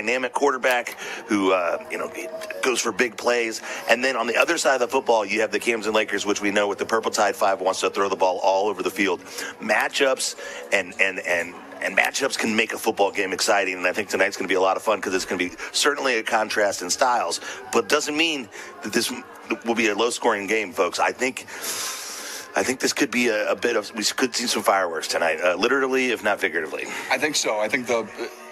dynamic quarterback who, goes for big plays. And then on the other side of the football, you have the Camdenton Lakers, which we know with the Purple Tide 5 wants to throw the ball all over the field. Matchups and matchups can make a football game exciting, and I think tonight's going to be a lot of fun because it's going to be certainly a contrast in styles, but it doesn't mean that this will be a low-scoring game, folks. I think this could be a bit of – we could see some fireworks tonight, literally, if not figuratively. I think so. I think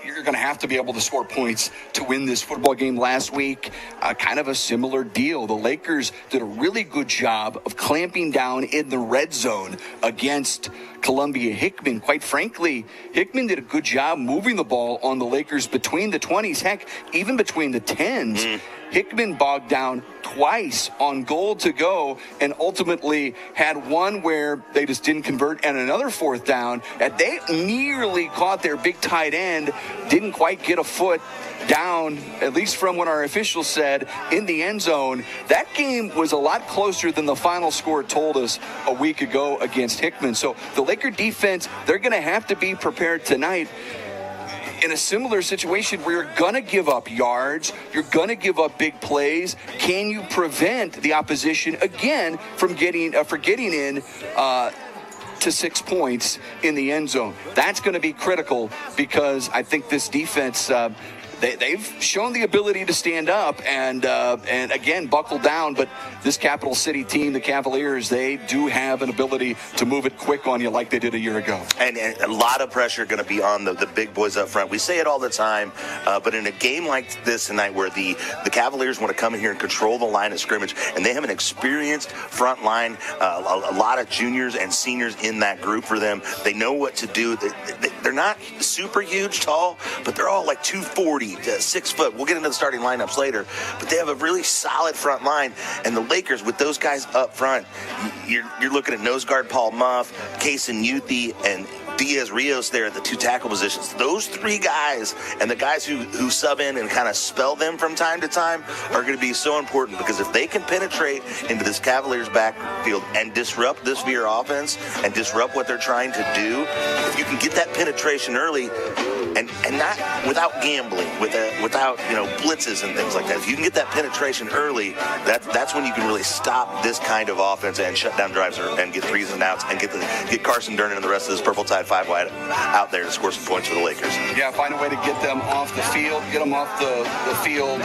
you're going to have to be able to score points to win this football game. Last week, kind of a similar deal. The Lakers did a really good job of clamping down in the red zone against Columbia Hickman. Quite frankly, Hickman did a good job moving the ball on the Lakers between the 20s, heck, even between the 10s. Hickman bogged down twice on goal to go and ultimately had one where they just didn't convert and another fourth down. And they nearly caught their big tight end, didn't quite get a foot down, at least from what our officials said, in the end zone. That game was a lot closer than the final score told us a week ago against Hickman. So the Laker defense, they're going to have to be prepared tonight in a similar situation where you're going to give up yards, you're going to give up big plays. Can you prevent the opposition, again, from getting in to 6 points in the end zone? That's going to be critical because I think this defense, they've shown the ability to stand up and again, buckle down. But this capital city team, the Cavaliers, they do have an ability to move it quick on you like they did a year ago. And a lot of pressure going to be on the big boys up front. We say it all the time, but in a game like this tonight where the Cavaliers want to come in here and control the line of scrimmage, and they have an experienced front line, a lot of juniors and seniors in that group for them. They know what to do. They're not super huge, tall, but they're all like 240. 6 foot. We'll get into the starting lineups later, but they have a really solid front line. And the Lakers, with those guys up front, you're looking at nose guard Paul Muff, Kaysen Youthie, and Diaz Rios there at the 2 tackle positions. Those 3 guys and the guys who sub in and kind of spell them from time to time are going to be so important, because if they can penetrate into this Cavaliers backfield and disrupt this Veer offense and disrupt what they're trying to do, if you can get that penetration early and not without gambling, without blitzes and things like that. If you can get that penetration early, that's when you can really stop this kind of offense and shut down drives and get 3s and outs and get Carson Durnan and the rest of this Purple Tide 5 wide out there to score some points for the Lakers. Yeah, find a way to get them off the field, get them off the field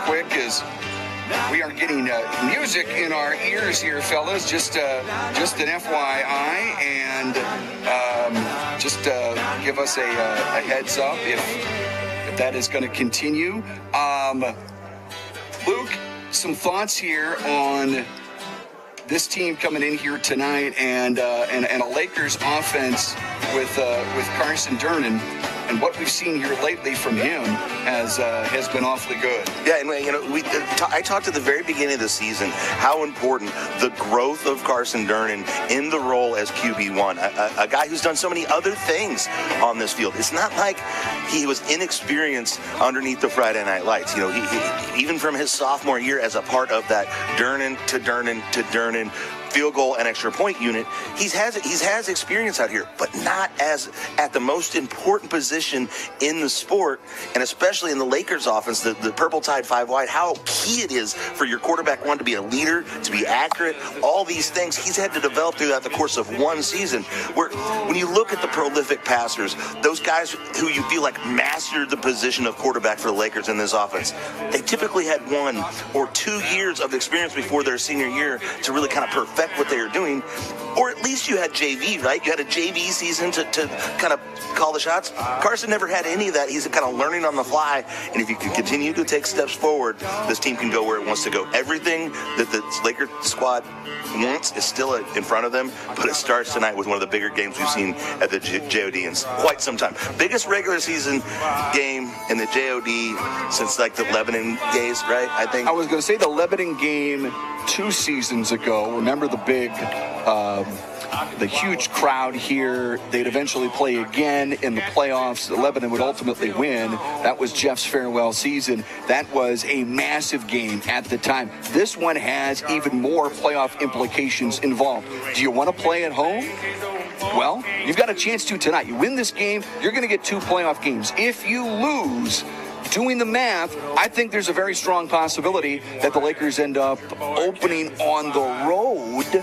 quick, as we are getting music in our ears here, fellas. Just an FYI, and just give us a heads up if that is going to continue. Luke, some thoughts here on this team coming in here tonight and a Lakers offense with Carson Durnan. And what we've seen here lately from him has been awfully good. Yeah, and I talked at the very beginning of the season how important the growth of Carson Durnan in the role as QB1, a guy who's done so many other things on this field. It's not like he was inexperienced underneath the Friday Night Lights. He even from his sophomore year as a part of that Durnan to Durnan field goal and extra point unit, he has experience out here, but not as at the most important position in the sport, and especially in the Lakers offense, the Purple Tide 5 wide, how key it is for your quarterback, one, to be a leader, to be accurate, all these things he's had to develop throughout the course of one season. Where when you look at the prolific passers, those guys who you feel like mastered the position of quarterback for the Lakers in this offense, they typically had 1 or 2 years of experience before their senior year to really kind of perfect what they were doing, or at least you had JV, right? You had a JV season to kind of call the shots. Carson never had any of that. He's kind of learning on the fly, and if you can continue to take steps forward, this team can go where it wants to go. Everything that the Lakers squad wants is still in front of them, but it starts tonight with one of the bigger games we've seen at the JOD in quite some time. Biggest regular season game in the JOD since like the Lebanon days, right? I think. I was going to say the Lebanon game 2 seasons ago. Remember the big, the huge crowd here. They'd eventually play again in the playoffs. Lebanon would ultimately win. That was Jeff's farewell season. That was a massive game at the time. This one has even more playoff implications involved. Do you want to play at home? Well, you've got a chance to tonight. You win this game, you're going to get 2 playoff games. If you lose, doing the math, I think there's a very strong possibility that the Lakers end up opening on the road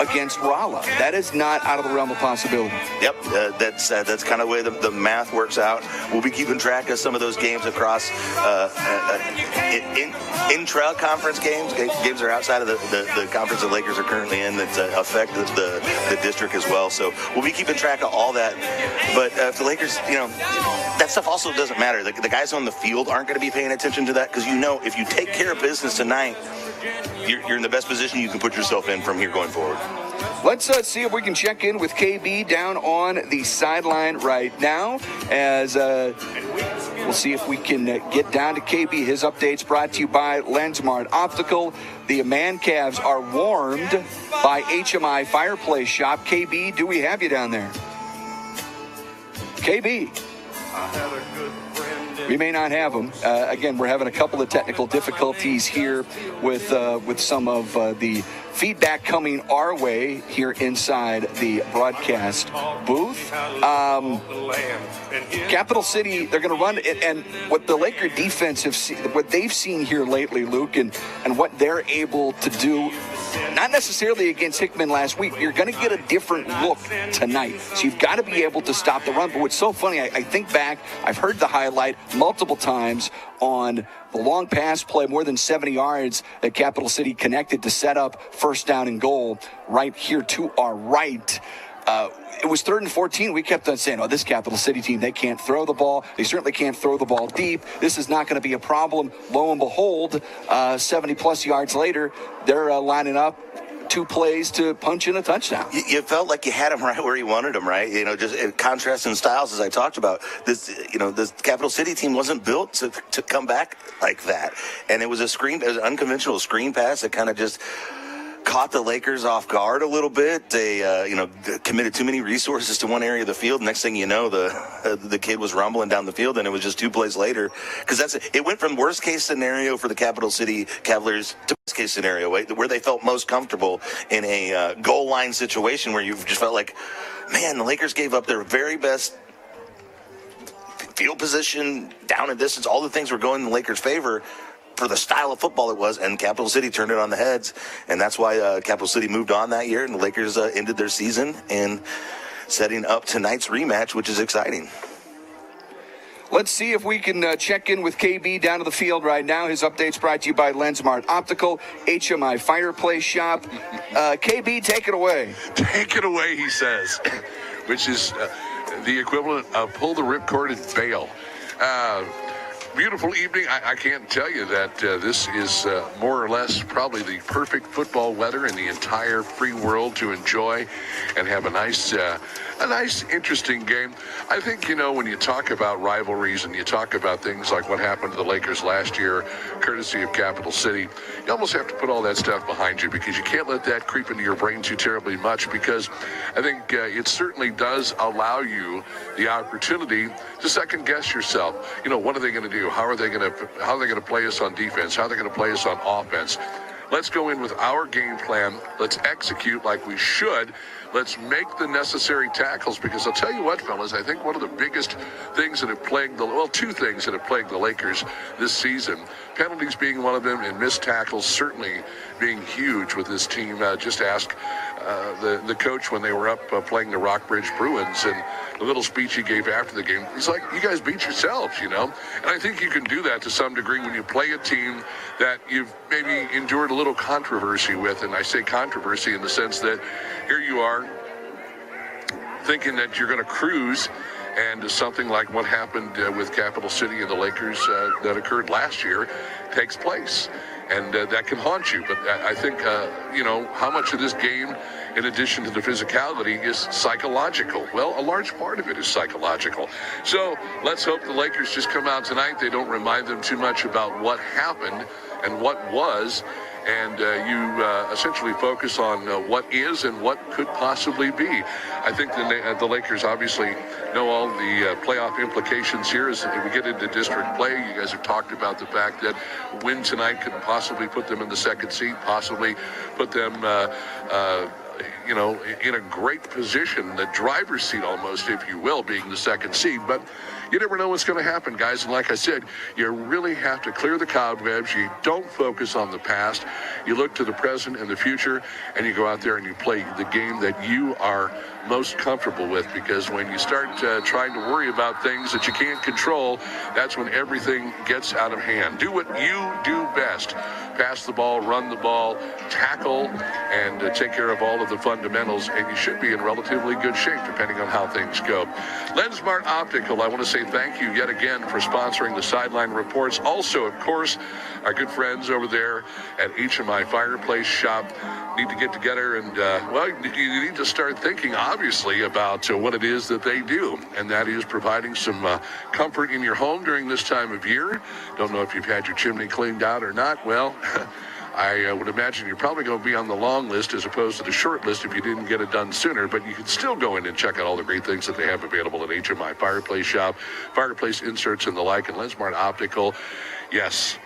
against Rolla. That is not out of the realm of possibility. Yep, that's kind of the way the math works out. We'll be keeping track of some of those games across intra-conference games. Games are outside of the conference the Lakers are currently in that affect the district as well. So we'll be keeping track of all that. But if the Lakers, that stuff also doesn't matter. The guys on the field aren't going to be paying attention to that because if you take care of business tonight, you're in the best position you can put yourself in from here going forward. Let's see if we can check in with KB down on the sideline right now as we'll see if we can get down to KB. His updates brought to you by Lensmart Optical. The Man Calves are warmed by HMI Fireplace Shop. KB, do we have you down there? KB. We may not have them. Again, we're having a couple of technical difficulties here with some of the feedback coming our way here inside the broadcast booth. Capital City, they're going to run it, and what the Laker defense what they've seen here lately, Luke, and what they're able to do. Not necessarily against Hickman last week. You're going to get a different look tonight. So you've got to be able to stop the run. But what's so funny, I think back, I've heard the highlight multiple times on the long pass play, more than 70 yards that Capital City connected to set up first down and goal right here to our right. It was 3rd and 14. We kept on saying, this Capital City team, they can't throw the ball. They certainly can't throw the ball deep. This is not going to be a problem. Lo and behold, 70-plus yards later, they're lining up 2 plays to punch in a touchdown. You felt like you had him right where you wanted him, right? Just contrast in styles, as I talked about. This Capital City team wasn't built to come back like that. And it was an unconventional screen pass that kind of just caught the Lakers off guard a little bit. They, committed too many resources to one area of the field. Next thing you know, the kid was rumbling down the field, and it was just 2 plays later. Because it went from worst case scenario for the Capital City Cavaliers to best case scenario, where they felt most comfortable in a goal line situation where you just felt like, man, the Lakers gave up their very best field position, down and distance. All the things were going in the Lakers' favor for the style of football it was, and Capital City turned it on the heads, and that's why Capital City moved on that year, and the Lakers ended their season and setting up tonight's rematch, which is exciting. Let's see if we can check in with KB down to the field right now. His updates brought to you by Lensmart Optical, HMI Fireplace Shop. KB, take it away. Take it away, he says, which is the equivalent of pull the ripcord and bail. Beautiful evening. I can't tell you that this is more or less probably the perfect football weather in the entire free world to enjoy and have a nice, interesting game. I think, when you talk about rivalries and you talk about things like what happened to the Lakers last year, courtesy of Capital City, you almost have to put all that stuff behind you because you can't let that creep into your brain too terribly much, because I think it certainly does allow you the opportunity to second guess yourself. What are they going to do? How are they going to play us on defense? How are they going to play us on offense? Let's go in with our game plan. Let's execute like we should. Let's make the necessary tackles, because I'll tell you what, fellas, I think one of the biggest things that have plagued two things that have plagued the Lakers this season, penalties being one of them, and missed tackles certainly being huge with this team. Just ask the coach when they were up playing the Rockbridge Bruins, and the little speech he gave after the game, he's like, you guys beat yourselves, And I think you can do that to some degree when you play a team that you've maybe endured a little controversy with. And I say controversy in the sense that here you are thinking that you're going to cruise, and something like what happened with Capital City and the Lakers that occurred last year takes place. And that can haunt you. But I think, how much of this game, in addition to the physicality, is psychological? Well, a large part of it is psychological. So let's hope the Lakers just come out tonight. They don't remind them too much about what happened and what was. And you essentially focus on what is and what could possibly be. I think the Lakers obviously know all the playoff implications here as we get into district play. You guys have talked about the fact that a win tonight could possibly put them in the second seat, possibly put them in a great position, the driver's seat almost, if you will, being the second seed. But you never know what's going to happen, guys. And like I said, you really have to clear the cobwebs. You don't focus on the past. You look to the present and the future, and you go out there and you play the game that you are most comfortable with, because when you start trying to worry about things that you can't control, that's when everything gets out of hand. Do what you do best. Pass the ball, run the ball, tackle, and take care of all of the fundamentals, and you should be in relatively good shape depending on how things go. Lensmart Optical, I want to say thank you yet again for sponsoring the Sideline Reports. Also, of course, our good friends over there at HMI Fireplace Shop need to get together and, you need to start thinking, obviously, about what it is that they do, and that is providing some comfort in your home during this time of year. Don't know if you've had your chimney cleaned out or not. Well, I would imagine you're probably going to be on the long list as opposed to the short list if you didn't get it done sooner, but you can still go in and check out all the great things that they have available at HMI Fireplace Shop, fireplace inserts and the like, and Lensmart Optical. Yes,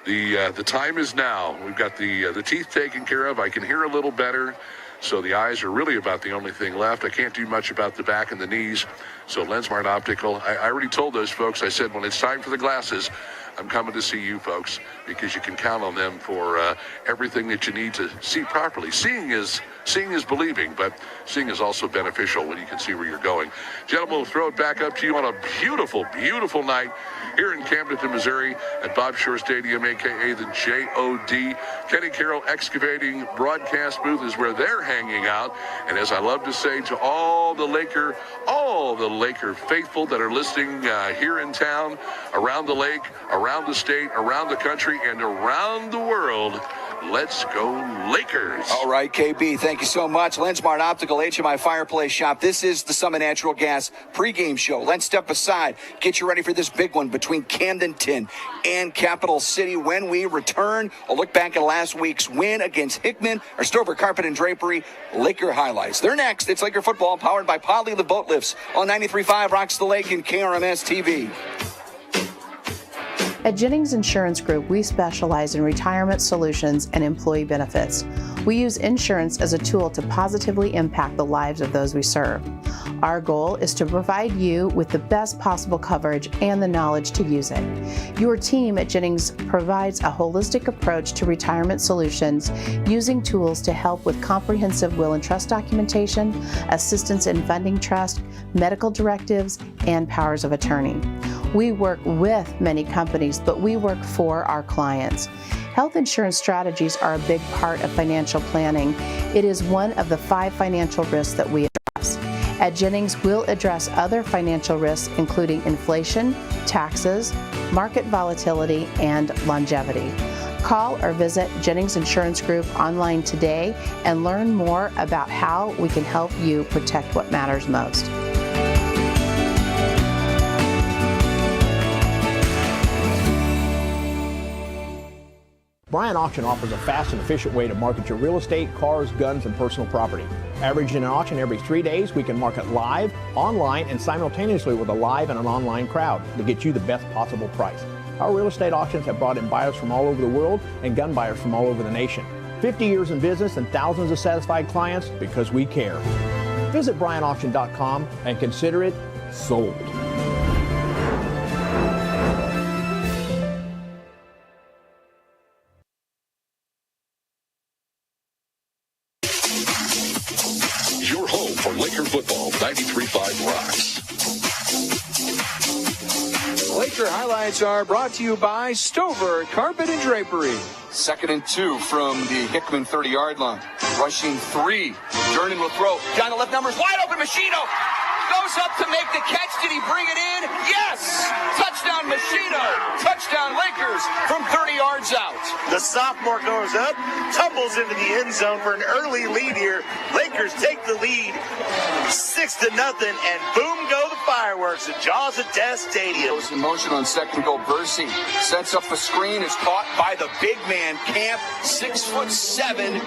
the time is now. We've got the teeth taken care of. I can hear a little better, so the eyes are really about the only thing left. I can't do much about the back and the knees, so Lensmart Optical. I already told those folks, I said, when it's time for the glasses, I'm coming to see you folks, because you can count on them for everything that you need to see properly. Seeing is believing, but seeing is also beneficial when you can see where you're going. Gentlemen, we'll throw it back up to you on a beautiful, beautiful night here in Camdenton, Missouri at Bob Shore Stadium, a.k.a. the J.O.D. Kenny Carroll Excavating Broadcast Booth is where they're hanging out. And as I love to say to all the Laker faithful that are listening here in town, around the lake, around the state, around the country, and around the world, let's go Lakers. All right, KB, thank you so much. Lensmart Optical, HMI Fireplace Shop. This is the Summit Natural Gas pregame show. Let's step aside, get you ready for this big one between Camdenton and Capital City. When we return, a look back at last week's win against Hickman, our Stover Carpet and Drapery Laker highlights. They're next. It's Laker football, powered by Podley the Boat Lifts on 93.5 Rocks the Lake and KRMS TV. At Jennings Insurance Group, we specialize in retirement solutions and employee benefits. We use insurance as a tool to positively impact the lives of those we serve. Our goal is to provide you with the best possible coverage and the knowledge to use it. Your team at Jennings provides a holistic approach to retirement solutions, using tools to help with comprehensive will and trust documentation, assistance in funding trust, medical directives, and powers of attorney. We work with many companies, but we work for our clients. Health insurance strategies are a big part of financial planning. It is one of the 5 financial risks that we address. At Jennings, we'll address other financial risks, including inflation, taxes, market volatility, and longevity. Call or visit Jennings Insurance Group online today and learn more about how we can help you protect what matters most. Bryant Auction offers a fast and efficient way to market your real estate, cars, guns, and personal property. Averaging an auction every 3 days, we can market live, online, and simultaneously with a live and an online crowd to get you the best possible price. Our real estate auctions have brought in buyers from all over the world and gun buyers from all over the nation. 50 years in business and thousands of satisfied clients because we care. Visit BryantAuction.com and consider it sold. Your home for Laker football, 93.5 Rocks. Laker highlights are brought to you by Stover Carpet and Drapery. 2nd and 2 from the Hickman 30-yard line. Rushing 3. Durnin will throw. Down the left numbers. Wide open. Machino goes up to make the catch. Did he bring it in? Yes! Touchdown Machino. Touchdown Lakers from 30 yards out. The sophomore goes up, tumbles into the end zone for an early lead here. Lakers take the lead 6-0, and boom go the fireworks at Jaws of Death Stadium. Goes in motion on 2nd goal. Bursey sets up a screen. Is caught by the big man Camp, 6'7",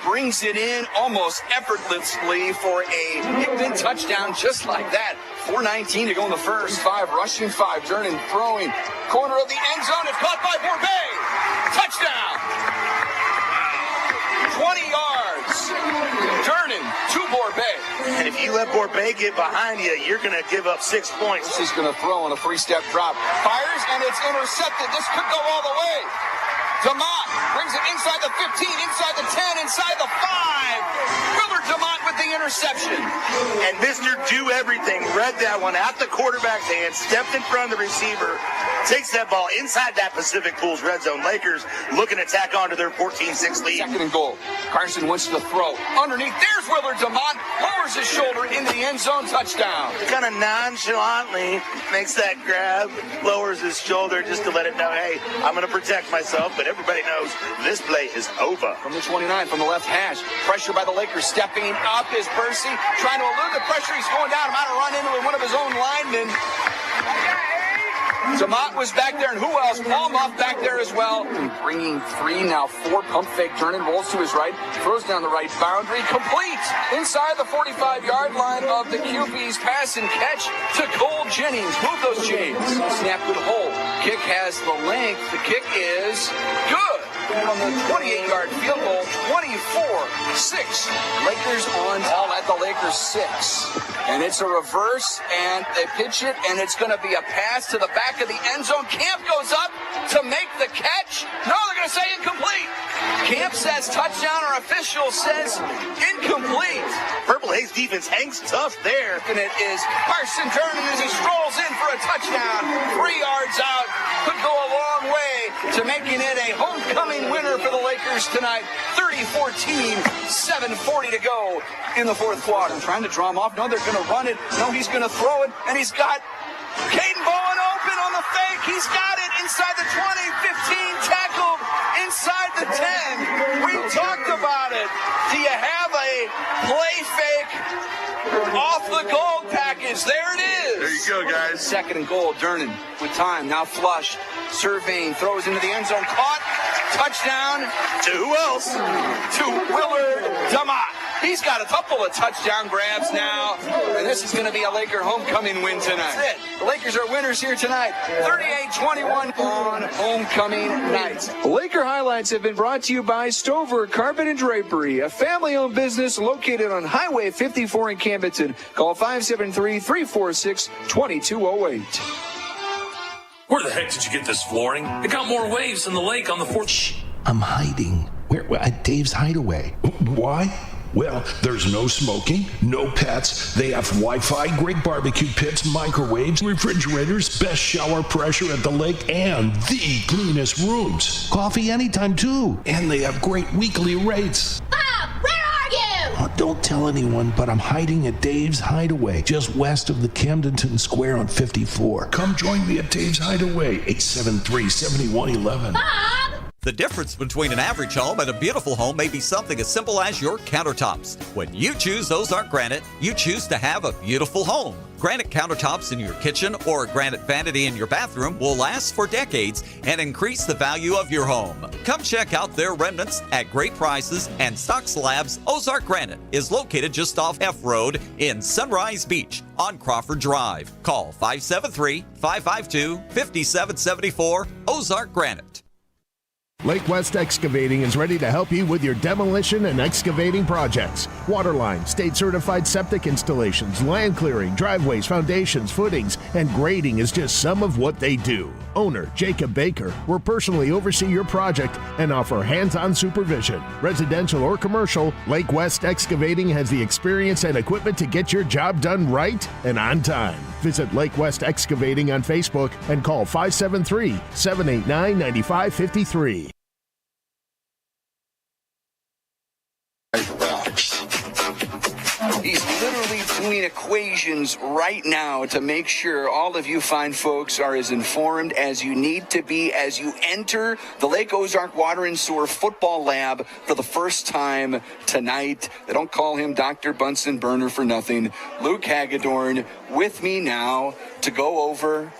brings it in almost effortlessly for a Hickman touchdown, just like that. 4:19 to go in the first. 5 rushing, 5 Durnin throwing. Corner of the end zone is caught by Borbet. Touchdown. 20 yards. Durnin Borbet. And if you let Borbet get behind you, you're going to give up 6 points. He's going to throw on a 3-step drop. Fires, and it's intercepted. This could go all the way. Demott brings it inside the 15, inside the 10, inside the 5. Willard Demott with the interception. And Mr. Do Everything read that one at the quarterback's hand, stepped in front of the receiver, takes that ball inside that Pacific Pools red zone. Lakers looking to tack on to their 14-6 lead. Second and goal. Carson wants to throw. Underneath, there's Willard Demott. Lowers his shoulder into the end zone. Touchdown. Kind of nonchalantly makes that grab, lowers his shoulder just to let it know, hey, I'm going to protect myself, but everybody knows this play is over. From the 29, from the left hash, pressure by the Lakers. Stepping up is Bursey, trying to elude the pressure. He's going down. About to run into one of his own linemen. Demott was back there, and who else? Palmoff back there as well. Bringing 3 now, 4 pump fake. Jernan rolls to his right, throws down the right boundary, complete inside the 45-yard line of the QB's pass and catch to Cole Jennings. Move those chains. Snap good hole. Kick has the length. The kick is good. On the 28-yard field goal, 24-6. Lakers on ball at the Lakers 6. And it's a reverse, and they pitch it, and it's going to be a pass to the back of the end zone. Camp goes up to make the catch. No, they're going to say incomplete. Camp says touchdown, our official says incomplete. Purple Haze defense hangs tough there. And it is Carson Durnan as he strolls in for a touchdown. 3 yards out. Could go a long way to making it a homecoming winner for the Lakers tonight. 30-14, 7:40 to go in the fourth quarter. Trying to draw him off. No, they're going to run it. No, he's going to throw it. And he's got Caden Bowen open on the fake. He's got it inside the 20, 15, tackled inside the 10. We talked about it. Do you have a play fake off the goal package? There it is. There you go, guys. Second and goal. Durnan with time. Now flushed. Surveying. Throws into the end zone. Caught. Touchdown. To who else? To Willard Demott. He's got a couple of touchdown grabs now, and this is going to be a Laker homecoming win tonight. That's it. The Lakers are winners here tonight, 38-21 on homecoming night. Laker highlights have been brought to you by Stover Carpet and Drapery, a family-owned business located on Highway 54 in Camdenton. Call 573-346-2208. Where the heck did you get this flooring? It got more waves than the lake on the 4th. Shh, I'm hiding. Where? At Dave's Hideaway. Why? Well, there's no smoking, no pets. They have Wi-Fi, great barbecue pits, microwaves, refrigerators, best shower pressure at the lake, and the cleanest rooms. Coffee anytime, too. And they have great weekly rates. Bob, where are you? Oh, don't tell anyone, but I'm hiding at Dave's Hideaway, just west of the Camdenton Square on 54. Come join me at Dave's Hideaway, 873-7111. Bob! The difference between an average home and a beautiful home may be something as simple as your countertops. When you choose Ozark Granite, you choose to have a beautiful home. Granite countertops in your kitchen or a granite vanity in your bathroom will last for decades and increase the value of your home. Come check out their remnants at great prices, and Stock Slabs Ozark Granite is located just off F Road in Sunrise Beach on Crawford Drive. Call 573-552-5774 Ozark Granite. Lake West Excavating is ready to help you with your demolition and excavating projects. Waterline, state-certified septic installations, land clearing, driveways, foundations, footings, and grading is just some of what they do. Owner Jacob Baker will personally oversee your project and offer hands-on supervision. Residential or commercial, Lake West Excavating has the experience and equipment to get your job done right and on time. Visit Lake West Excavating on Facebook and call 573-789-9553. He's literally doing equations right now to make sure all of you fine folks are as informed as you need to be as you enter the Lake Ozark Water and Sewer Football Lab for the first time tonight. They don't call him Dr. Bunsen Burner for nothing. Luke Hagedorn with me now to go over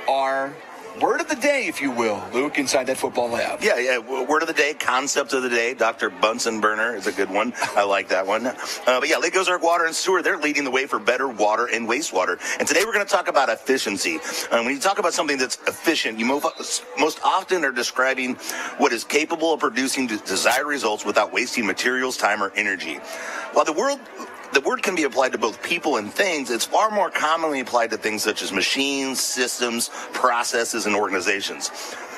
our word of the day, if you will, Luke, inside that football lab. Yeah. Word of the day, concept of the day. Dr. Bunsen Burner is a good one. I like that one. But yeah, Lake Ozark Water and Sewer, they're leading the way for better water and wastewater. And today we're going to talk about efficiency. When you talk about something that's efficient, you most often are describing what is capable of producing desired results without wasting materials, time, or energy. While the world the word can be applied to both people and things. It's far more commonly applied to things such as machines, systems, processes, and organizations.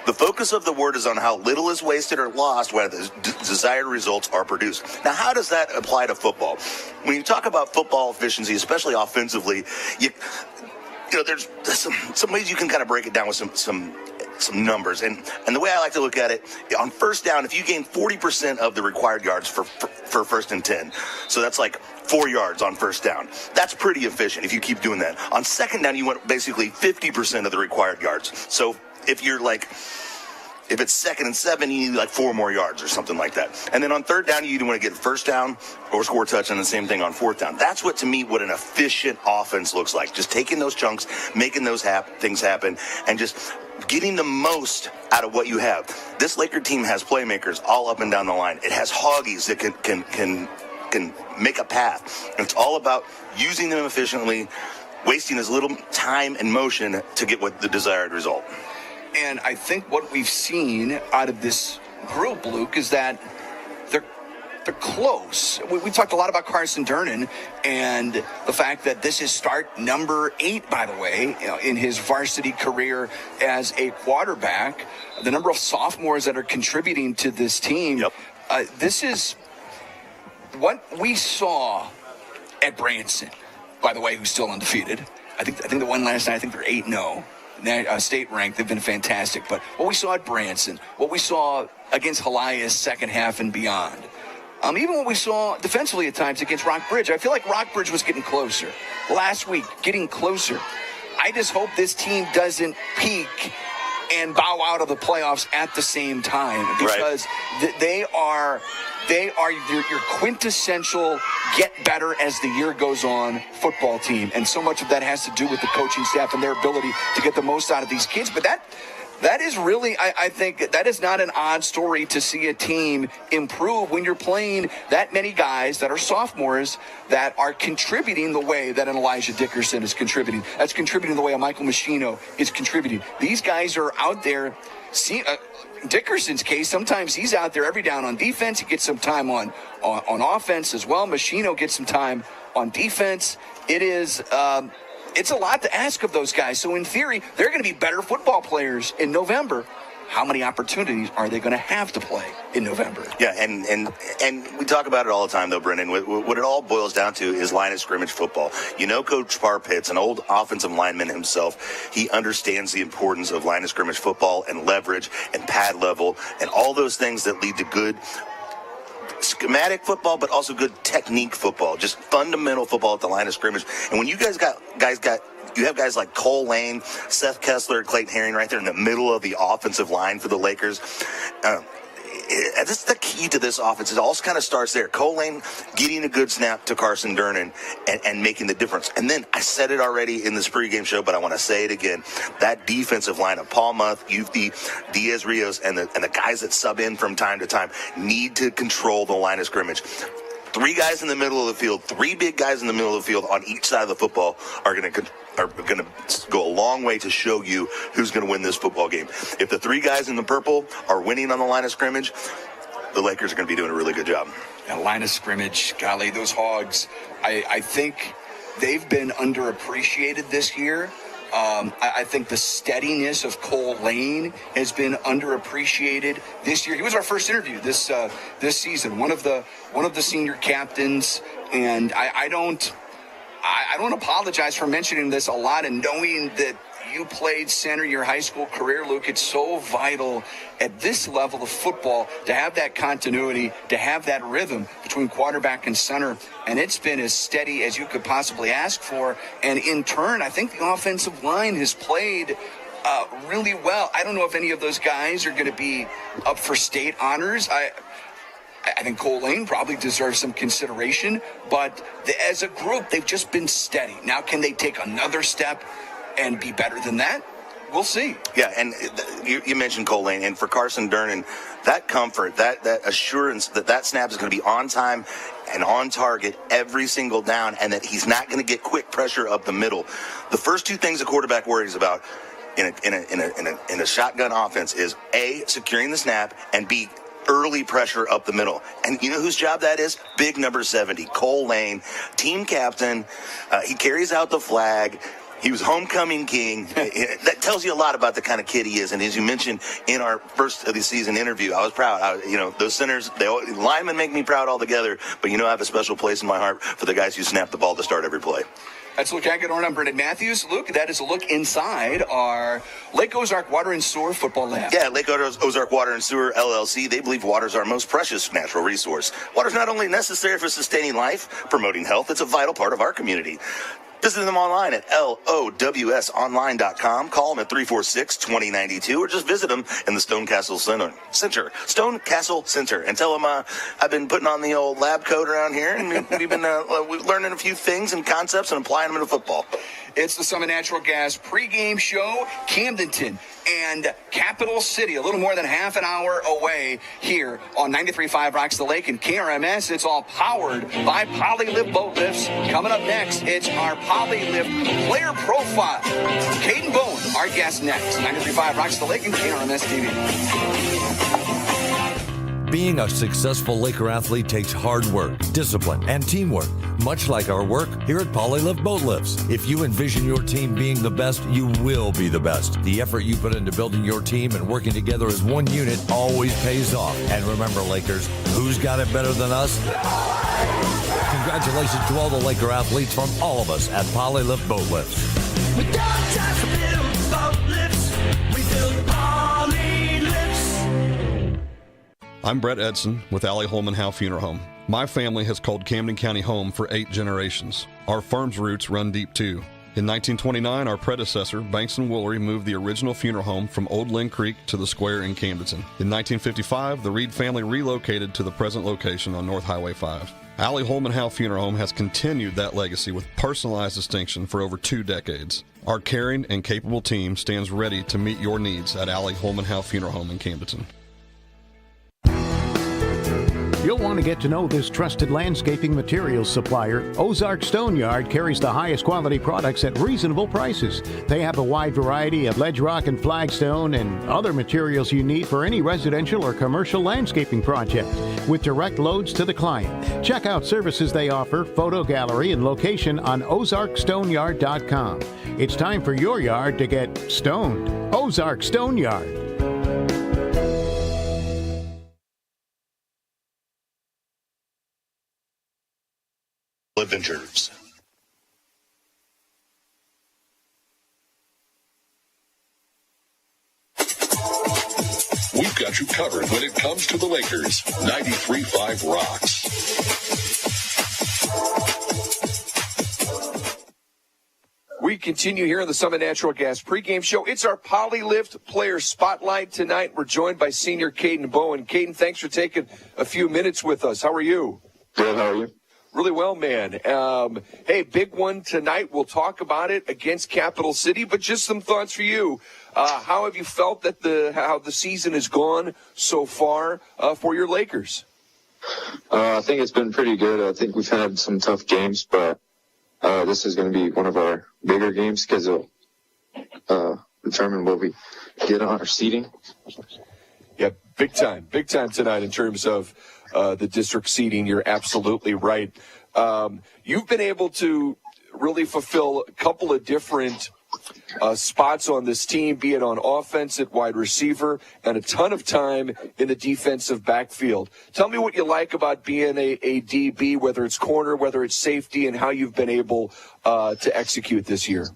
The focus of the word is on how little is wasted or lost when the desired results are produced. Now, how does that apply to football? When you talk about football efficiency, especially offensively, you know, there's some ways you can kind of break it down with some numbers. And the way I like to look at it, on first down, if you gain 40% of the required yards for first and 10, so that's like 4 yards on first down. That's pretty efficient if you keep doing that. On second down, you want basically 50% of the required yards. So if it's second and 7, you need like 4 more yards or something like that. And then on third down, you want to get first down or score a touchdown, and the same thing on fourth down. That's what, to me, what an efficient offense looks like. Just taking those chunks, making those things happen, and just getting the most out of what you have. This Laker team has playmakers all up and down the line. It has hoggies that can make a path. And it's all about using them efficiently, wasting as little time and motion to get what the desired result. And I think what we've seen out of this group, Luke, is that they're close. We talked a lot about Carson Durnin and the fact that this is start number 8, by the way, in his varsity career as a quarterback. The number of sophomores that are contributing to this team. Yep. This is what we saw at Branson, by the way, who's still undefeated. I think they won last night. I think they're 8-0. State ranked. They've been fantastic. But what we saw at Branson, what we saw against Helias second half and beyond, even what we saw defensively at times against Rockbridge, I feel like Rockbridge was getting closer. Last week, getting closer. I just hope this team doesn't peak and bow out of the playoffs at the same time, because they are your quintessential get better as the year goes on football team. And so much of that has to do with the coaching staff and their ability to get the most out of these kids. But that is really, I think, that is not an odd story to see a team improve when you're playing that many guys that are sophomores that are contributing the way that an Elijah Dickerson is contributing. That's contributing the way a Michael Machino is contributing. These guys are out there. Dickerson's case, sometimes he's out there every down on defense. He gets some time on offense as well. Machino gets some time on defense. It's a lot to ask of those guys. So in theory, they're going to be better football players in November. How many opportunities are they going to have to play in November? Yeah, and we talk about it all the time, though, Brendan. What it all boils down to is line of scrimmage football. You know, Coach Parpitz, an old offensive lineman himself, he understands the importance of line of scrimmage football and leverage and pad level and all those things that lead to good schematic football, but also good technique football, just fundamental football at the line of scrimmage. And when you guys you have guys like Cole Lane, Seth Kessler, Clayton Herring right there in the middle of the offensive line for the Lakers. This is the key to this offense. It all kind of starts there. Cole Lane getting a good snap to Carson Durnin and making the difference. And then I said it already in this pregame show, but I want to say it again. That defensive line of Paul Muth, Yuthi, Diaz Rios, and the guys that sub in from time to time need to control the line of scrimmage. 3 guys in the middle of the field, 3 big guys in the middle of the field on each side of the football are going to go a long way to show you who's going to win this football game. If the 3 guys in the purple are winning on the line of scrimmage, the Lakers are going to be doing a really good job. And line of scrimmage, golly, those Hogs, I think they've been underappreciated this year. I think the steadiness of Cole Lane has been underappreciated this year. He was our first interview this season, one of the senior captains, and I don't apologize for mentioning this a lot, and knowing that you played center your high school career, Luke. It's so vital at this level of football to have that continuity, to have that rhythm between quarterback and center. And it's been as steady as you could possibly ask for. And in turn, I think the offensive line has played really well. I don't know if any of those guys are going to be up for state honors. I think Cole Lane probably deserves some consideration, but as a group, they've just been steady. Now, can they take another step and be better than that? We'll see. Yeah, and you mentioned Cole Lane, and for Carson Durnin, that comfort, that assurance that snap is going to be on time and on target every single down, and that he's not going to get quick pressure up the middle. The first 2 things a quarterback worries about in a shotgun offense is A, securing the snap, and B, early pressure up the middle. And you know whose job that is? Big number 70, Cole Lane, team captain. He carries out the flag. He was homecoming king. That tells you a lot about the kind of kid he is. And as you mentioned in our first of the season interview, I was proud. Those centers, linemen make me proud altogether. But I have a special place in my heart for the guys who snap the ball to start every play. That's Luke Aguilar. I'm Brendan Matthews. Luke, that is a look inside our Lake Ozark Water and Sewer Football Lab. Yeah, Lake Ozark Water and Sewer, LLC. They believe water is our most precious natural resource. Water is not only necessary for sustaining life, promoting health, it's a vital part of our community. Visit them online at lowsonline.com. Call them at 346-2092, or just visit them in the Stone Castle Center, and tell them I've been putting on the old lab coat around here, and we've been learning a few things and concepts and applying them into football. It's the Summit Natural Gas pregame show. Camdenton and Capital City, a little more than half an hour away here on 93.5 Rocks the Lake and KRMS. It's all powered by Polylift Boat Lifts. Coming up next, it's our Polylift player profile. Caden Bone, our guest next. 93.5 Rocks the Lake and KRMS TV. Being a successful Laker athlete takes hard work, discipline, and teamwork, much like our work here at Polylift Boat Lifts. If you envision your team being the best, you will be the best. The effort you put into building your team and working together as one unit always pays off. And remember, Lakers, who's got it better than us? Congratulations to all the Laker athletes from all of us at Polylift Boat Lifts. We don't just build boat lifts, we build Polylifts. I'm Brett Edson with Allie Holman Howe Funeral Home. My family has called Camden County home for 8 generations. Our firm's roots run deep too. In 1929, our predecessor, Banks & Woolery, moved the original funeral home from Old Lynn Creek to the square in Camdenton. In 1955, the Reed family relocated to the present location on North Highway 5. Allie Holman Howe Funeral Home has continued that legacy with personalized distinction for over 2 decades. Our caring and capable team stands ready to meet your needs at Allie Holman Howe Funeral Home in Camdenton. You'll want to get to know this trusted landscaping materials supplier. Ozark Stone Yard carries the highest quality products at reasonable prices. They have a wide variety of ledge rock and flagstone and other materials you need for any residential or commercial landscaping project, with direct loads to the client. Check out services they offer, photo gallery, and location on ozarkstoneyard.com. It's time for your yard to get stoned. Ozark Stone Yard. Adventures. We've got you covered when it comes to the Lakers. 93.5 Rocks. We continue here on the Summit Natural Gas pregame show. It's our Polylift player spotlight tonight. We're joined by senior Caden Bowen. Caden, thanks for taking a few minutes with us. How are you? Good, how are you? Really well, man. Hey, big one tonight. We'll talk about it against Capital City, but just some thoughts for you. How have you felt that how the season has gone so far for your Lakers? I think it's been pretty good. I think we've had some tough games, but this is going to be one of our bigger games because it'll determine what we get on our seeding. Yeah, big time tonight in terms of the district seeding. You're absolutely right. You've been able to really fulfill a couple of different spots on this team, be it on offense at wide receiver and a ton of time in the defensive backfield. Tell me what you like about being a DB, whether it's corner, whether it's safety, and how you've been able to execute this year.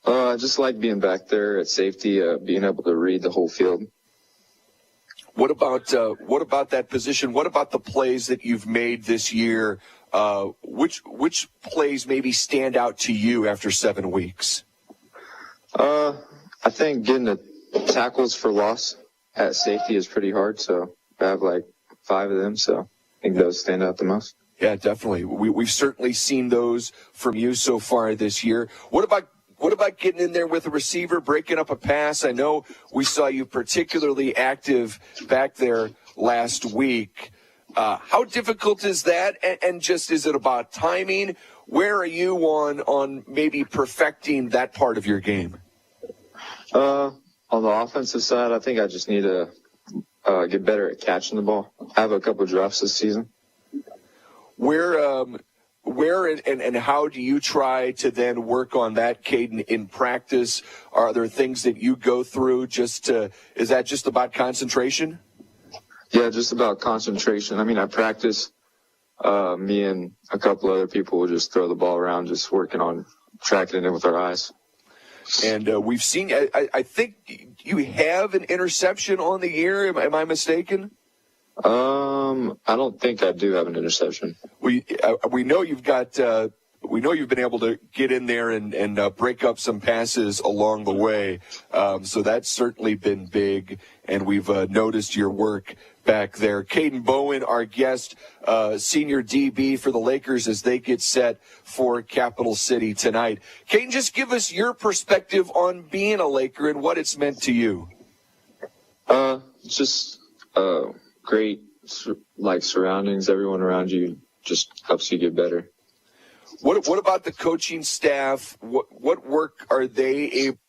I just like being back there at safety, being able to read the whole field. What about that position? What about the plays that you've made this year? Which plays maybe stand out to you after 7 weeks? I think getting the tackles for loss at safety is pretty hard. So I have like 5 of them. So I think those stand out the most. Yeah, definitely. We've certainly seen those from you so far this year. What about getting in there with a receiver, breaking up a pass? I know we saw you particularly active back there last week. How difficult is that? And just, is it about timing? Where are you on maybe perfecting that part of your game? On the offensive side, I think I just need to get better at catching the ball. I have a couple of drops this season. Where and how do you try to then work on that, Caden, in practice? Are there things that you go through is that just about concentration? Yeah, just about concentration. I mean, I practice. Me and a couple other people will just throw the ball around, just working on tracking it in with our eyes. And we've seen, I think you have an interception on the year. Am I mistaken? I don't think I do have an interception. We know you've got. We know you've been able to get in there and break up some passes along the way. So that's certainly been big, and we've noticed your work back there. Caden Bowen, our guest, senior DB for the Lakers as they get set for Capital City tonight. Caden, just give us your perspective on being a Laker and what it's meant to you. Just great, surroundings. Everyone around you just helps you get better. What about the coaching staff? What work are they able?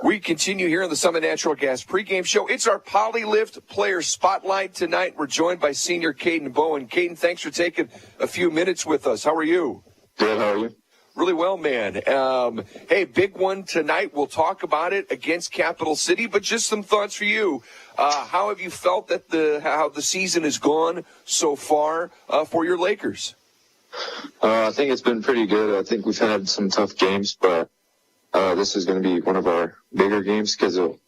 We continue here on the Summit Natural Gas pregame show. It's our Polylift Player Spotlight tonight. We're joined by senior Caden Bowen. Caden, thanks for taking a few minutes with us. How are you? Good. How are you? Really well, man. Hey, big one tonight. We'll talk about it against Capital City, but just some thoughts for you. How have you felt that how the season has gone so far for your Lakers? I think it's been pretty good. I think we've had some tough games, but this is going to be one of our bigger games because it'll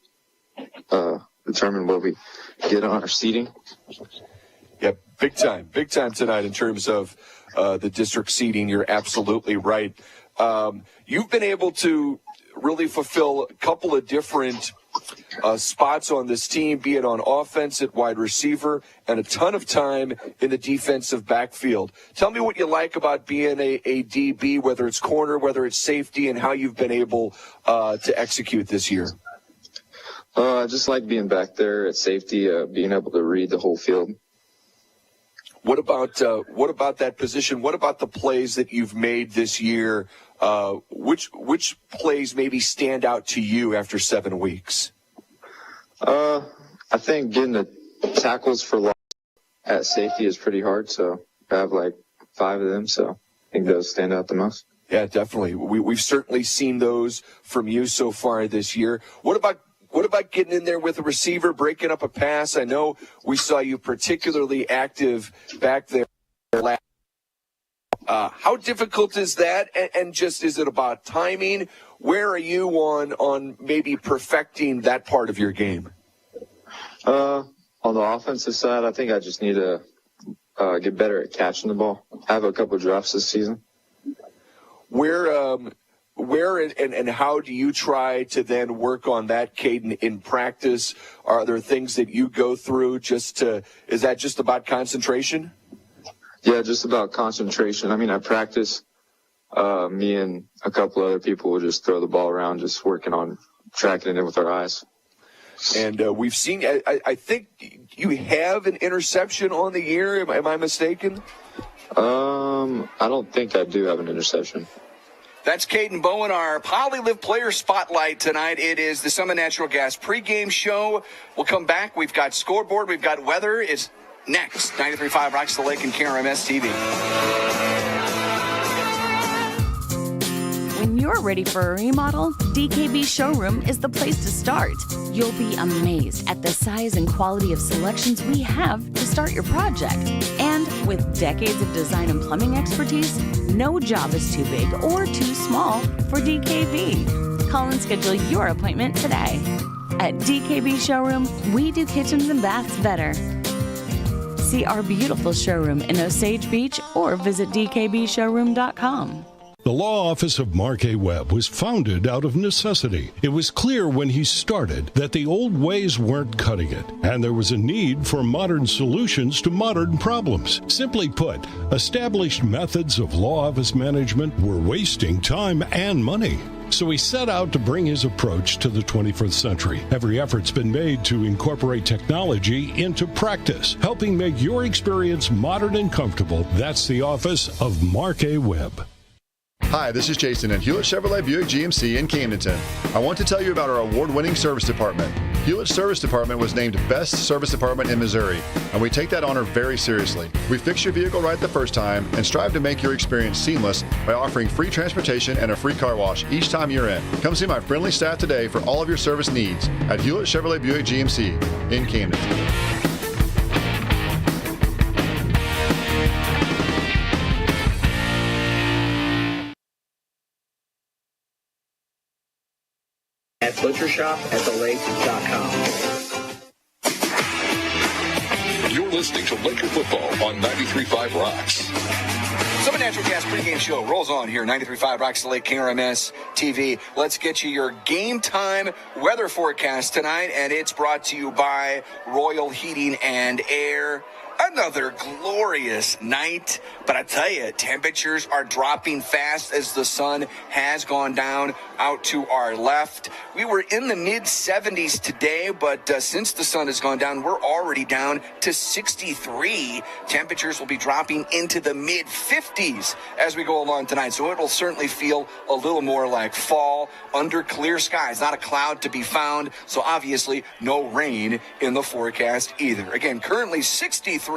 determine what we get on our seating. Yeah, big time tonight in terms of the district seating. You're absolutely right. You've been able to really fulfill a couple of different spots on this team, be it on offense at wide receiver and a ton of time in the defensive backfield. Tell me what you like about being a DB, whether it's corner, whether it's safety, and how you've been able to execute this year. I just like being back there at safety, being able to read the whole field. What about that position? What about the plays that you've made this year? Which plays maybe stand out to you after 7 weeks? I think getting the tackles for loss at safety is pretty hard. So I have 5 of them. So I think those stand out the most. Yeah, definitely. We've certainly seen those from you so far this year. What about getting in there with a receiver, breaking up a pass? I know we saw you particularly active back there last. How difficult is that? And just, is it about timing? Where are you on maybe perfecting that part of your game? On the offensive side, I think I just need to get better at catching the ball. I have a couple of drops this season. Where and how do you try to then work on that, Caden, in practice? Are there things that you go through is that just about concentration? Yeah, just about concentration. I mean, I practice. Me and a couple other people will just throw the ball around, just working on tracking it in with our eyes. And we've seen, I think you have an interception on the year. Am I mistaken? I don't think I do have an interception. That's Caden Bowen, our Polylift Player Spotlight tonight. It is the Summit Natural Gas pregame show. We'll come back. We've got scoreboard. We've got weather. It's next. 93.5 Rocks the Lake and KRMS TV. When you're ready for a remodel, DKB Showroom is the place to start. You'll be amazed at the size and quality of selections we have to start your project. And with decades of design and plumbing expertise, no job is too big or too small for DKB. Call and schedule your appointment today. At DKB Showroom, we do kitchens and baths better. See our beautiful showroom in Osage Beach or visit dkbshowroom.com. The law office of Mark A. Webb was founded out of necessity. It was clear when he started that the old ways weren't cutting it, and there was a need for modern solutions to modern problems. Simply put, established methods of law office management were wasting time and money. So he set out to bring his approach to the 21st century. Every effort's been made to incorporate technology into practice, helping make your experience modern and comfortable. That's the office of Mark A. Webb. Hi, this is Jason at Hewlett Chevrolet Buick GMC in Camdenton. I want to tell you about our award-winning service department. Hewlett Service Department was named Best Service Department in Missouri, and we take that honor very seriously. We fix your vehicle right the first time and strive to make your experience seamless by offering free transportation and a free car wash each time you're in. Come see my friendly staff today for all of your service needs at Hewlett Chevrolet Buick GMC in Camden. At butchershopathelake.com. You're listening to Laker football on 93.5 Rocks. Summit Natural Gas pregame show rolls on here, 93.5 Rocks Lake KRMS TV. Let's get you your game time weather forecast tonight, and it's brought to you by Royal Heating and Air. Another glorious night, but I tell you, temperatures are dropping fast as the sun has gone down out to our left. We were in the mid-70s today, but since the sun has gone down, we're already down to 63. Temperatures will be dropping into the mid-50s as we go along tonight, so it'll certainly feel a little more like fall under clear skies. Not a cloud to be found, so obviously no rain in the forecast either. Again, currently 63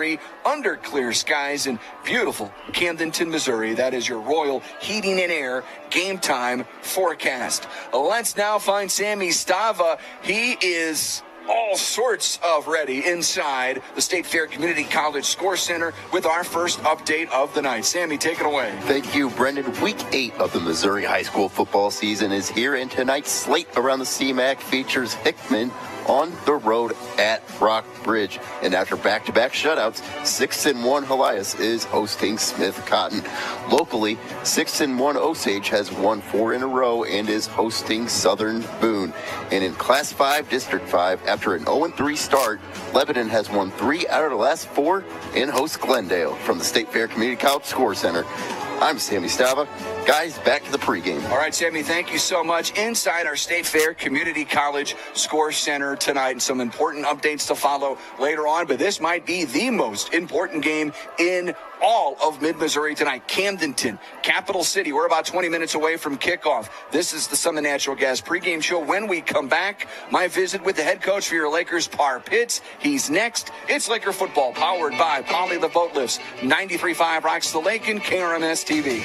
under clear skies in beautiful Camdenton, Missouri. That is your Royal Heating and Air game time forecast. Let's now find Sammy Stava. He is all sorts of ready inside the State Fair Community College Score Center with our first update of the night. Sammy, take it away. Thank you, Brendan. Week 8 of the Missouri high school football season is here, and tonight's slate around the CMAC features Hickman on the road at Rock Bridge. And after back-to-back shutouts, 6-1 Helias is hosting Smith Cotton. Locally, 6-1 Osage has won 4 in a row and is hosting Southern Boone. And in Class 5, District 5, after an 0-3 start, Lebanon has won 3 out of the last 4 and hosts Glendale. From the State Fair Community College Score Center, I'm Sammy Stava. Guys, back to the pregame. All right, Sammy, thank you so much. Inside our State Fair Community College Score Center tonight, and some important updates to follow later on, but this might be the most important game in all of mid-Missouri tonight. Camdenton, Capital City. We're about 20 minutes away from kickoff. This is the Summit Natural Gas pregame show. When we come back, my visit with the head coach for your Lakers, Par Pitts. He's next. It's Laker football, powered by Polly the Boat Lifts, 93.5 Rocks the Lake and KRMS TV.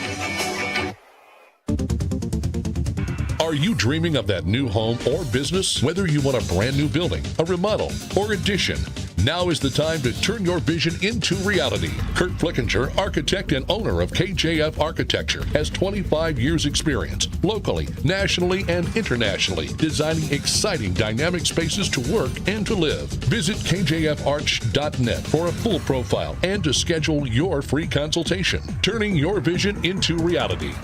Are you dreaming of that new home or business? Whether you want a brand new building, a remodel, or addition, now is the time to turn your vision into reality. Kurt Flickinger, architect and owner of KJF Architecture, has 25 years experience locally, nationally, and internationally, designing exciting dynamic spaces to work and to live. Visit kjfarch.net for a full profile and to schedule your free consultation. Turning your vision into reality.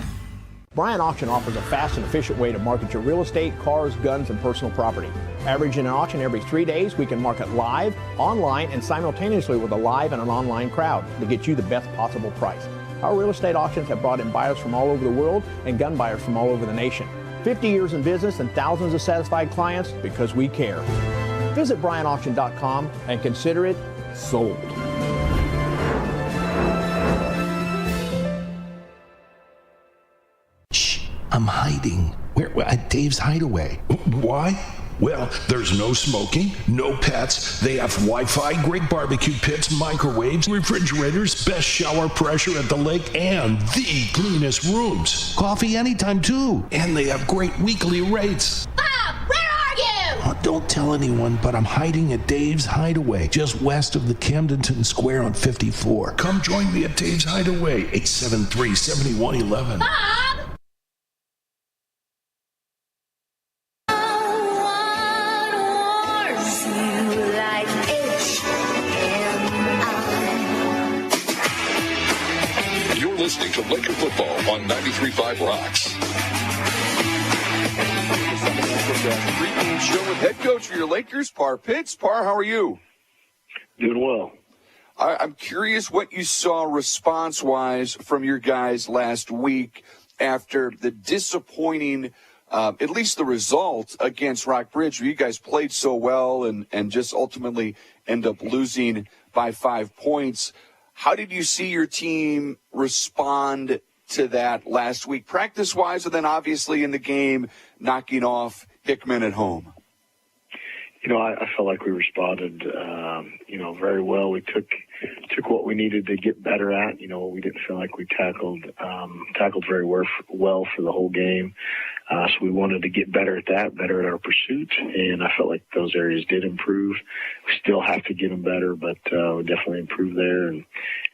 Bryant Auction offers a fast and efficient way to market your real estate, cars, guns, and personal property. Averaging an auction every 3 days, we can market live, online, and simultaneously with a live and an online crowd to get you the best possible price. Our real estate auctions have brought in buyers from all over the world and gun buyers from all over the nation. 50 years in business and thousands of satisfied clients because we care. Visit BryantAuction.com and consider it sold. I'm hiding. Where? At Dave's Hideaway. Why? Well, there's no smoking, no pets. They have Wi-Fi, great barbecue pits, microwaves, refrigerators, best shower pressure at the lake, and the cleanest rooms. Coffee anytime, too. And they have great weekly rates. Bob, where are you? Oh, don't tell anyone, but I'm hiding at Dave's Hideaway, just west of the Camdenton Square on 54. Come join me at Dave's Hideaway, 873-7111. Bob! Listening to Laker football on 93.5 Rocks. Pregame show with head coach for your Lakers, Par Pitts. Par, how are you? Doing well. I'm curious what you saw response-wise from your guys last week after the disappointing, at least the result against Rock Bridge, where you guys played so well and just ultimately end up losing by 5 points. How did you see your team respond to that last week, practice-wise, and then obviously in the game, knocking off Hickman at home? I felt like we responded, very well. We took what we needed to get better at. We didn't feel like we tackled very well for the whole game. So we wanted to get better at that, better at our pursuit. And I felt like those areas did improve. We still have to get them better, but we definitely improved there.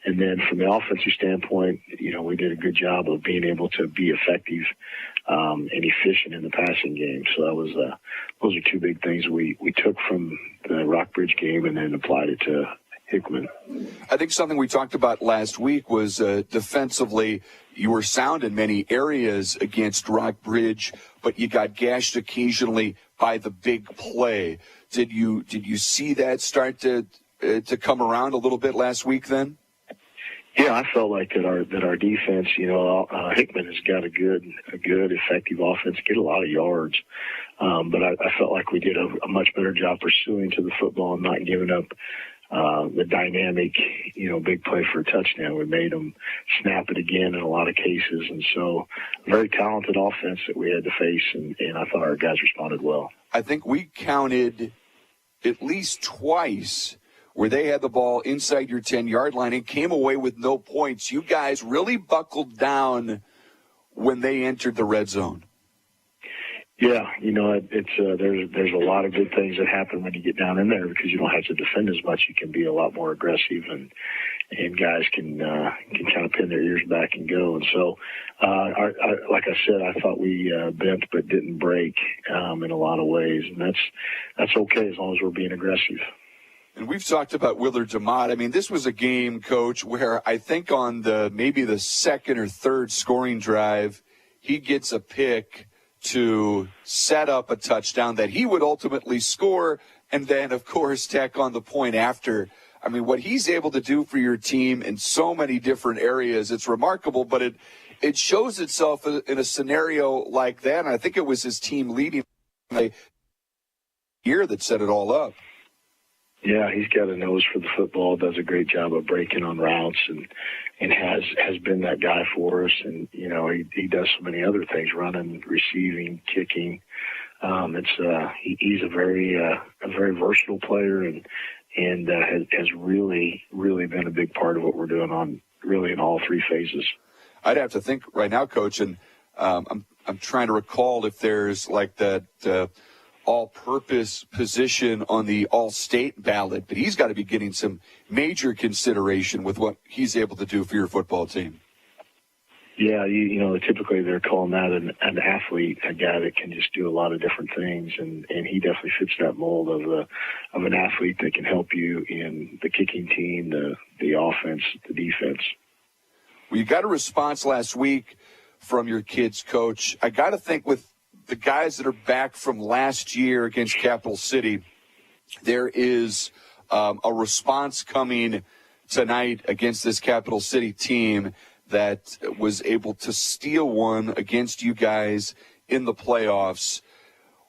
And then from the offensive standpoint, we did a good job of being able to be effective and efficient in the passing game. So that was those are two big things we took from the Rockbridge game and then applied it to Hickman. I think something we talked about last week was defensively, you were sound in many areas against Rockbridge, but you got gashed occasionally by the big play. Did you see that start to come around a little bit last week then? Yeah, I felt like that our defense, Hickman has got a good, effective offense, get a lot of yards. But I felt like we did a much better job pursuing to the football and not giving up the dynamic, big play for a touchdown. We made them snap it again in a lot of cases. And so very talented offense that we had to face, and I thought our guys responded well. I think we counted at least twice where they had the ball inside your 10-yard line and came away with no points. You guys really buckled down when they entered the red zone. Yeah, it's there's a lot of good things that happen when you get down in there because you don't have to defend as much. You can be a lot more aggressive, and guys can kind of pin their ears back and go. And so, like I said, I thought we bent but didn't break in a lot of ways, and that's okay as long as we're being aggressive. And we've talked about Willard DeMott. I mean, this was a game, Coach, where I think on maybe the second or third scoring drive, he gets a pick to set up a touchdown that he would ultimately score and then, of course, tack on the point after. I mean, what he's able to do for your team in so many different areas, it's remarkable, but it shows itself in a scenario like that. And I think it was his team leading year that set it all up. Yeah, he's got a nose for the football, does a great job of breaking on routes and has been that guy for us. And, he does so many other things, running, receiving, kicking. He's a very versatile player and has really, really been a big part of what we're doing on really in all three phases. I'd have to think right now, Coach, and I'm trying to recall if there's like that all-purpose position on the all-state ballot, but he's got to be getting some major consideration with what he's able to do for your football team. Yeah, typically they're calling that an athlete, a guy that can just do a lot of different things, and he definitely fits that mold of an athlete that can help you in the kicking team, the offense, the defense. Well, you got a response last week from your kids, Coach. I got to think with the guys that are back from last year against Capital City, there is a response coming tonight against this Capital City team that was able to steal one against you guys in the playoffs.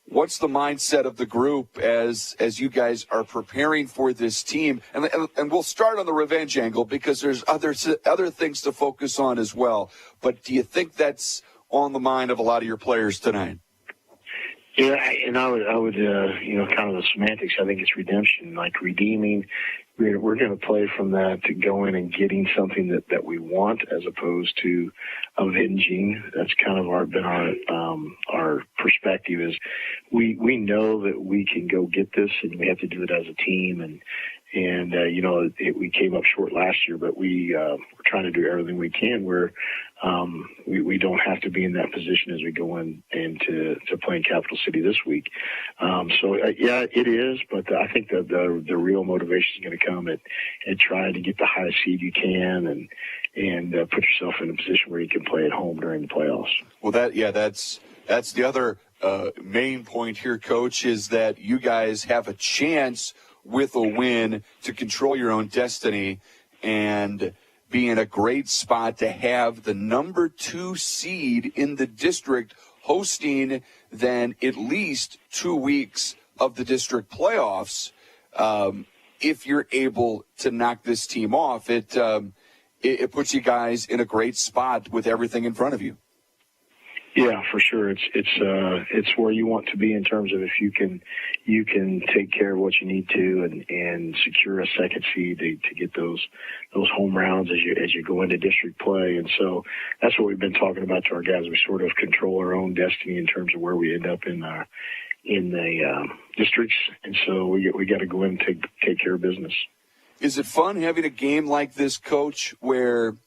What's the mindset of the group as you guys are preparing for this team? And we'll start on the revenge angle because there's other things to focus on as well. But do you think that's on the mind of a lot of your players tonight? Yeah, and I would kind of the semantics. I think it's redemption, like redeeming. We're going to play from that to go in and getting something that we want, as opposed to avenging. That's kind of our perspective. Is we know that we can go get this, and we have to do it as a team. And we came up short last year, but we're trying to do everything we can where we don't have to be in that position as we go into playing Capital City this week. Yeah, it is, but I think that the real motivation is going to come at trying to get the highest seed you can and put yourself in a position where you can play at home during the playoffs. Well, that's the other main point here, Coach, is that you guys have a chance with a win to control your own destiny and be in a great spot to have the number 2 seed in the district hosting then at least 2 weeks of the district playoffs. If you're able to knock this team off, it puts you guys in a great spot with everything in front of you. Yeah, for sure. It's where you want to be in terms of if you can take care of what you need to and secure a second seed to get those home rounds as you go into district play. And so that's what we've been talking about to our guys. We sort of control our own destiny in terms of where we end up in the districts. And so we got to go in and take care of business. Is it fun having a game like this, Coach, where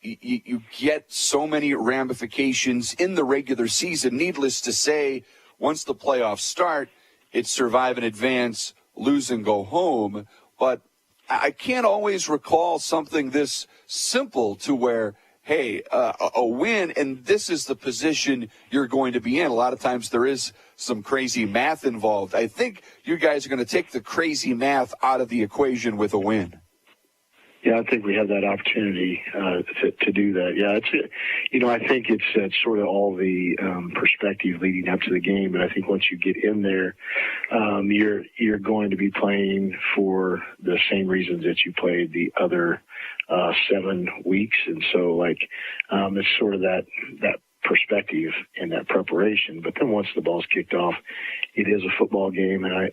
you get so many ramifications in the regular season? Needless to say, once the playoffs start, it's survive and advance, lose and go home. But I can't always recall something this simple to where, hey, a win, and this is the position you're going to be in. A lot of times there is some crazy math involved. I think you guys are going to take the crazy math out of the equation with a win. Yeah, I think we have that opportunity to do that. Yeah, I think it's sort of all the perspective leading up to the game. But I think once you get in there, you're going to be playing for the same reasons that you played the other 7 weeks, and so it's sort of that perspective and that preparation. But then once the ball's kicked off, it is a football game, and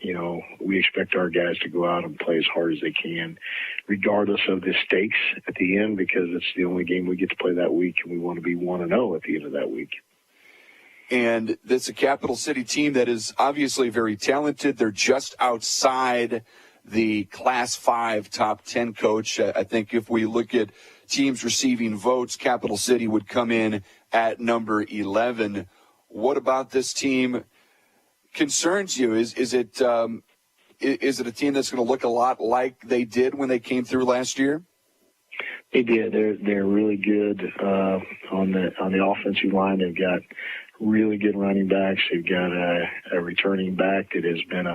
we expect our guys to go out and play as hard as they can, regardless of the stakes at the end, because it's the only game we get to play that week, and we want to be 1-0 at the end of that week. And that's a Capital City team that is obviously very talented. They're just outside the Class 5 top 10, Coach. I think if we look at teams receiving votes, Capital City would come in at number 11. What about this team concerns you? Is it a team that's going to look a lot like they did when they came through last year? They did. They're really good on the offensive line. They've got really good running backs. They've got a returning back that has been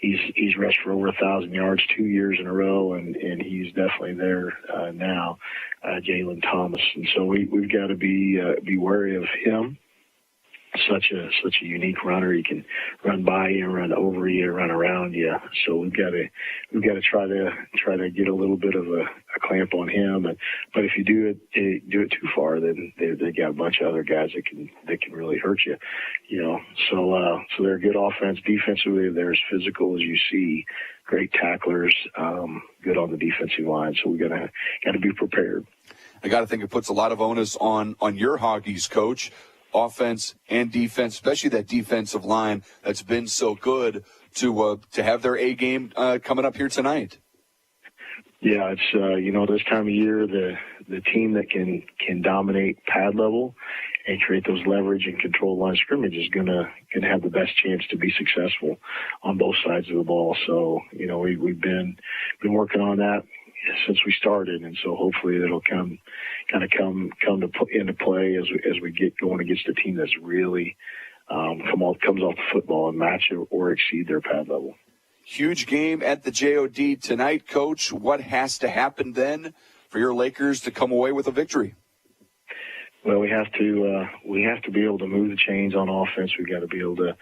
he's rushed for over 1,000 yards 2 years in a row, and he's definitely there now, Jalen Thomas. And so we've got to be wary of him. Such a unique runner. He can run by you, run over you, run around you. So we've got to try to get a little bit of a clamp on him. But if you do it too far, then they got a bunch of other guys that can really hurt you. So they're a good offense. Defensively, they're as physical as you see. Great tacklers, good on the defensive line. So we got to be prepared. I got to think it puts a lot of onus on your Hoggies, Coach. Offense and defense, especially that defensive line that's been so good to have their A game coming up here tonight. Yeah, it's this time of year, the team that can dominate pad level and create those leverage and control line scrimmage is gonna have the best chance to be successful on both sides of the ball. So we've been working on that since we started, and so hopefully it'll come into play as we get going against a team that's really comes off the football and match or exceed their pad level. Huge game at the JOD tonight, Coach. What has to happen then for your Lakers to come away with a victory? Well, we have to be able to move the chains on offense. We got to be able to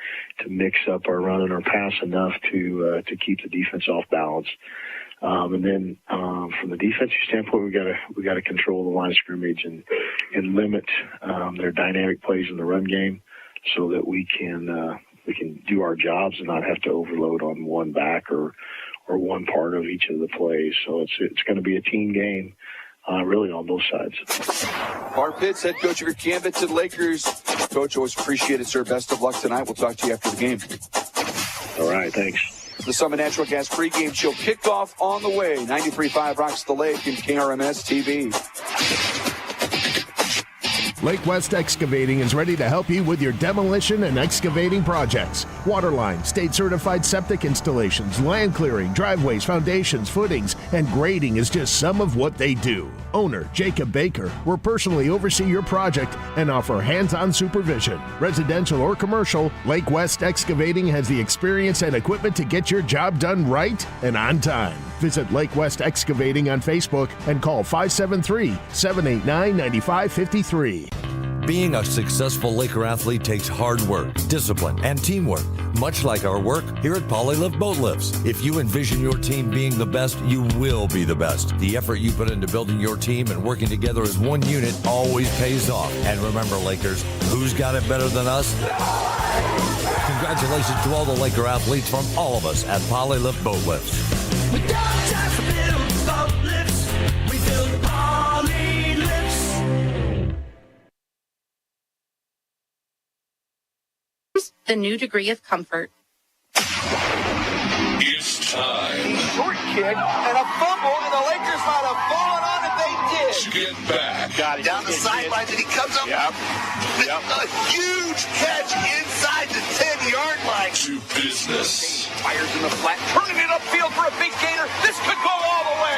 mix up our run and our pass enough to keep the defense off balance. And then from the defensive standpoint, we got to control the line of scrimmage and limit their dynamic plays in the run game, so that we can do our jobs and not have to overload on one back or one part of each of the plays. So it's going to be a team game, really on both sides. Barr Pitts, head coach of your Camdenton Lakers. Coach, always appreciate it, sir. Best of luck tonight. We'll talk to you after the game. All right, thanks. The Summit Natural Gas pregame show kickoff on the way. 93.5 Rocks the Lake and KRMS TV. Lake West Excavating is ready to help you with your demolition and excavating projects. Waterline, state-certified septic installations, land clearing, driveways, foundations, footings, and grading is just some of what they do. Owner Jacob Baker will personally oversee your project and offer hands-on supervision. Residential or commercial, Lake West Excavating has the experience and equipment to get your job done right and on time. Visit Lake West Excavating on Facebook and call 573-789-9553. Being a successful Laker athlete takes hard work, discipline, and teamwork, much like our work here at Polylift Boat Lifts. If you envision your team being the best, you will be the best. The effort you put into building your team and working together as one unit always pays off. And remember, Lakers, who's got it better than us? Congratulations to all the Laker athletes from all of us at Polylift Boat Lifts. We don't just build boat lifts, we build poly lifts. The new degree of comfort. It's time. Short kick and a fumble, and the Lakers might have fallen on it. They did. To get back. Got it. Down the sidelines, and he comes up. Yep. A huge catch inside the 10-yard line. To business. Fires in the flat, turning it upfield for a big gainer. This could go all the way.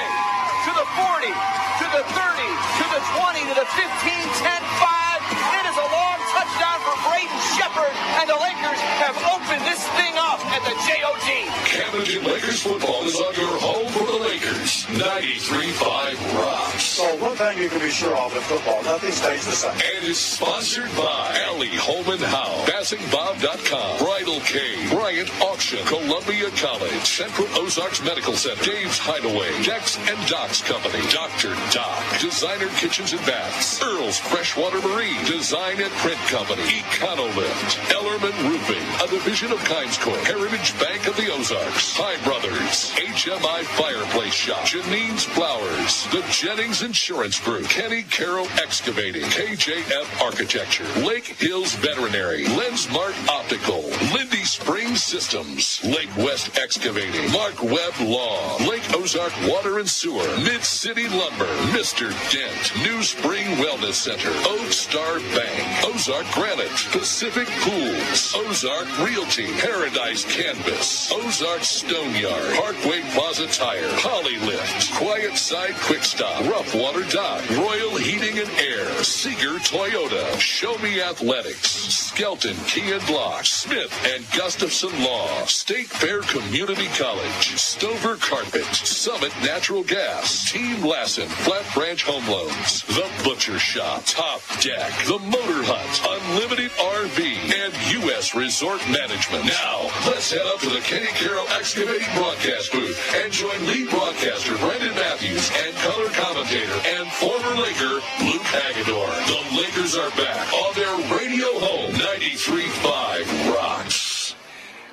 To the 40, to the 30, to the 20, to the 15, 10, 5. It is a long touchdown for Braden Shepard, and the Lakers have opened this thing up at the J.O.G. Camdenton Lakers football is on your home for the Lakers. 93.5 rocks. So one thing you can be sure of in football, nothing stays the same. And is sponsored by Allie Holman Howe, BassingBob.com, Bridal Cave, Bryant Auction, Columbia College, Central Ozarks Medical Center, Dave's Hideaway, Dex and Doc's Company, Dr. Doc, Designer Kitchens and Baths, Earl's Freshwater Marine, Design and Print Company, Econolift, Ellerman Roofing, a division of Kimes Corp, Heritage Bank of the Ozarks, High Brothers, HMI Fireplace Shop, Janine's Flowers, the Jennings Insurance Group, Kenny Carroll Excavating, KJF Architecture, Lake Hills Veterinary, Lensmart Optical, Lindy Springs Systems, Lake West Excavating, Mark Webb Law, Lake Ozark Water and Sewer, Mid-City Lumber, Mr. Dent, New Spring Wellness Center, Oak Star Bank, Ozark Granite, Pacific Pools, Ozark Realty, Paradise Canvas, Ozark Stone Yard, Parkway Plaza Tire, Polylift, Quiet Side Quick Stop, Rough Water Dock, Royal Heating and Air, Seeger Toyota, Show Me Athletics, Skelton Key and Block, Smith and Gustafson Law, State Fair Community College, Stover Carpet, Summit Natural Gas, Team Lassen, Flat Branch Home Loans, The Butcher Shop, Top Deck, The Motor Hut, Unlimited RV, and U.S. Resort Management. Now, let's head up to the Kenny Carroll Excavating broadcast booth and join lead broadcaster Brendan Matthews and color commentator and former Laker Luke Hagedorn. The Lakers are back on their radio home, 93.5 Rocks.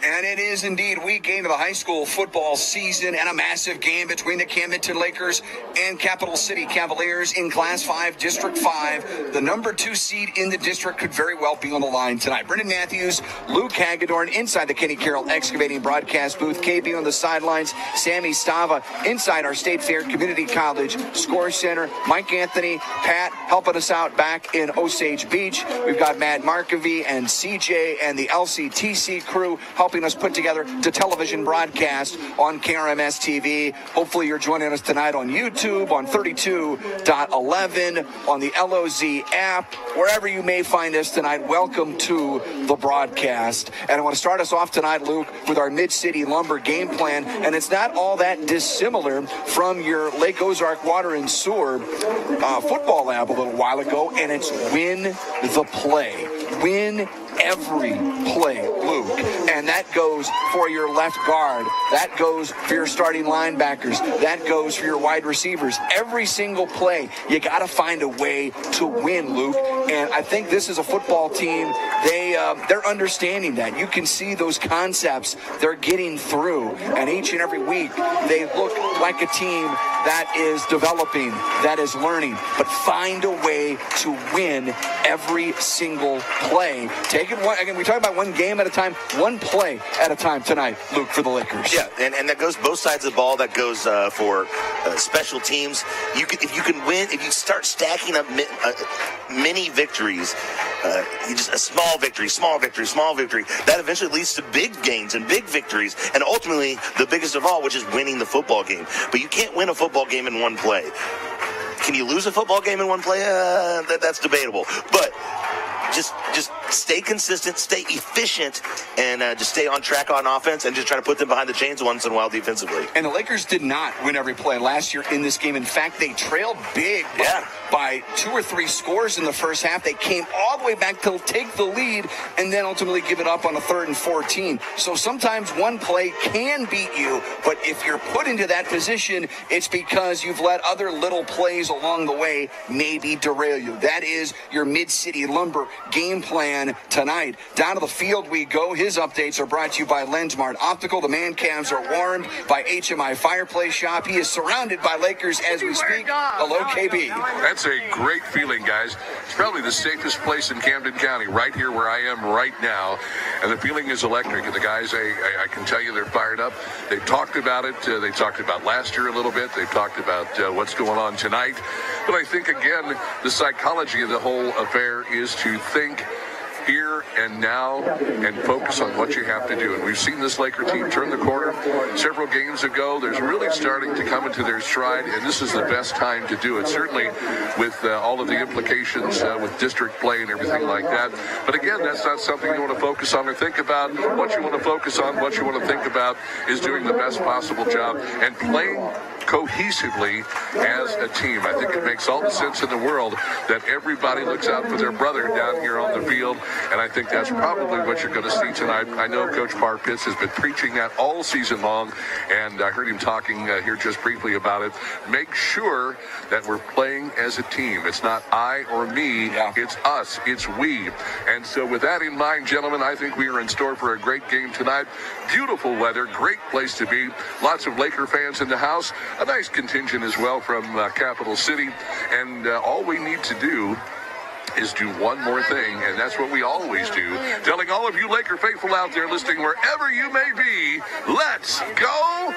And it is indeed week 8 of the high school football season and a massive game between the Camdenton Lakers and Capital City Cavaliers in Class 5, District 5. The number 2 seed in the district could very well be on the line tonight. Brendan Matthews, Luke Hagedorn inside the Kenny Carroll Excavating broadcast booth. KB on the sidelines. Sammy Stava inside our State Fair Community College Score Center. Mike Anthony, Pat helping us out back in Osage Beach. We've got Matt Markovy and CJ and the LCTC crew helping us put together the television broadcast on KRMS TV. Hopefully you're joining us tonight on YouTube, on 32.11, on the LOZ app, wherever you may find us tonight. Welcome to the broadcast. And I want to start us off tonight, Luke, with our Mid-City Lumber game plan. And it's not all that dissimilar from your Lake Ozark Water and Sewer football lab a little while ago. And it's win the play. Win every play, Luke. And that goes for your left guard. That goes for your starting linebackers. That goes for your wide receivers. Every single play, you got to find a way to win, Luke. And I think this is a football team. They're understanding that. You can see those concepts they're getting through. And each and every week, they look like a team that is developing, that is learning. But find a way to win every single play. Take it one, again, we talk about one game at a time, one play at a time tonight, Luke, for the Lakers. Yeah, and that goes both sides of the ball. That goes for special teams. If you can win, if you start stacking up many victories, just a small victory, that eventually leads to big gains and big victories, and ultimately the biggest of all, which is winning the football game. But you can't win a football game in one play. Can you lose a football game in one play? That's debatable. But just stay consistent, stay efficient, and just stay on track on offense, and just try to put them behind the chains once in a while defensively. And the Lakers did not win every play last year in this game. In fact, they trailed big by 2 or 3 scores in the first half. They came all the way back to take the lead and then ultimately give it up on a 3rd and 14. So sometimes one play can beat you, but if you're put into that position, it's because you've let other little plays along the way maybe derail you. That is your Mid-City Lumber game plan tonight. Down to the field we go. His updates are brought to you by Lensmart Optical. The man cams are warmed by HMI Fireplace Shop. He is surrounded by Lakers as we speak. Hello, KB. That's a great feeling, guys. It's probably the safest place in Camden County, right here where I am right now. And the feeling is electric. And the guys, I can tell you they're fired up. They've talked about it. They talked about last year a little bit. They've talked about what's going on tonight. But I think, again, the psychology of the whole affair is to think here and now and focus on what you have to do. And we've seen this Laker team turn the corner several games ago. They're really starting to come into their stride, and this is the best time to do it, certainly with all of the implications with district play and everything like that. But again, that's not something you want to focus on or think about. What you want to focus on, what you want to think about is doing the best possible job and playing cohesively as a team. I think it makes all the sense in the world that everybody looks out for their brother down here on the field, and I think that's probably what you're going to see tonight. I know Coach Parr Pitts has been preaching that all season long, and I heard him talking here just briefly about it. Make sure that we're playing as a team. It's not I or me, it's us, it's we. And so with that in mind, gentlemen, I think we are in store for a great game tonight. Beautiful weather, great place to be. Lots of Laker fans in the house. A nice contingent as well from Capital City. And all we need to do is do one more thing, and that's what we always do. Telling all of you Laker faithful out there listening wherever you may be, let's go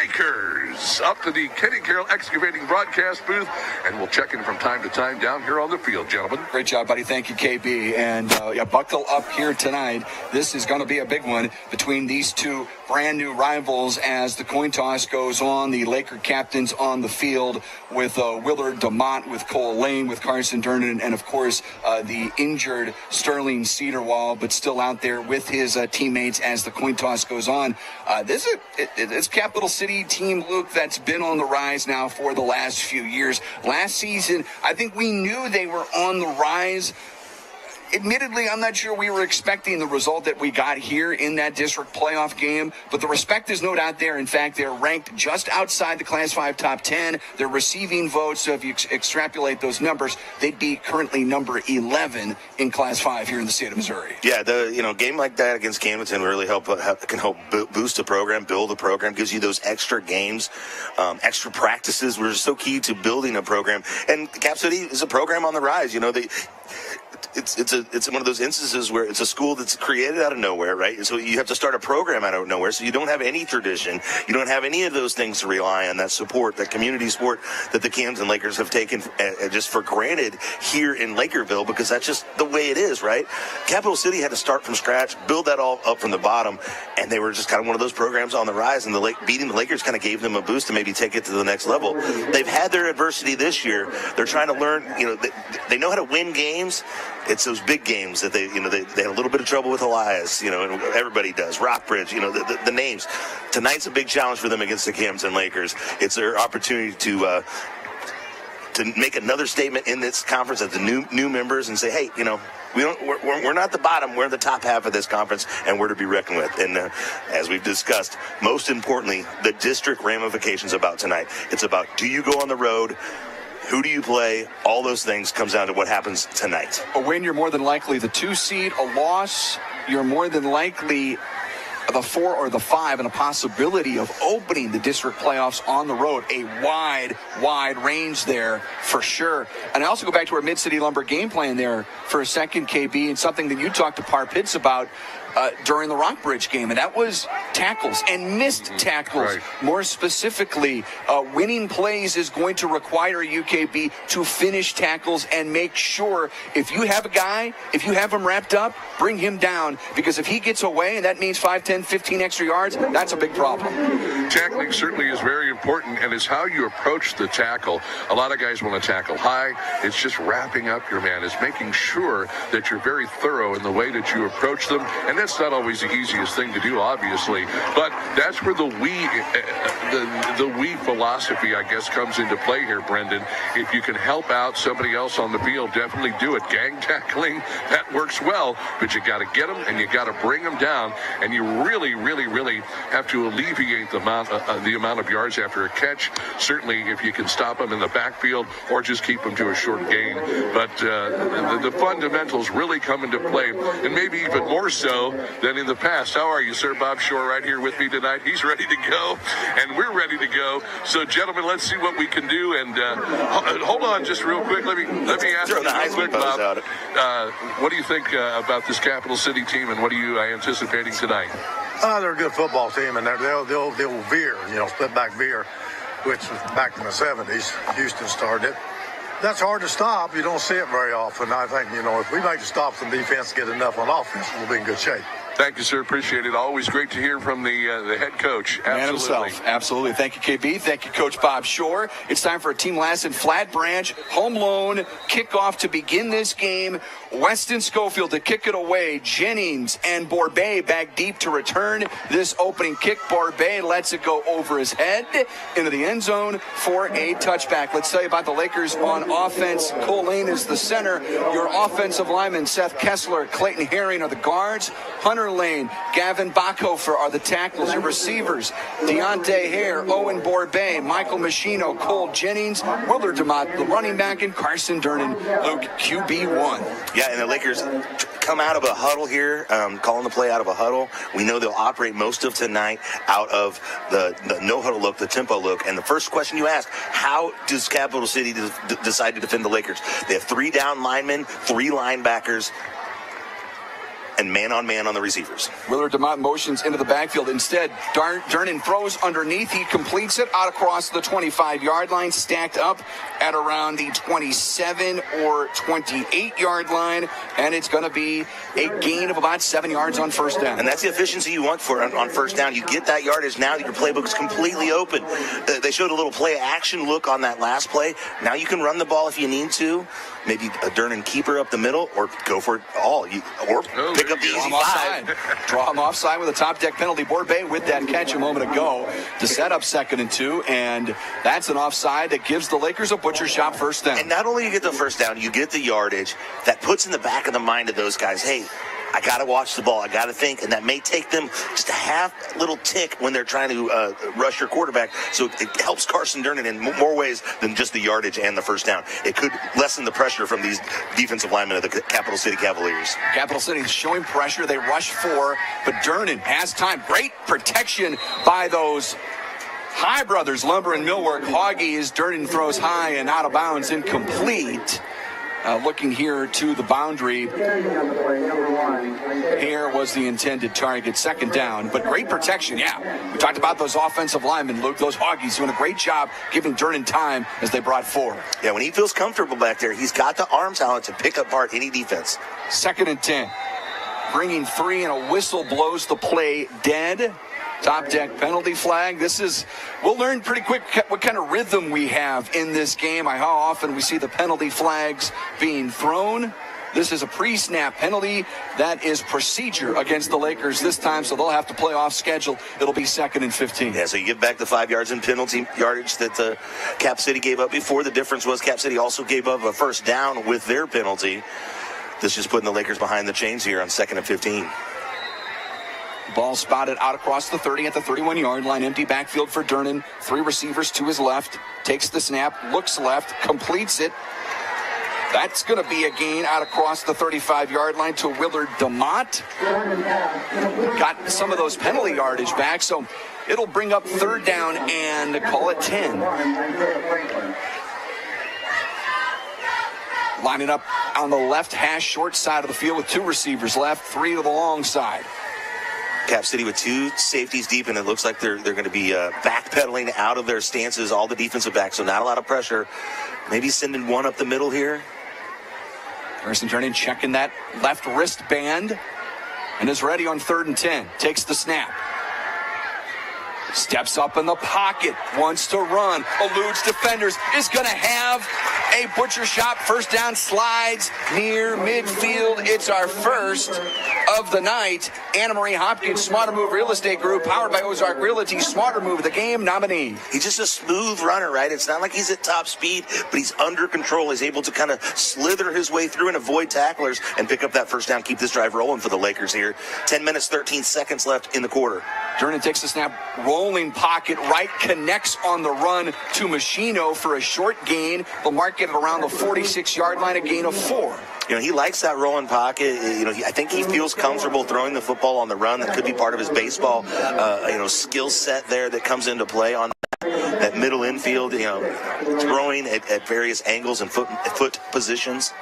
Lakers! Up to the Kenny Carroll Excavating broadcast booth, and we'll check in from time to time down here on the field, gentlemen. Great job, buddy. Thank you, KB. And buckle up here tonight. This is going to be a big one between these two brand new rivals as the coin toss goes on. The Laker captains on the field with Willard DeMott, with Cole Lane, with Carson Durnan, and of course the injured Sterling Cedarwall, but still out there with his teammates as the coin toss goes on. This is Capital City team, Luke, that's been on the rise now for the last few years. Last season, I think we knew they were on the rise. Admittedly, I'm not sure we were expecting the result that we got here in that district playoff game, but the respect is no doubt there. In fact, they're ranked just outside the Class 5 top 10. They're receiving votes, so if you extrapolate those numbers, they'd be currently number 11 in Class 5 here in the state of Missouri. Yeah, the game like that against Camdenton really can help boost a program, build a program, gives you those extra games, extra practices, which are so key to building a program. And Cap City is a program on the rise. You know, it's one of those instances where it's a school that's created out of nowhere, right? And so you have to start a program out of nowhere. So you don't have any tradition. You don't have any of those things to rely on, that support, that community support that the Camden Lakers have taken just for granted here in Lakerville, because that's just the way it is, right? Capital City had to start from scratch, build that all up from the bottom, and they were just kind of one of those programs on the rise, and beating the Lakers kind of gave them a boost to maybe take it to the next level. They've had their adversity this year. They're trying to learn, they know how to win games. It's those big games that they had a little bit of trouble with Elias, and everybody does. Rockbridge, the names. Tonight's a big challenge for them against the Camden Lakers. It's their opportunity to make another statement in this conference as the new members and say, hey, we're not the bottom. We're in the top half of this conference, and we're to be reckoned with. And as we've discussed, most importantly, the district ramifications about tonight. It's about, do you go on the road? Who do you play? All those things comes down to what happens tonight. A win, you're more than likely the 2 seed. A loss, you're more than likely the 4 or the 5, and a possibility of opening the district playoffs on the road. A wide range there for sure. And I also go back to our Mid-City Lumber game plan there for a second, KB, and something that you talked to Parr Pitts about. during the Rockbridge game, and that was tackles and missed tackles. Right. More specifically, winning plays is going to require UKB to finish tackles and make sure if you have a guy, if you have him wrapped up, bring him down, because if he gets away and that means 5, 10, 15 extra yards, that's a big problem. Tackling certainly is very important, and it's how you approach the tackle. A lot of guys want to tackle high. It's just wrapping up your man. It's making sure that you're very thorough in the way that you approach them, and that's not always the easiest thing to do, obviously, but that's where the we philosophy, I guess, comes into play here, Brendan. If you can help out somebody else on the field, definitely do it. Gang tackling, that works well, but you got to get them and you got to bring them down, and you really have to alleviate the amount of yards after a catch. Certainly, if you can stop them in the backfield or just keep them to a short gain. But the fundamentals really come into play, and maybe even more so than in the past. How are you, sir? Bob Shore right here with me tonight. He's ready to go, and we're ready to go. So, gentlemen, let's see what we can do. And hold on just real quick. Let me ask you real quick, Bob. What do you think about this Capital City team, and what are you anticipating tonight? They're a good football team, and they'll veer, split back veer, which was back in the 70s. Houston started it. That's hard to stop. You don't see it very often. I think, if we make the stops on defense, get enough on offense, we'll be in good shape. Thank you, sir. Appreciate it. Always great to hear from the head coach. Absolutely. Man himself. Absolutely. Thank you, KB. Thank you, Coach Bob Shore. It's time for a Team Lassen Flat Branch home loan kickoff to begin this game. Weston Schofield to kick it away. Jennings and Borbet back deep to return this opening kick. Borbet lets it go over his head into the end zone for a touchback. Let's tell you about the Lakers on offense. Cole Lane is the center. Your offensive linemen, Seth Kessler, Clayton Herring are the guards. Hunter Lane, Gavin Bachhofer are the tackles. Your receivers, Deontay Hare, Owen Borbet, Michael Machino, Cole Jennings, Willard DeMott, the running back, and Carson Durnan, Luke, QB1. Yeah, and the Lakers come out of a huddle here, calling the play out of a huddle. We know they'll operate most of tonight out of the no-huddle look, the tempo look. And the first question you ask, how does Capital City decide to defend the Lakers? They have 3 down linemen, 3 linebackers, and man-on-man on the receivers. Willard DeMott motions into the backfield. Instead, Durnan throws underneath. He completes it out across the 25-yard line, stacked up at around the 27 or 28-yard line, and it's going to be a gain of about 7 yards on first down. And that's the efficiency you want for on first down. You get that yardage. Now your playbook is completely open. They showed a little play-action look on that last play. Now you can run the ball if you need to. Maybe a Durnan keeper up the middle, or go for it all. Or pick up the easy 5. Draw him offside with a top deck penalty. Borbet with that catch a moment ago to set up 2nd and 2, and that's an offside that gives the Lakers a butcher shop first down. And not only you get the first down, you get the yardage that puts in the back of the mind of those guys, hey, I got to watch the ball. I got to think, and that may take them just a half little tick when they're trying to rush your quarterback. So it helps Carson Durnan in more ways than just the yardage and the first down. It could lessen the pressure from these defensive linemen of the Capital City Cavaliers. Capital City is showing pressure. They rush 4, but Durnan has time. Great protection by those High Brothers, Lumber and Millwork. Hoggies. Durnan throws high and out of bounds, incomplete. Looking here to the boundary. Hare was the intended target, 2nd down, but great protection. Yeah, we talked about those offensive linemen, Luke, those Hoggies doing a great job giving Durnan time as they brought 4. Yeah, when he feels comfortable back there, he's got the arm talent to pick apart any defense. 2nd and 10. Bringing 3, and a whistle blows the play dead. Top deck penalty flag. We'll learn pretty quick what kind of rhythm we have in this game. How often we see the penalty flags being thrown. This is a pre-snap penalty. That is procedure against the Lakers this time, so they'll have to play off schedule. It'll be 2nd and 15. Yeah, so you give back the 5 yards in penalty yardage that Cap City gave up before. The difference was Cap City also gave up a first down with their penalty. This is putting the Lakers behind the chains here on 2nd and 15. Ball spotted out across the 30 at the 31-yard line. Empty backfield for Durnan. 3 receivers to his left. Takes the snap, looks left, completes it. That's going to be a gain out across the 35-yard line to Willard DeMott. Got some of those penalty yardage back, so it'll bring up 3rd down and call it 10. Lining up on the left hash, short side of the field with 2 receivers left, 3 to the long side. Cap City with two safeties deep, and it looks like they're going to be backpedaling out of their stances, all the defensive backs, so not a lot of pressure. Maybe sending one up the middle here. Carson turning, checking that left wristband, and is ready on 3rd and 10. Takes the snap. Steps up in the pocket, wants to run, eludes defenders, is going to have a butcher shot. First down, slides near midfield. It's our first of the night. Anna Marie Hopkins, Smarter Move Real Estate Group, powered by Ozark Realty. Smarter Move, the game nominee. He's just a smooth runner, right? It's not like he's at top speed, but he's under control. He's able to kind of slither his way through and avoid tacklers and pick up that first down, keep this drive rolling for the Lakers here. 10 minutes, 13 seconds left in the quarter. Durnan takes the snap, rolling pocket right, connects on the run to Machino for a short gain. They'll mark it around the 46-yard line, a gain of 4. You know, he likes that rolling pocket. You know, I think he feels comfortable throwing the football on the run. That could be part of his baseball, skill set there that comes into play on that middle infield, throwing at various angles and foot positions.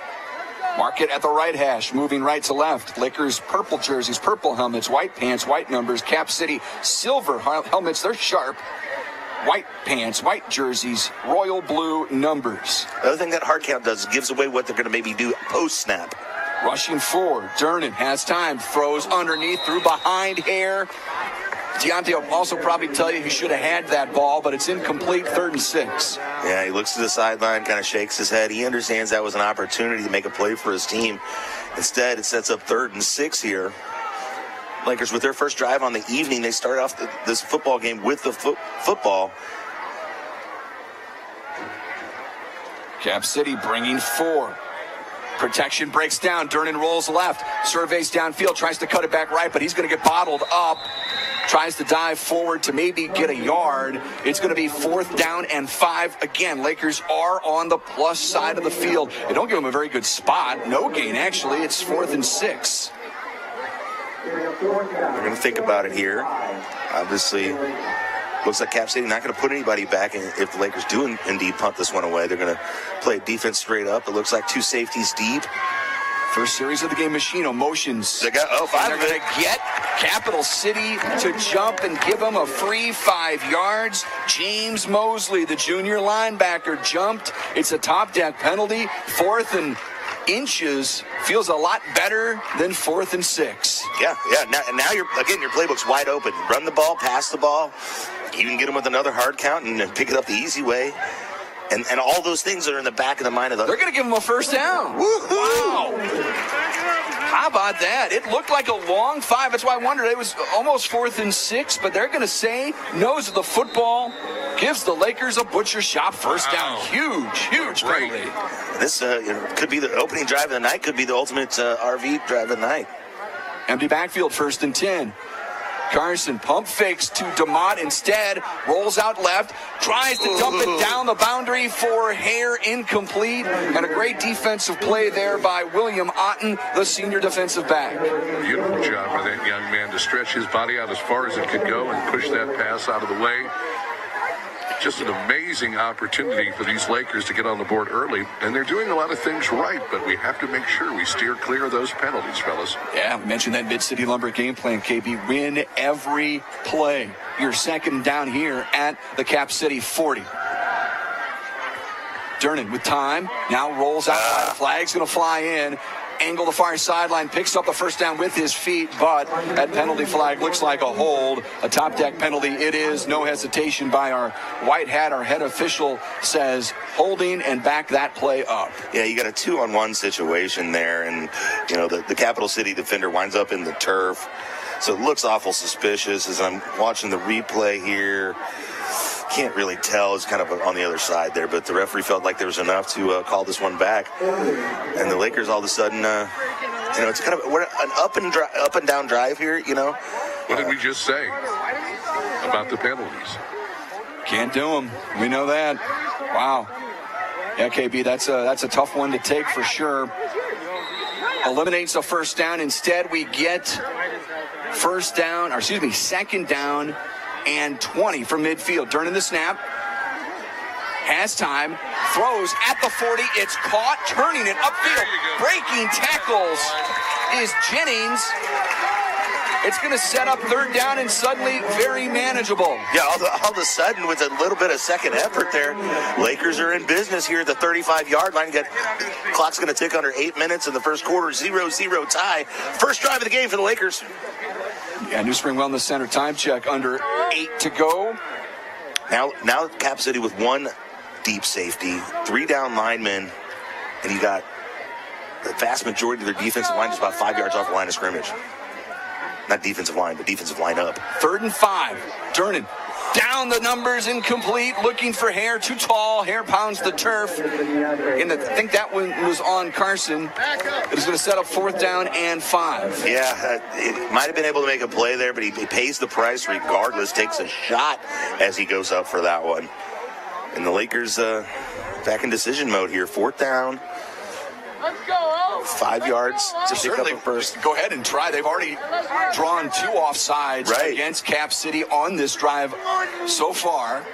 Mark it at the right hash, moving right to left. Lakers purple jerseys, purple helmets, white pants, white numbers. Cap City silver helmets, they're sharp. White pants, white jerseys, royal blue numbers. The other thing that hard count does is gives away what they're going to maybe do post-snap. Rushing forward, Durnan has time, throws underneath, through behind hair. Deontay will also probably tell you he should have had that ball, but it's incomplete, 3rd and 6. Yeah, he looks to the sideline, kind of shakes his head. He understands that was an opportunity to make a play for his team. Instead, it sets up 3rd and 6 here. Lakers, with their first drive on the evening, they start off this football game with the football. Cap City bringing 4. Protection breaks down. Durnan rolls left. Surveys downfield. Tries to cut it back right, but he's going to get bottled up. Tries to dive forward to maybe get a yard. It's going to be 4th down and 5. Again, Lakers are on the plus side of the field. They don't give them a very good spot. No gain, actually. It's 4th and 6. We're going to think about it here. Obviously, looks like Cap City not going to put anybody back. And if the Lakers do indeed punt this one away, they're going to play defense straight up. It looks like 2 safeties deep. First series of the game, Machino motions. They got 5. They're going to get Capital City to jump and give them a free 5 yards. James Mosley, the junior linebacker, jumped. It's a top deck penalty. 4th and inches feels a lot better than 4th and 6. Yeah. Now your playbook's wide open. Run the ball, pass the ball. You can get them with another hard count and pick it up the easy way. And all those things are in the back of the mind of the... They're going to give them a first down. Woo-hoo! Wow. How about that? It looked like a long 5. That's why I wondered. It was almost 4th and 6, but they're going to say nose of the football gives the Lakers a butcher shot first down. Huge penalty. This could be the opening drive of the night, could be the ultimate RV drive of the night. Empty backfield, 1st and 10. Carson pump fakes to DeMott instead, rolls out left, tries to dump it down the boundary for Hare, incomplete, and a great defensive play there by William Otten, the senior defensive back. Beautiful job by that young man to stretch his body out as far as it could go and push that pass out of the way. Just an amazing opportunity for these Lakers to get on the board early, and they're doing a lot of things right, but we have to make sure we steer clear of those penalties, fellas. Yeah, we mentioned that Mid-City Lumber game plan, KB. Win every play. You're 2nd down here at the Cap City 40. Durnan with time, now rolls out. Flag's going to fly in. Angle the far sideline, picks up the first down with his feet, but that penalty flag looks like a hold. A top deck penalty it is. No hesitation by our white hat. Our head official says holding and back that play up. Yeah, you got a 2-on-1 situation there, and the Capital City defender winds up in the turf. So it looks awful suspicious as I'm watching the replay here. Can't really tell. It's kind of on the other side there, but the referee felt like there was enough to call this one back. And the Lakers all of a sudden, it's kind of an up and down drive here. What did we just say about the penalties? Can't do them. We know that. Wow. Yeah, KB, that's a tough one to take for sure. Eliminates a first down. Instead, we get 2nd down and 20 from midfield. Durnan the snap. Has time. Throws at the 40. It's caught. Turning it upfield. Breaking tackles is Jennings. It's going to set up third down and suddenly very manageable. Yeah, all of a sudden, with a little bit of second effort there, Lakers are in business here at the 35-yard line. Clock's going to tick under 8 minutes in the first quarter, 0-0 tie. First drive of the game for the Lakers. Yeah, New Spring Wellness Center time check, under 8 to go. Now Cap City with one deep safety, 3 down linemen, and you got the vast majority of their defensive line just about 5 yards off the line of scrimmage. Not defensive line, but defensive line up. 3rd and 5. Durnan down the numbers, incomplete, looking for Hare, too tall. Hare pounds the turf. I think that one was on Carson. It is going to set up 4th down and 5. Yeah, it might have been able to make a play there, but he pays the price regardless, takes a shot as he goes up for that one. And the Lakers back in decision mode here. 4th down. 5 yards to pick up a first. Go ahead and try. They've already drawn 2 offsides against Cap City on this drive so far.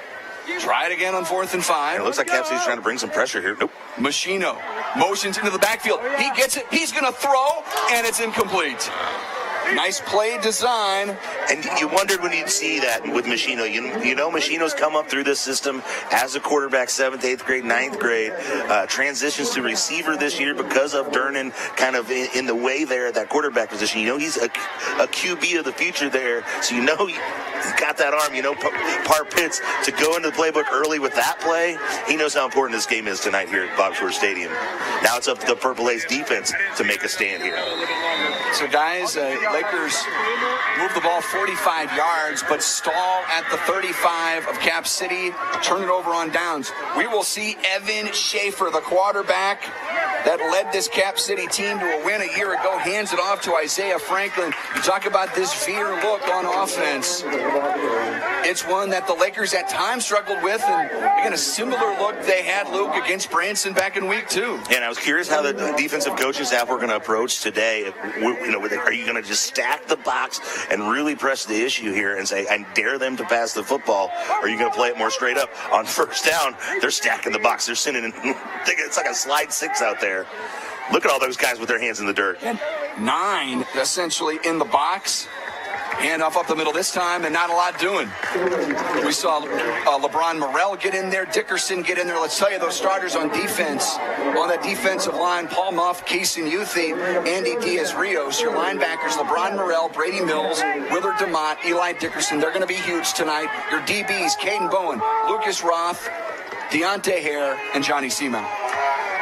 Try it again on 4th and 5. It looks like Cap City's trying to bring some pressure here. Nope. Machino motions into the backfield. He gets it. He's going to throw, and it's incomplete. Nice play design. And you wondered when you'd see that with Machino. You know Machino's come up through this system as a quarterback, 7th, 8th grade, 9th grade. Transitions to receiver this year because of Durnan kind of in the way there at that quarterback position. You know he's a QB of the future there. So you know he's got that arm. You know Par Pitts to go into the playbook early with that play. He knows how important this game is tonight here at Bob Shore Stadium. Now it's up to the Purple A's defense to make a stand here. So guys, Lakers move the ball 45 yards, but stall at the 35 of Cap City. Turn it over on downs. We will see Evan Schaefer, the quarterback that led this Cap City team to a win a year ago, hands it off to Isaiah Franklin. You talk about this veer look on offense. It's one that the Lakers at times struggled with, and again, a similar look they had, Luke, against Branson back in week 2. And I was curious how the defensive coaching staff were going to approach today. Are you going to just stack the box and really press the issue here and say, and dare them to pass the football? Or are you going to play it more straight up? On 1st down, they're stacking the box. They're sending in, it's like a slide 6 out there. Look at all those guys with their hands in the dirt. 9 essentially in the box. Handoff up the middle this time, and not a lot doing. We saw LeBron Morrell get in there, Dickerson get in there. Let's tell you, those starters on defense, on that defensive line, Paul Muff, Kaysen Youthie, Andy Diaz-Rios, your linebackers, LeBron Morrell, Brady Mills, Willard DeMott, Eli Dickerson. They're going to be huge tonight. Your DBs, Caden Bowen, Lucas Roth, Deontay Hare, and Johnny Seaman.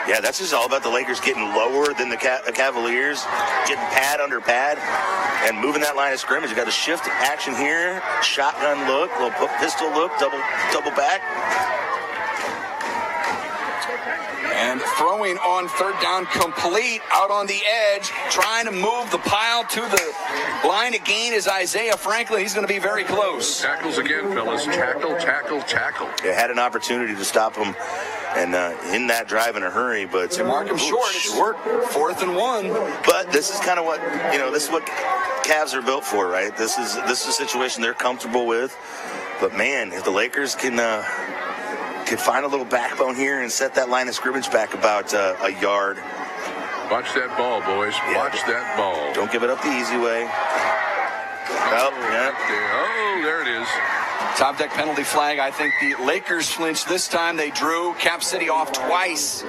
Yeah, that's just all about the Lakers getting lower than the Cavaliers, getting pad under pad, and moving that line of scrimmage. You got a shift action here, shotgun look, little pistol look, double back. And throwing on 3rd down complete out on the edge, trying to move the pile to the line of gain is Isaiah Franklin. He's going to be very close. Tackles again, fellas. Tackle. They had an opportunity to stop him, and in that drive in a hurry, but to mark him short. 4th and 1. But this is kind of what this is what Cavs are built for, right? This is a situation they're comfortable with. But man, if the Lakers can find a little backbone here and set that line of scrimmage back about a yard. Watch that ball, boys. Watch that ball. Don't give it up the easy way. There it is. Top deck penalty flag. I think the Lakers flinched this time. They drew Cap City off twice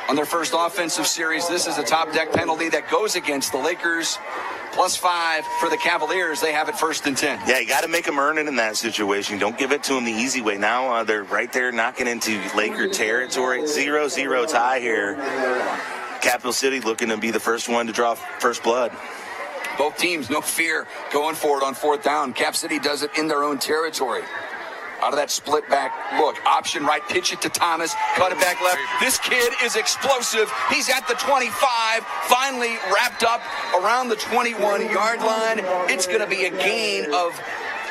on their first offensive series. This is a top deck penalty that goes against the Lakers. +5 for the Cavaliers. They have it 1st and 10. Yeah, you got to make them earn it in that situation. Don't give it to them the easy way. Now they're right there knocking into Laker territory. 0-0 tie here. Capital City looking to be the first one to draw first blood. Both teams, no fear going for it on 4th down. Cap City does it in their own territory. Out of that split back look, option right, pitch it to Thomas, cut it back left. This kid is explosive. He's at the 25, finally wrapped up around the 21-yard line. It's going to be a gain of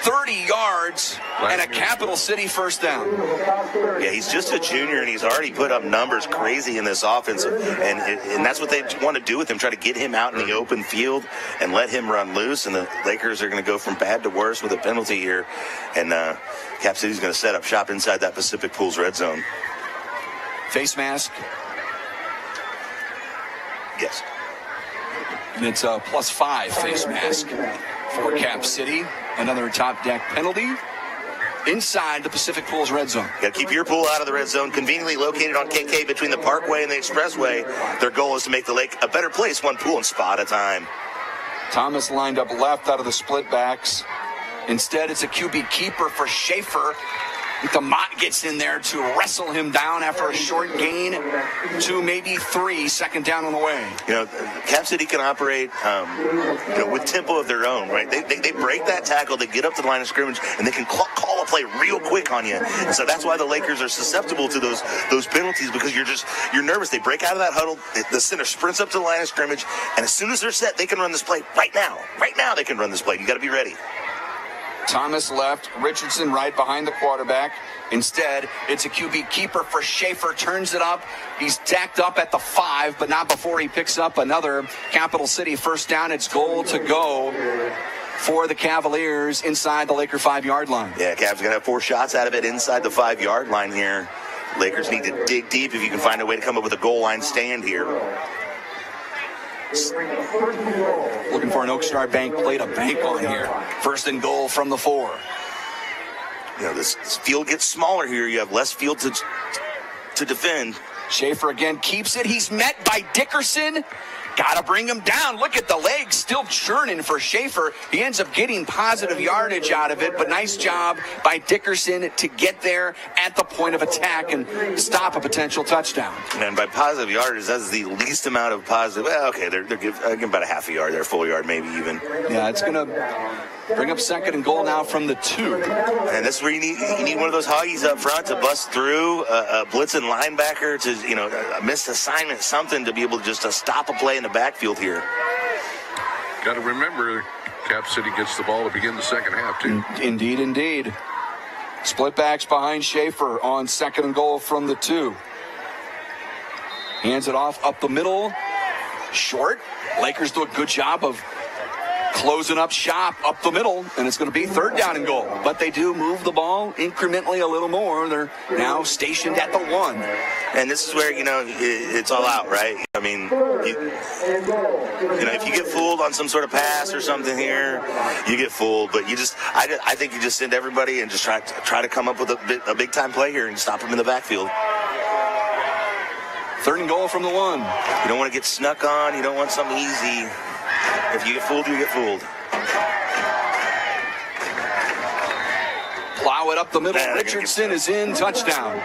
30 yards and a Capital City 1st down. Yeah, he's just a junior, and he's already put up numbers crazy in this offense, and that's what they want to do with him, try to get him out in the open field and let him run loose, and the Lakers are going to go from bad to worse with a penalty here, and Cap City's going to set up shop inside that Pacific Pools red zone. Face mask. Yes. And it's a +5 face mask. for Cap City. Another top deck penalty inside the Pacific Pools red zone. Got to keep your pool out of the red zone. Conveniently located on KK between the Parkway and the Expressway. Their goal is to make the lake a better place, one pool and spot at a time. Thomas lined up left out of the split backs. Instead, it's a QB keeper for Schaefer. DeMott gets in there to wrestle him down after a short gain to maybe 3, second down on the way. You know, Cap City can operate with tempo of their own, right? They break that tackle, they get up to the line of scrimmage, and they can call a play real quick on you. And so that's why the Lakers are susceptible to those penalties, because you're nervous. They break out of that huddle, the center sprints up to the line of scrimmage, and as soon as they're set, they can run this play right now. Right now they can run this play. You got to be ready. Thomas left, Richardson right behind the quarterback. Instead, it's a QB keeper for Schaefer, turns it up. He's tacked up at the 5, but not before he picks up another Capital City first down. It's goal to go for the Cavaliers inside the Laker 5-yard line. Yeah, Cavs going to have 4 shots out of it inside the 5-yard line here. Lakers need to dig deep if you can find a way to come up with a goal line stand here. Looking for an Oakstar Bank play to bank on here. First and goal from the 4. You know, this field gets smaller here. You have less field to defend. Schaefer again keeps it. He's met by Dickerson. Got to bring him down. Look at the legs still churning for Schaefer. He ends up getting positive yardage out of it, but nice job by Dickerson to get there at the point of attack and stop a potential touchdown. And by positive yardage, that's the least amount of positive. Well, okay, they're giving about a half a yard there, full yard maybe even. Yeah, it's going to bring up second and goal now from the 2. And this is where you need one of those hoggies up front to bust through, a blitzing linebacker to, a missed assignment, something to be able to just stop a play in the backfield here. Got to remember, Cap City gets the ball to begin the second half, too. Indeed. Split backs behind Schaefer on second and goal from the 2. Hands it off up the middle. Short. Lakers do a good job of closing up shop up the middle, and it's going to be third down and goal. But they do move the ball incrementally a little more. They're now stationed at the 1. And this is where, it's all out, right? I mean, if you get fooled on some sort of pass or something here, you get fooled. But I think you just send everybody and just try to come up with a big-time play here and stop them in the backfield. Third and goal from the 1. You don't want to get snuck on. You don't want something easy. If you get fooled, you get fooled. Plow it up the middle. Richardson is in. Touchdown.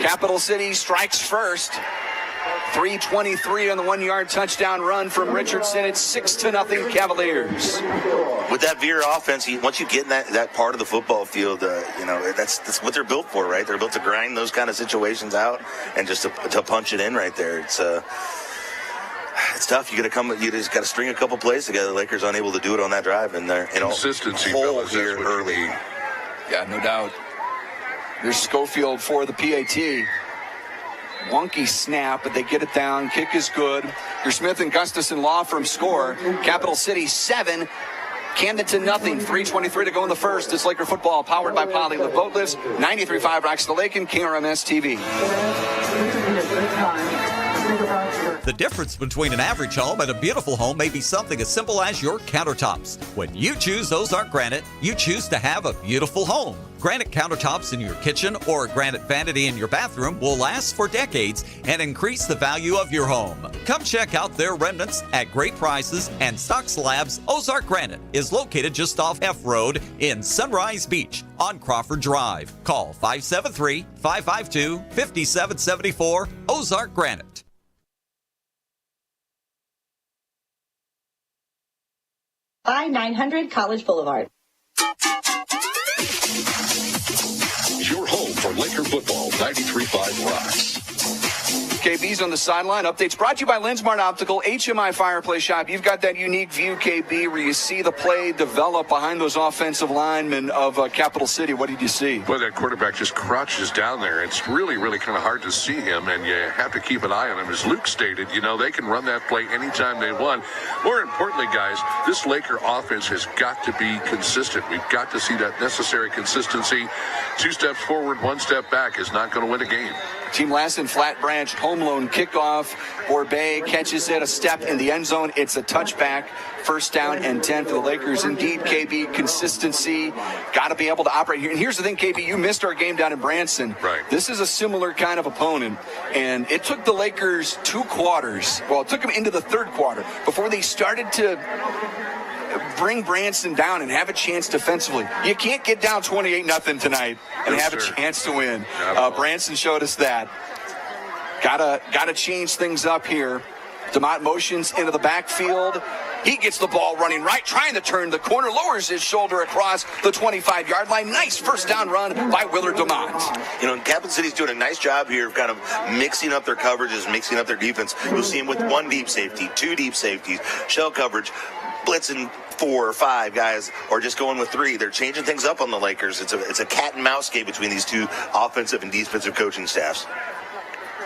Capital City strikes first. 3:23 on the 1-yard touchdown run from Richardson. It's 6-0 Cavaliers. With that Veer offense, once you get in that part of the football field, that's what they're built for, right? They're built to grind those kind of situations out and just to punch it in right there. It's tough. You just got to string a couple plays together. The Lakers unable to do it on that drive, and they're consistency fellas, here early. Yeah, no doubt. There's Schofield for the PAT. Wonky snap, but they get it down. Kick is good. Your Smith and Gustafson Law Firm score. Capital City 7. Camdenton nothing. 3:23 to go in the first. It's Laker football powered by Polylift Boat Lifts. 93.5 Rocks the Lake and KRMS TV. The difference between an average home and a beautiful home may be something as simple as your countertops. When you choose Ozark Granite, you choose to have a beautiful home. Granite countertops in your kitchen or a granite vanity in your bathroom will last for decades and increase the value of your home. Come check out their remnants at great prices, and Stock Slabs Ozark Granite is located just off F Road in Sunrise Beach on Crawford Drive. Call 573-552-5774 Ozark Granite. I-900 College Boulevard. Your home for Laker football, 93.5 Rocks. KB's on the sideline. Updates brought to you by Lensmart Optical, HMI Fireplace Shop. You've got that unique view, KB, where you see the play develop behind those offensive linemen of Capital City. What did you see? Well, that quarterback just crouches down there. It's really, really kind of hard to see him, and you have to keep an eye on him. As Luke stated, they can run that play anytime they want. More importantly, guys, this Laker offense has got to be consistent. We've got to see that necessary consistency. 2 steps forward, 1 step back is not going to win a game. Team Lassen, Flat Branch, home loan kickoff. Borbet catches it, a step in the end zone. It's a touchback. First down and 10 for the Lakers. Indeed, KB, consistency. Got to be able to operate here. And here's the thing, KB, you missed our game down in Branson. Right. This is a similar kind of opponent. And it took the Lakers 2 quarters. Well, it took them into the third quarter before they started to bring Branson down and have a chance defensively. You can't get down 28-0 tonight and have a chance to win. Branson showed us that. Gotta change things up here. DeMott motions into the backfield. He gets the ball running right, trying to turn the corner, lowers his shoulder across the 25-yard line. Nice first down run by Willard DeMott. You know, Capital City's doing a nice job here of kind of mixing up their coverages, mixing up their defense. You'll see them with 1 deep safety, 2 deep safeties, shell coverage, blitzing 4 or 5 guys, or just going with 3. They're changing things up on the Lakers. It's a cat and mouse game between these 2 offensive and defensive coaching staffs.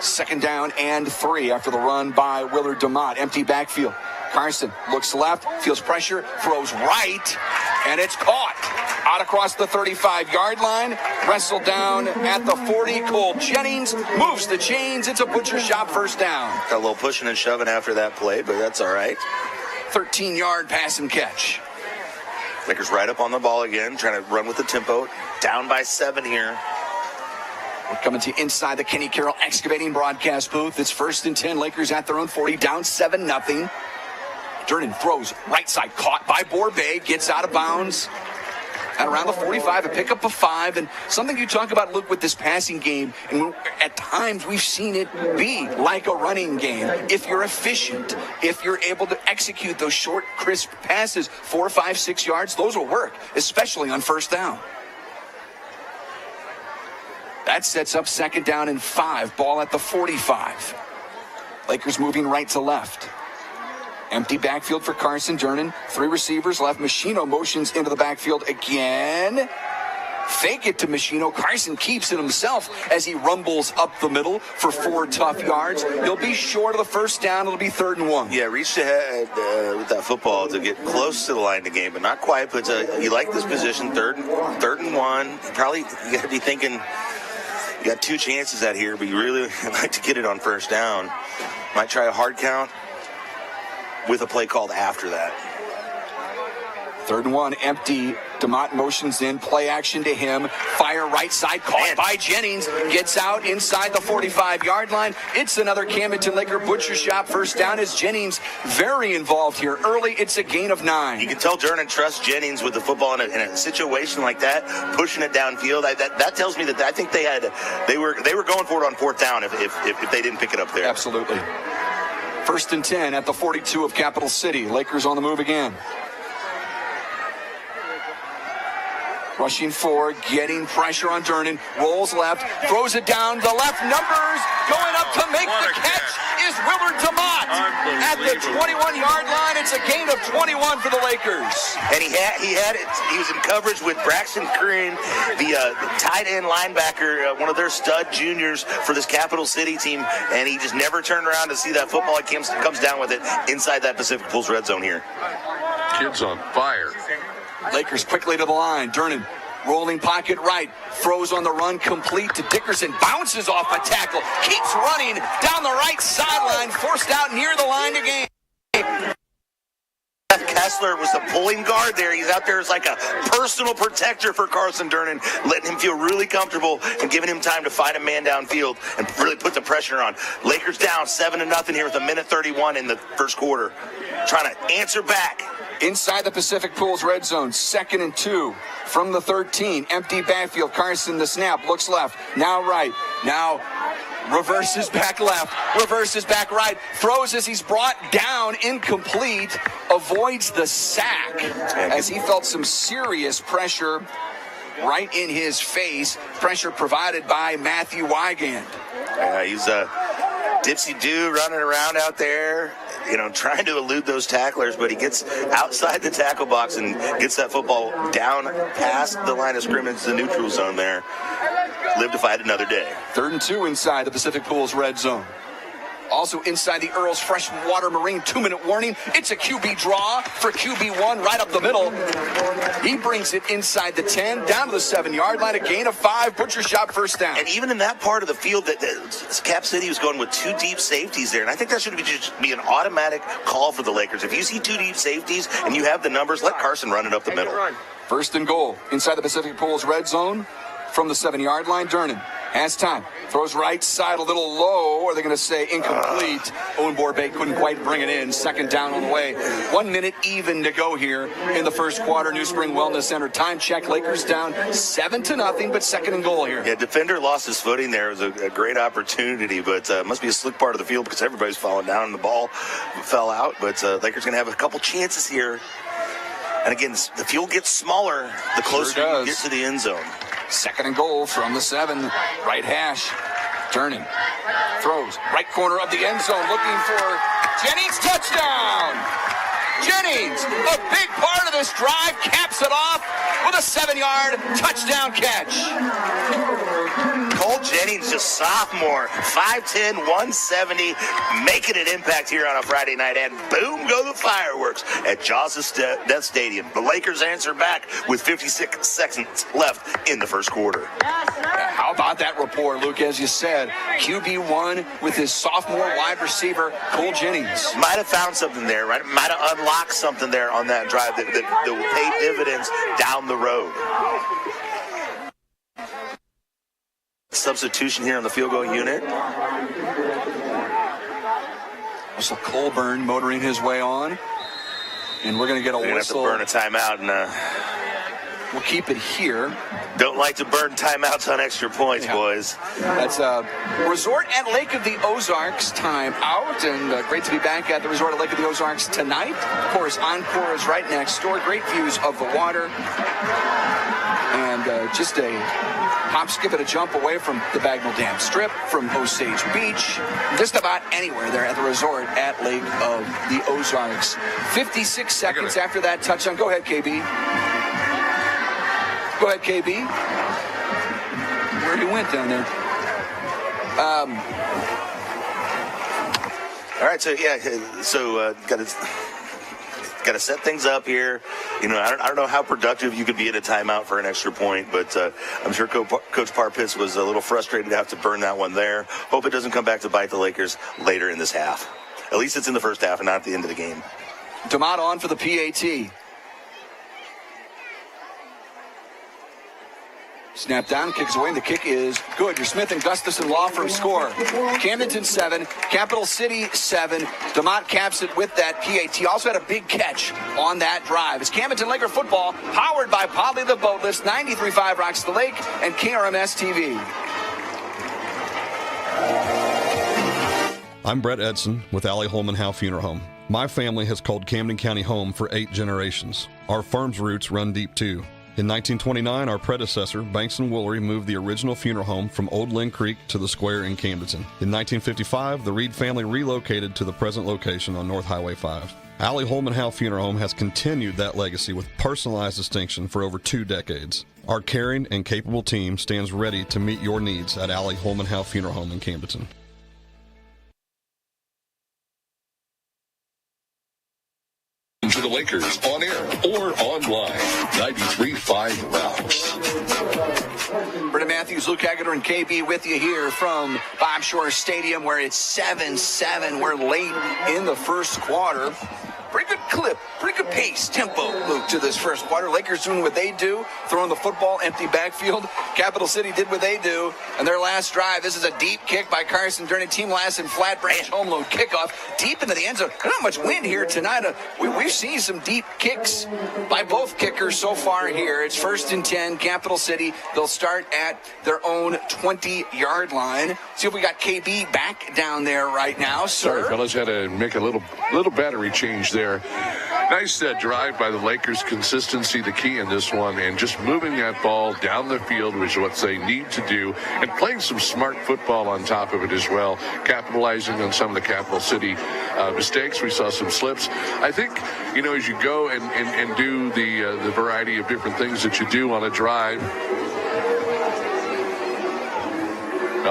Second down and 3 after the run by Willard DeMott. Empty backfield. Carson looks left, feels pressure, throws right, and it's caught. Out across the 35-yard line, wrestled down at the 40. Cole Jennings moves the chains. It's a butcher shop first down. Got a little pushing and shoving after that play, but that's all right. 13-yard pass and catch. Lakers right up on the ball again, trying to run with the tempo. Down by 7 here. We're coming to you inside the Kenny Carroll Excavating broadcast booth. It's 1st and 10. Lakers at their own 40, down 7-0. Durnan throws right side, caught by Borbet, gets out of bounds. At around the 45, a pickup of 5. And something you talk about, Luke, with this passing game, and at times we've seen it be like a running game. If you're efficient, if you're able to execute those short, crisp passes, 4, 5, 6 yards, those will work, especially on first down. That sets up 2nd down and 5. Ball at the 45. Lakers moving right to left. Empty backfield for Carson Durnan. 3 receivers left. Machino motions into the backfield again. Fake it to Machino. Carson keeps it himself as he rumbles up the middle for 4 tough yards. He'll be short of the first down. It'll be 3rd and 1. Yeah, reached ahead with that football to get close to the line of the game, but not quite. But you like this position, 3rd and 1. You got to be thinking you got 2 chances out here, but you really like to get it on first down. Might try a hard count with a play called after that. 3rd and 1, empty. DeMott motions in, play action to him. Fire right side, caught by Jennings. Gets out inside the 45-yard line. It's another Camdenton Laker butcher shop first down as Jennings very involved here. Early, it's a gain of 9. You can tell Durnan trusts Jennings with the football in a situation like that, pushing it downfield. That tells me that I think they were going for it on 4th down if they didn't pick it up there. Absolutely. 1st and 10 at the 42 of Capital City. Lakers on the move again. Rushing forward, getting pressure on Durnan. Rolls left, throws it down. The left numbers going up to make the catch is Willard DeMott at the 21-yard line. It's a gain of 21 for the Lakers. And he was in coverage with Braxton Green, the tight end linebacker, one of their stud juniors for this Capital City team, and he just never turned around to see that football. He comes down with it inside that Pacific Pools red zone here. Kids on fire. Lakers quickly to the line. Durnan rolling pocket right, throws on the run, complete to Dickerson, bounces off a tackle, keeps running down the right sideline, forced out near the line of game. Kessler was the pulling guard there. He's out there as like a personal protector for Carson Durnan, letting him feel really comfortable and giving him time to find a man downfield and really put the pressure on. Lakers down 7-0 here with 1:31 in the first quarter. Trying to answer back. Inside the Pacific Pools red zone, 2nd and 2 from the 13. Empty backfield. Carson the snap, looks left, now right, now reverses back left, reverses back right, throws as he's brought down, incomplete, avoids the sack as he felt some serious pressure right in his face. Pressure provided by Matthew Wygand. He's a dipsy-do running around out there, trying to elude those tacklers, but he gets outside the tackle box and gets that football down past the line of scrimmage, the neutral zone there. Live to fight another day. 3rd and 2 inside the Pacific Pools red zone. Also inside the Earl's Freshwater Marine 2-minute warning. It's a QB draw for QB1 right up the middle. He brings it inside the 10, down to the 7-yard line, a gain of 5, butcher shot first down. And even in that part of the field, that Cap City was going with 2 deep safeties there. And I think that should be an automatic call for the Lakers. If you see 2 deep safeties and you have the numbers, let Carson run it up the middle. First and goal inside the Pacific Pools red zone from the 7-yard line. Durnan has time. Throws right side a little low. Are they going to say incomplete? Owen Borbay couldn't quite bring it in. Second down on the way. 1 minute even to go here in the first quarter. New Spring Wellness Center time check. Lakers down 7-0, but second and goal here. Yeah, defender lost his footing there. It was a great opportunity, but must be a slick part of the field because everybody's falling down and the ball fell out. But Lakers going to have a couple chances here. And again, the field gets smaller the closer you get to the end zone. Second and goal from the 7, right hash. Durnan throws right corner of the end zone, looking for Jennings, touchdown. Jennings, a big part of this drive, caps it off with a 7-yard touchdown catch. Cole Jennings, just sophomore, 5'10", 170, making an impact here on a Friday night, and boom go the fireworks at Jaws Death Stadium. The Lakers answer back with 56 seconds left in the first quarter. How about that rapport, Luke? As you said, QB1 with his sophomore wide receiver, Cole Jennings. Might have found something there, right? Might have unlocked something there on that drive that will pay dividends down the road. Substitution here on the field goal unit. Russell Colburn motoring his way on. And we're going to get a whistle. Have to burn a timeout, and we'll keep it here. Don't like to burn timeouts on extra points, boys. That's Resort at Lake of the Ozarks timeout, and great to be back at the Resort at Lake of the Ozarks tonight. Of course, Encore is right next door. Great views of the water. And just a hop, skip, and a jump away from the Bagnell Dam Strip, from Osage Beach, just about anywhere there at the Resort at Lake of the Ozarks. 56 seconds after that touchdown. Go ahead, KB. Go ahead, KB. Where he went down there. All right, so got to set things up here. You know, I don't know how productive you could be at a timeout for an extra point, but I'm sure Coach Parpitz was a little frustrated to have to burn that one there. Hope it doesn't come back to bite the Lakers later in this half. At least it's in the first half and not at the end of the game. DeMott on for the PAT. Snap down, kicks away, and the kick is good. Your Smith & Gustafson Law Firm score. Camdenton 7, Capital City 7. DeMott caps it with that PAT. Also had a big catch on that drive. It's Camdenton Laker football, powered by Polly the Boatless, 93.5 Rocks the Lake, and KRMS TV. I'm Brett Edson with Allie Holman Howe Funeral Home. My family has called Camden County home for 8 generations. Our firm's roots run deep too. In 1929, our predecessor, Banks & Woolery, moved the original funeral home from Old Lynn Creek to the square in Camdenton. In 1955, the Reed family relocated to the present location on North Highway 5. Allie Holman Howe Funeral Home has continued that legacy with personalized distinction for over 2 decades. Our caring and capable team stands ready to meet your needs at Allie Holman Howe Funeral Home in Camdenton. To the Lakers on air or online. 93.5 Rocks. Brendan Matthews, Luke Hagedorn, and KB with you here from Bob Shore Stadium, where it's 7-7. We're late in the first quarter. Pretty good clip, pretty good pace, tempo, Luke, to this first quarter. Lakers doing what they do, throwing the football, empty backfield. Capital City did what they do, and their last drive. This is a deep kick by Carson Durnan. Team last in Flat Branch home load kickoff, deep into the end zone. Not much wind here tonight. We've seen some deep kicks by both kickers so far here. It's 1st and 10, Capital City. They'll start at their own 20-yard line. See if we got KB back down there right now, sir. Sorry, fellas, had to make a little battery change there. Nice drive by the Lakers. Consistency, the key in this one, and just moving that ball down the field, which is what they need to do, and playing some smart football on top of it as well, capitalizing on some of the Capital City mistakes. We saw some slips. I think, you know, as you go and do the variety of different things that you do on a drive,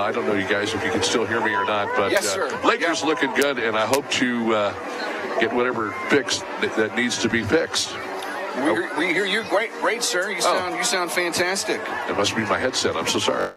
I don't know, you guys, if you can still hear me or not, but yes, sir. Lakers looking good, and I hope to get whatever fixed that needs to be fixed. We hear you great, sir. You sound fantastic. It must be my headset. I'm so sorry.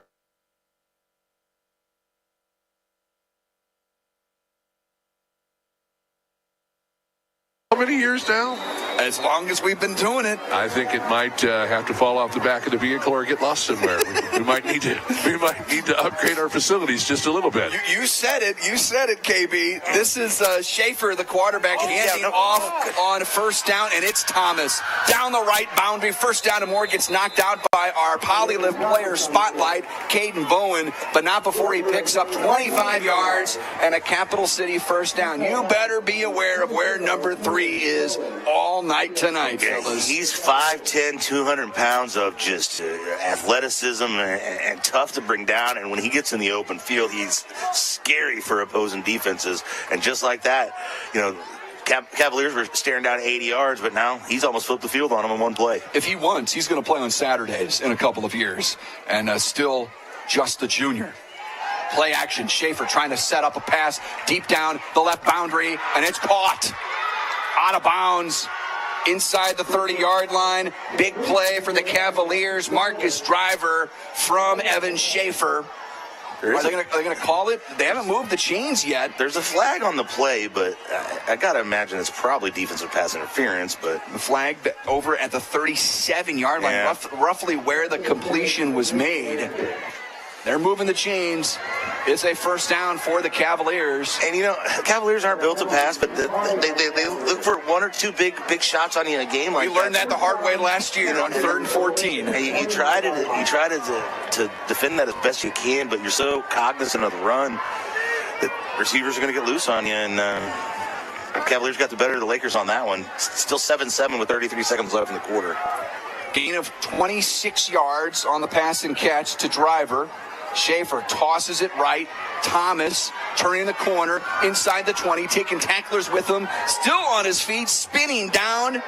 How many years now? As long as we've been doing it. I think it might have to fall off the back of the vehicle or get lost somewhere. we might need to upgrade our facilities just a little bit. You said it, KB. This is Schaefer, the quarterback, handing off on first down, and it's Thomas down the right boundary. First down and more, gets knocked out by our Polylift player spotlight, Caden Bowen, but not before he picks up 25 yards and a Capital City first down. You better be aware of where number 3 is all night tonight, fellas. He's 5'10", 200 pounds of just athleticism and tough to bring down. And when he gets in the open field, he's scary for opposing defenses. And just like that, Cavaliers were staring down 80 yards, but now he's almost flipped the field on him in one play. If he wants, he's going to play on Saturdays in a couple of years. And still just a junior. Play action. Schaefer trying to set up a pass deep down the left boundary, and it's caught. Out of bounds. Inside the 30-yard line. Big play for the Cavaliers. Marcus Driver from Evan Schaefer. Are they going to call it? They haven't moved the chains yet. There's a flag on the play, but I got to imagine it's probably defensive pass interference. But the flag over at the 37-yard line, roughly where the completion was made. They're moving the chains. It's a first down for the Cavaliers. And, Cavaliers aren't built to pass, but they look for one or two big shots on you in a game like that. We learned that the hard way last year on 3rd and 14. And you try to defend that as best you can, but you're so cognizant of the run that receivers are going to get loose on you. And Cavaliers got the better of the Lakers on that one. Still 7-7 with 33 seconds left in the quarter. Gain of 26 yards on the pass and catch to Driver. Schaefer tosses it right. Thomas turning the corner inside the 20, taking tacklers with him, still on his feet, spinning down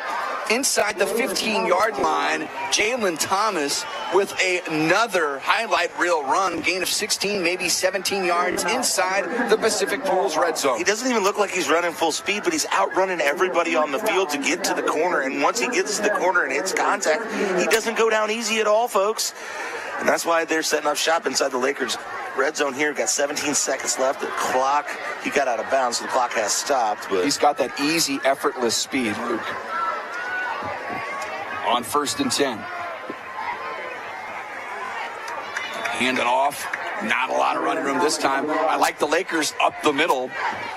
inside the 15-yard line. Jalen Thomas with another highlight reel run, gain of 16, maybe 17 yards inside the Pacific Pools red zone. He doesn't even look like he's running full speed, but he's outrunning everybody on the field to get to the corner. And once he gets to the corner and hits contact, he doesn't go down easy at all, folks. And that's why they're setting up shop inside the Lakers red zone here. Got 17 seconds left. The clock, he got out of bounds, so the clock has stopped. But he's got that easy, effortless speed, Luke. On 1st and 10. Hand it off. Not a lot of running room this time. I like the Lakers up the middle.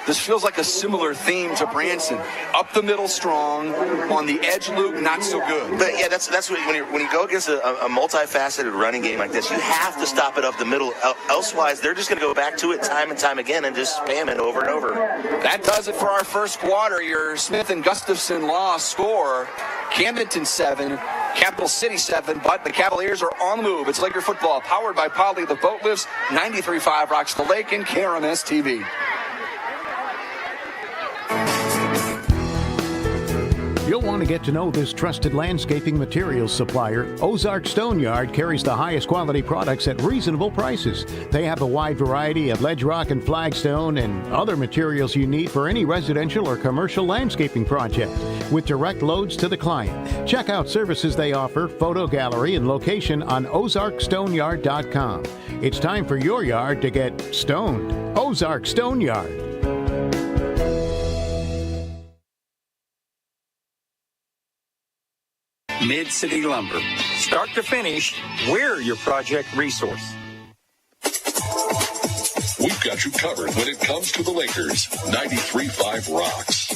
This feels like a similar theme to Branson. Up the middle strong. On the edge, Luke, not so good. But yeah, that's what, when you go against a multifaceted running game like this, you have to stop it up the middle. Elsewise, they're just going to go back to it time and time again and just spam it over and over. That does it for our first quarter. Your Smith and Gustafson Law score. Camdenton 7, Capital City 7, but the Cavaliers are on the move. It's Laker football, powered by Poly, the boat lifts, 93.5 Rocks the Lake, and KRMS TV. You'll want to get to know this trusted landscaping materials supplier. Ozark Stone Yard carries the highest quality products at reasonable prices. They have a wide variety of ledge rock and flagstone and other materials you need for any residential or commercial landscaping project with direct loads to the client. Check out services they offer, photo gallery, and location on ozarkstoneyard.com. It's time for your yard to get stoned. Ozark Stone Yard. Mid-City Lumber. Start to finish, we're your project resource. We've got you covered when it comes to the Lakers. 93.5 Rocks.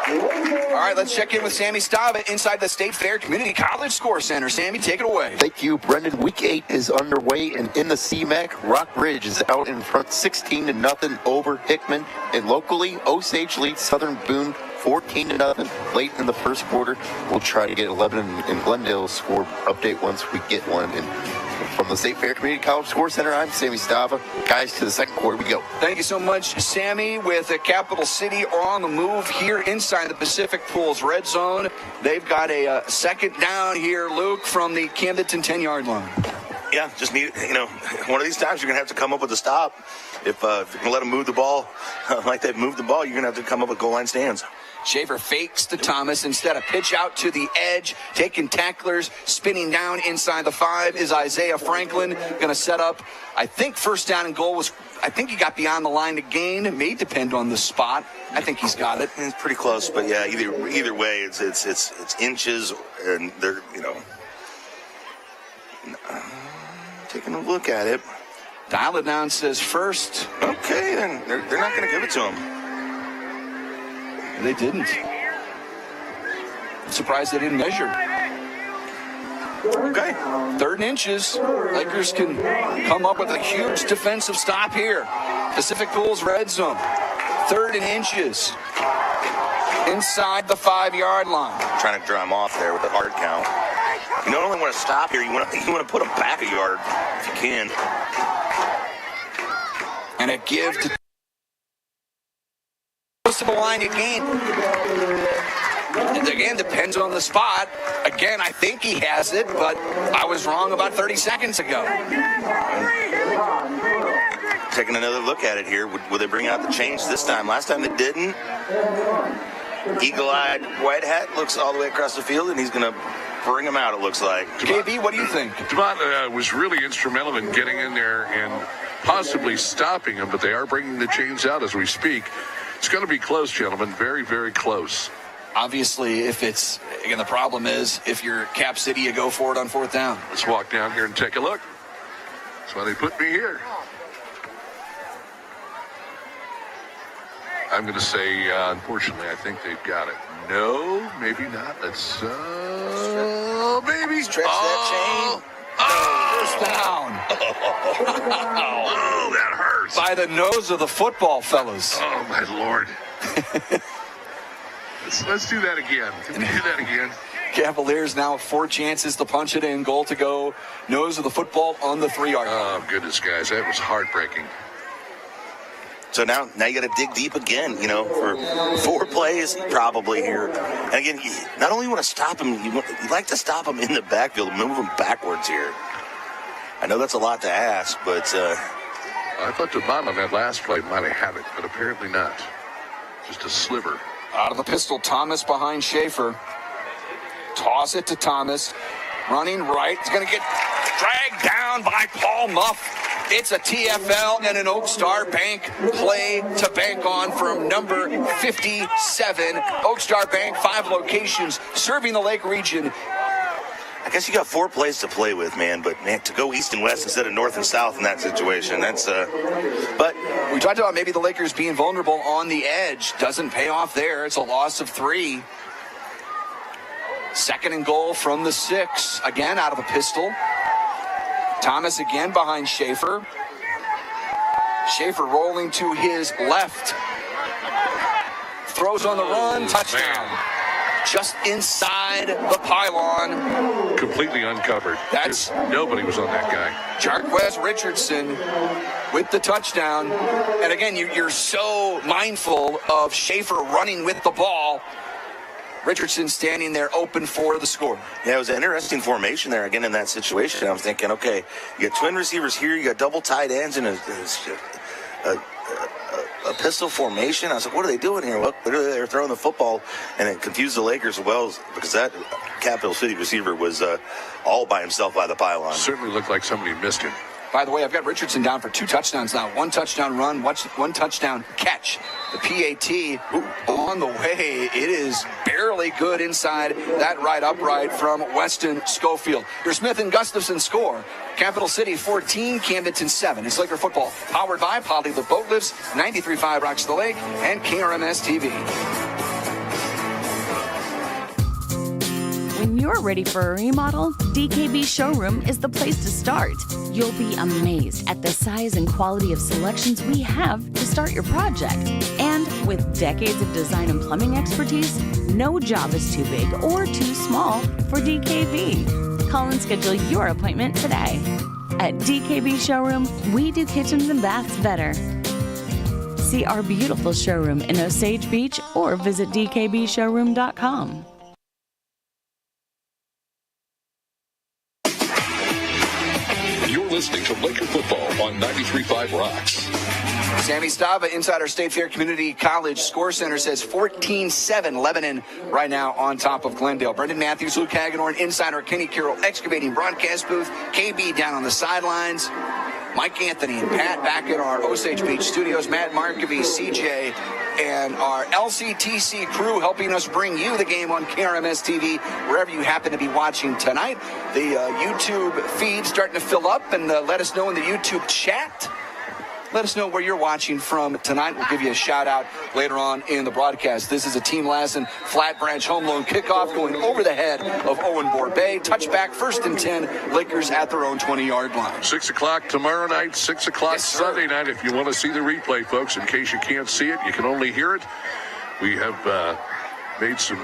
All right, let's check in with Sammy Stava inside the State Fair Community College Score Center. Sammy, take it away. Thank you, Brendan. Week 8 is underway, and in the CMAC, Rockbridge is out in front 16-0 over Hickman. And locally, Osage leads Southern Boone 14-0 late in the first quarter. We'll try to get 11 in Glendale's score update once we get one. And from the State Fair Community College Score Center, I'm Sammy Stava. Guys, to the second quarter we go. Thank you so much, Sammy, with Capital City on the move here inside the Pacific Pools red zone. They've got a second down here, Luke, from the Camdenton 10-yard line. Yeah, just need, one of these times you're going to have to come up with a stop. If you're going to let them move the ball like they've moved the ball, you're going to have to come up with goal line stands. Schaefer fakes to Thomas instead of pitch out to the edge, taking tacklers, spinning down inside the 5 is Isaiah Franklin. Going to set up, I think first down and goal was, I think he got beyond the line to gain. It may depend on the spot. I think he's got it. It's pretty close, but yeah, either way, it's inches, and they're, taking a look at it. Dial it down says first. Okay, then they're not going to give it to him. They didn't. I'm surprised they didn't measure. Okay. 3rd and inches. Lakers can come up with a huge defensive stop here. Pacific Pools red zone. 3rd and inches. Inside the 5-yard line. Trying to draw him off there with the hard count. You don't only want to stop here, you want to put him back a yard if you can. And a give to to the line again. Again, depends on the spot. Again, I think he has it, but I was wrong about 30 seconds ago. Taking another look at it here. Will they bring out the change this time? Last time they didn't. Eagle-eyed white hat looks all the way across the field, and he's going to bring him out, it looks like. KB, what do you think? Devon was really instrumental in getting in there and possibly stopping him, but they are bringing the chains out as we speak. It's going to be close, gentlemen. Very, very close. Obviously, if it's, again, the problem is if you're Cap City, you go for it on 4th down. Let's walk down here and take a look. That's why they put me here. I'm going to say, unfortunately, I think they've got it. No, maybe not. Let's, maybe. Stretch that chain. First down. Oh, that hurts. By the nose of the football, fellas. Oh, my Lord. Let's do that again. Can we do that again? Cavaliers now 4 chances to punch it in. Goal to go. Nose of the football on the 3-yard line. Oh, goodness, guys. That was heartbreaking. So now you got to dig deep again, for 4 plays probably here. And again, not only want to stop him, you like to stop him in the backfield, move him backwards here. I know that's a lot to ask, but I thought Devon on that last play might have had it, but apparently not. Just a sliver. Out of the pistol, Thomas behind Schaefer. Toss it to Thomas. Running right. He's going to get dragged down by Paul Muff. It's a TFL and an Oak Star Bank play to bank on from number 57. Oak Star Bank, 5 locations serving the Lake region. I guess you got 4 plays to play with, man. But man, to go east and west instead of north and south in that situation, that's But we talked about maybe the Lakers being vulnerable on the edge. Doesn't pay off there. It's a loss of 3. 2nd and goal from the 6. Again out of a pistol. Thomas again behind Schaefer. Schaefer rolling to his left. Throws on the run. Touchdown. Man. Just inside the pylon. Completely uncovered. Nobody was on that guy. Jarquez Richardson with the touchdown. And again, you're so mindful of Schaefer running with the ball. Richardson standing there open for the score. Yeah, it was an interesting formation there again in that situation. I was thinking, okay, you got twin receivers here, you got double tight ends and a pistol formation. I was like, what are they doing here? Well, they're throwing the football, and it confused the Lakers as well because that Capital City receiver was all by himself by the pylon. Certainly looked like somebody missed him. By the way, I've got Richardson down for 2 touchdowns now. 1 touchdown run, 1 touchdown catch. The PAT on the way. It is barely good inside that right upright from Weston Schofield. Your Smith and Gustafson score. Capital City 14, Camdenton 7. It's Laker football. Powered by Poly the Boat Lifts, 93.5 Rocks the Lake, and KRMS TV. When you're ready for a remodel, DKB Showroom is the place to start. You'll be amazed at the size and quality of selections we have to start your project. And with decades of design and plumbing expertise, no job is too big or too small for DKB. Call and schedule your appointment today. At DKB Showroom, we do kitchens and baths better. See our beautiful showroom in Osage Beach or visit dkbshowroom.com. listening to Laker football on 93.5 Rocks. Sammy Stava inside our State Fair Community College Score Center says 14-7 Lebanon right now on top of Glendale. Brendan Matthews, Luke Hagedorn inside our Kenny Carroll Excavating broadcast booth. KB down on the sidelines. Mike Anthony and Pat back at our Osage Beach studios. Matt Markovy, CJ, and our LCTC crew helping us bring you the game on KRMS TV wherever you happen to be watching tonight. The YouTube feed starting to fill up, and let us know in the YouTube chat. Let us know where you're watching from tonight. We'll give you a shout out later on in the broadcast. This is a Team Lassen Flat Branch home loan kickoff going over the head of Owen Borbay. Touchback, 1st and 10. Lakers at their own 20-yard line. 6 o'clock tomorrow night, 6 o'clock Sunday night. If you want to see the replay, folks, in case you can't see it, you can only hear it. We have made some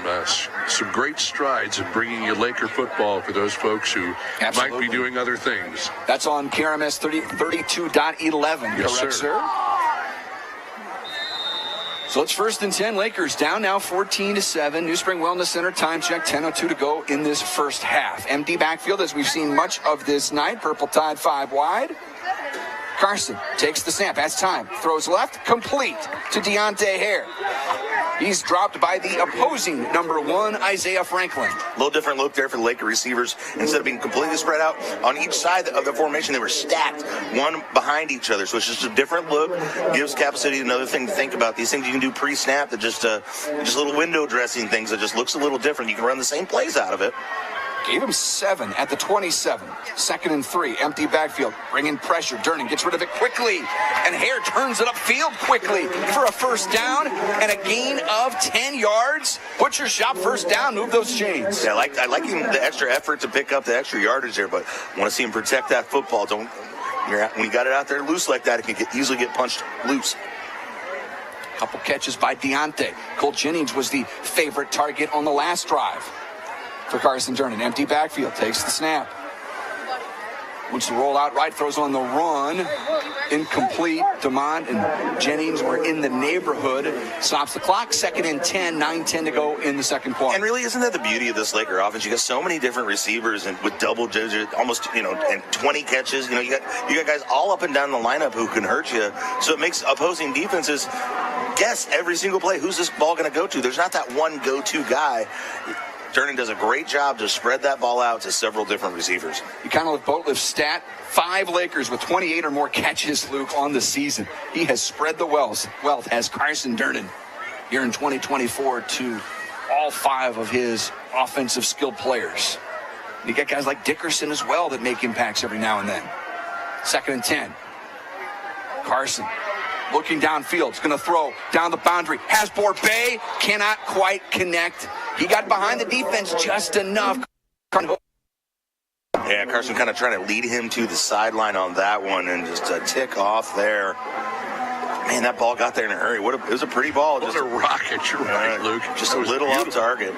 great strides in bringing you Laker football for those folks who might be doing other things. That's on KRMS 32.11, yes, correct, sir? So it's 1st and 10. Lakers down now 14-7. New Spring Wellness Center time check, 10:02 to go in this first half. Empty backfield as we've seen much of this night. Purple Tide 5 wide. Carson takes the snap. Has time. Throws left. Complete to Deontay Hare. He's dropped by the opposing number 1, Isaiah Franklin. A little different look there for the Laker receivers. Instead of being completely spread out on each side of the formation, they were stacked one behind each other. So it's just a different look. Gives Cap City another thing to think about. These things you can do pre-snap that just little window dressing things that just looks a little different. You can run the same plays out of it. Gave him 7 at the 27. 2nd and 3. Empty backfield. Bringing pressure. Durnin gets rid of it quickly. And Hare turns it upfield quickly for a first down and a gain of 10 yards. Butcher shop first down. Move those chains. Yeah, I like him, the extra effort to pick up the extra yardage there, but I want to see him protect that football. When you got it out there loose like that, it can easily get punched loose. Couple catches by Deontay. Cole Jennings was the favorite target on the last drive. For Carson Durnin, empty backfield, takes the snap. Wants to roll out right, throws on the run. Incomplete. DeMont and Jennings were in the neighborhood. Stops the clock, 2nd and 10, 9-10 to go in the second quarter. And really, isn't that the beauty of this Laker offense? You got so many different receivers and with double digit, almost, and 20 catches. You got guys all up and down the lineup who can hurt you. So it makes opposing defenses guess every single play. Who's this ball going to go to? There's not that one go-to guy. Durnin does a great job to spread that ball out to several different receivers. You kind of look Boatlift's stat. 5 Lakers with 28 or more catches, Luke, on the season. He has spread the wealth as Carson Durnin here in 2024 to all 5 of his offensive skilled players. You get guys like Dickerson as well that make impacts every now and then. 2nd and 10. Carson looking downfield. He's going to throw down the boundary. Has Borbay. Cannot quite connect. He got behind the defense just enough. Yeah, Carson kind of trying to lead him to the sideline on that one and just a tick off there. Man, that ball got there in a hurry. It was a pretty ball. What a rocket. You're right, Luke. Just a little off target.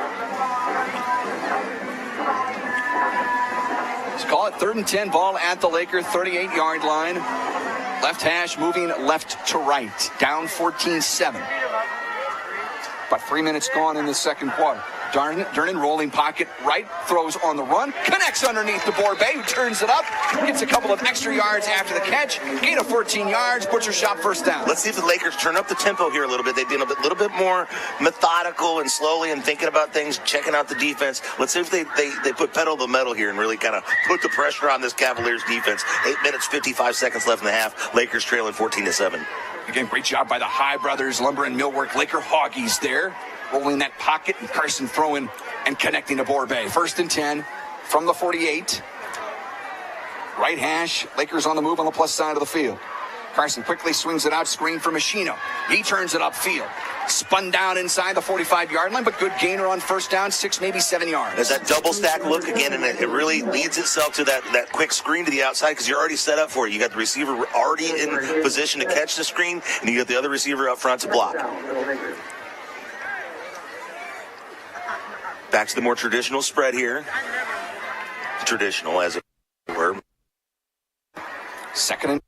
Let's call it 3rd and 10. Ball at the Laker 38-yard line. Left hash moving left to right. Down 14-7. About 3 minutes gone in the second quarter. Durnin rolling pocket right, throws on the run, connects underneath the Borbay, who turns it up, gets a couple of extra yards after the catch, gain of 14 yards, Butcher shop first down. Let's see if the Lakers turn up the tempo here a little bit. They've been a little bit more methodical and slowly and thinking about things, checking out the defense. Let's see if they put pedal to the metal here and really kind of put the pressure on this Cavaliers defense. 8 minutes, 55 seconds left in the half. Lakers trailing 14-7. Again, great job by the High brothers, Lumber and Millwork. Laker Hoggies there, rolling that pocket, and Carson throwing and connecting to Borbay. 1st and 10 from the 48. Right hash, Lakers on the move on the plus side of the field. Carson quickly swings it out, screen for Machino. He turns it upfield. Spun down inside the 45-yard line, but good gainer on first down, 6, maybe 7 yards. There's that double stack look again, and it really leads itself to that quick screen to the outside because you're already set up for it. You got the receiver already in position to catch the screen, and you got the other receiver up front to block. Back to the more traditional spread here. Traditional, as it were. 2nd and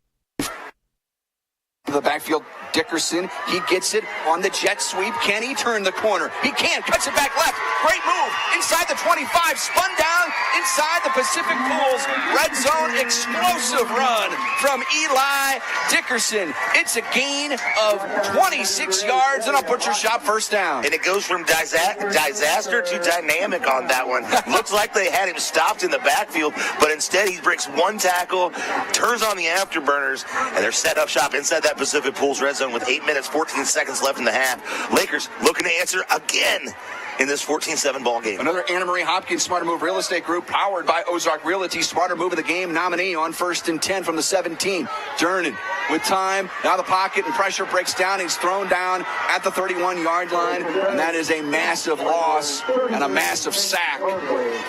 the backfield, Dickerson, he gets it on the jet sweep. Can he turn the corner? He can. Cuts it back left. Great move. Inside the 25. Spun down inside the Pacific Pools red zone. Explosive run from Eli Dickerson. It's a gain of 26 yards and a butcher shot first down. And it goes from disaster to dynamic on that one. Looks like they had him stopped in the backfield, but instead he breaks one tackle, turns on the afterburners, and they're set up shop inside that Pacific Pools red zone with 8 minutes, 14 seconds left in the half. Lakers looking to answer again in this 14-7 ball game. Another Anna Marie Hopkins Smarter Move Real Estate Group powered by Ozark Realty. Smarter Move of the Game nominee on 1st and 10 from the 17. Durnan with time. Now the pocket and pressure breaks down. He's thrown down at the 31-yard line. And that is a massive loss and a massive sack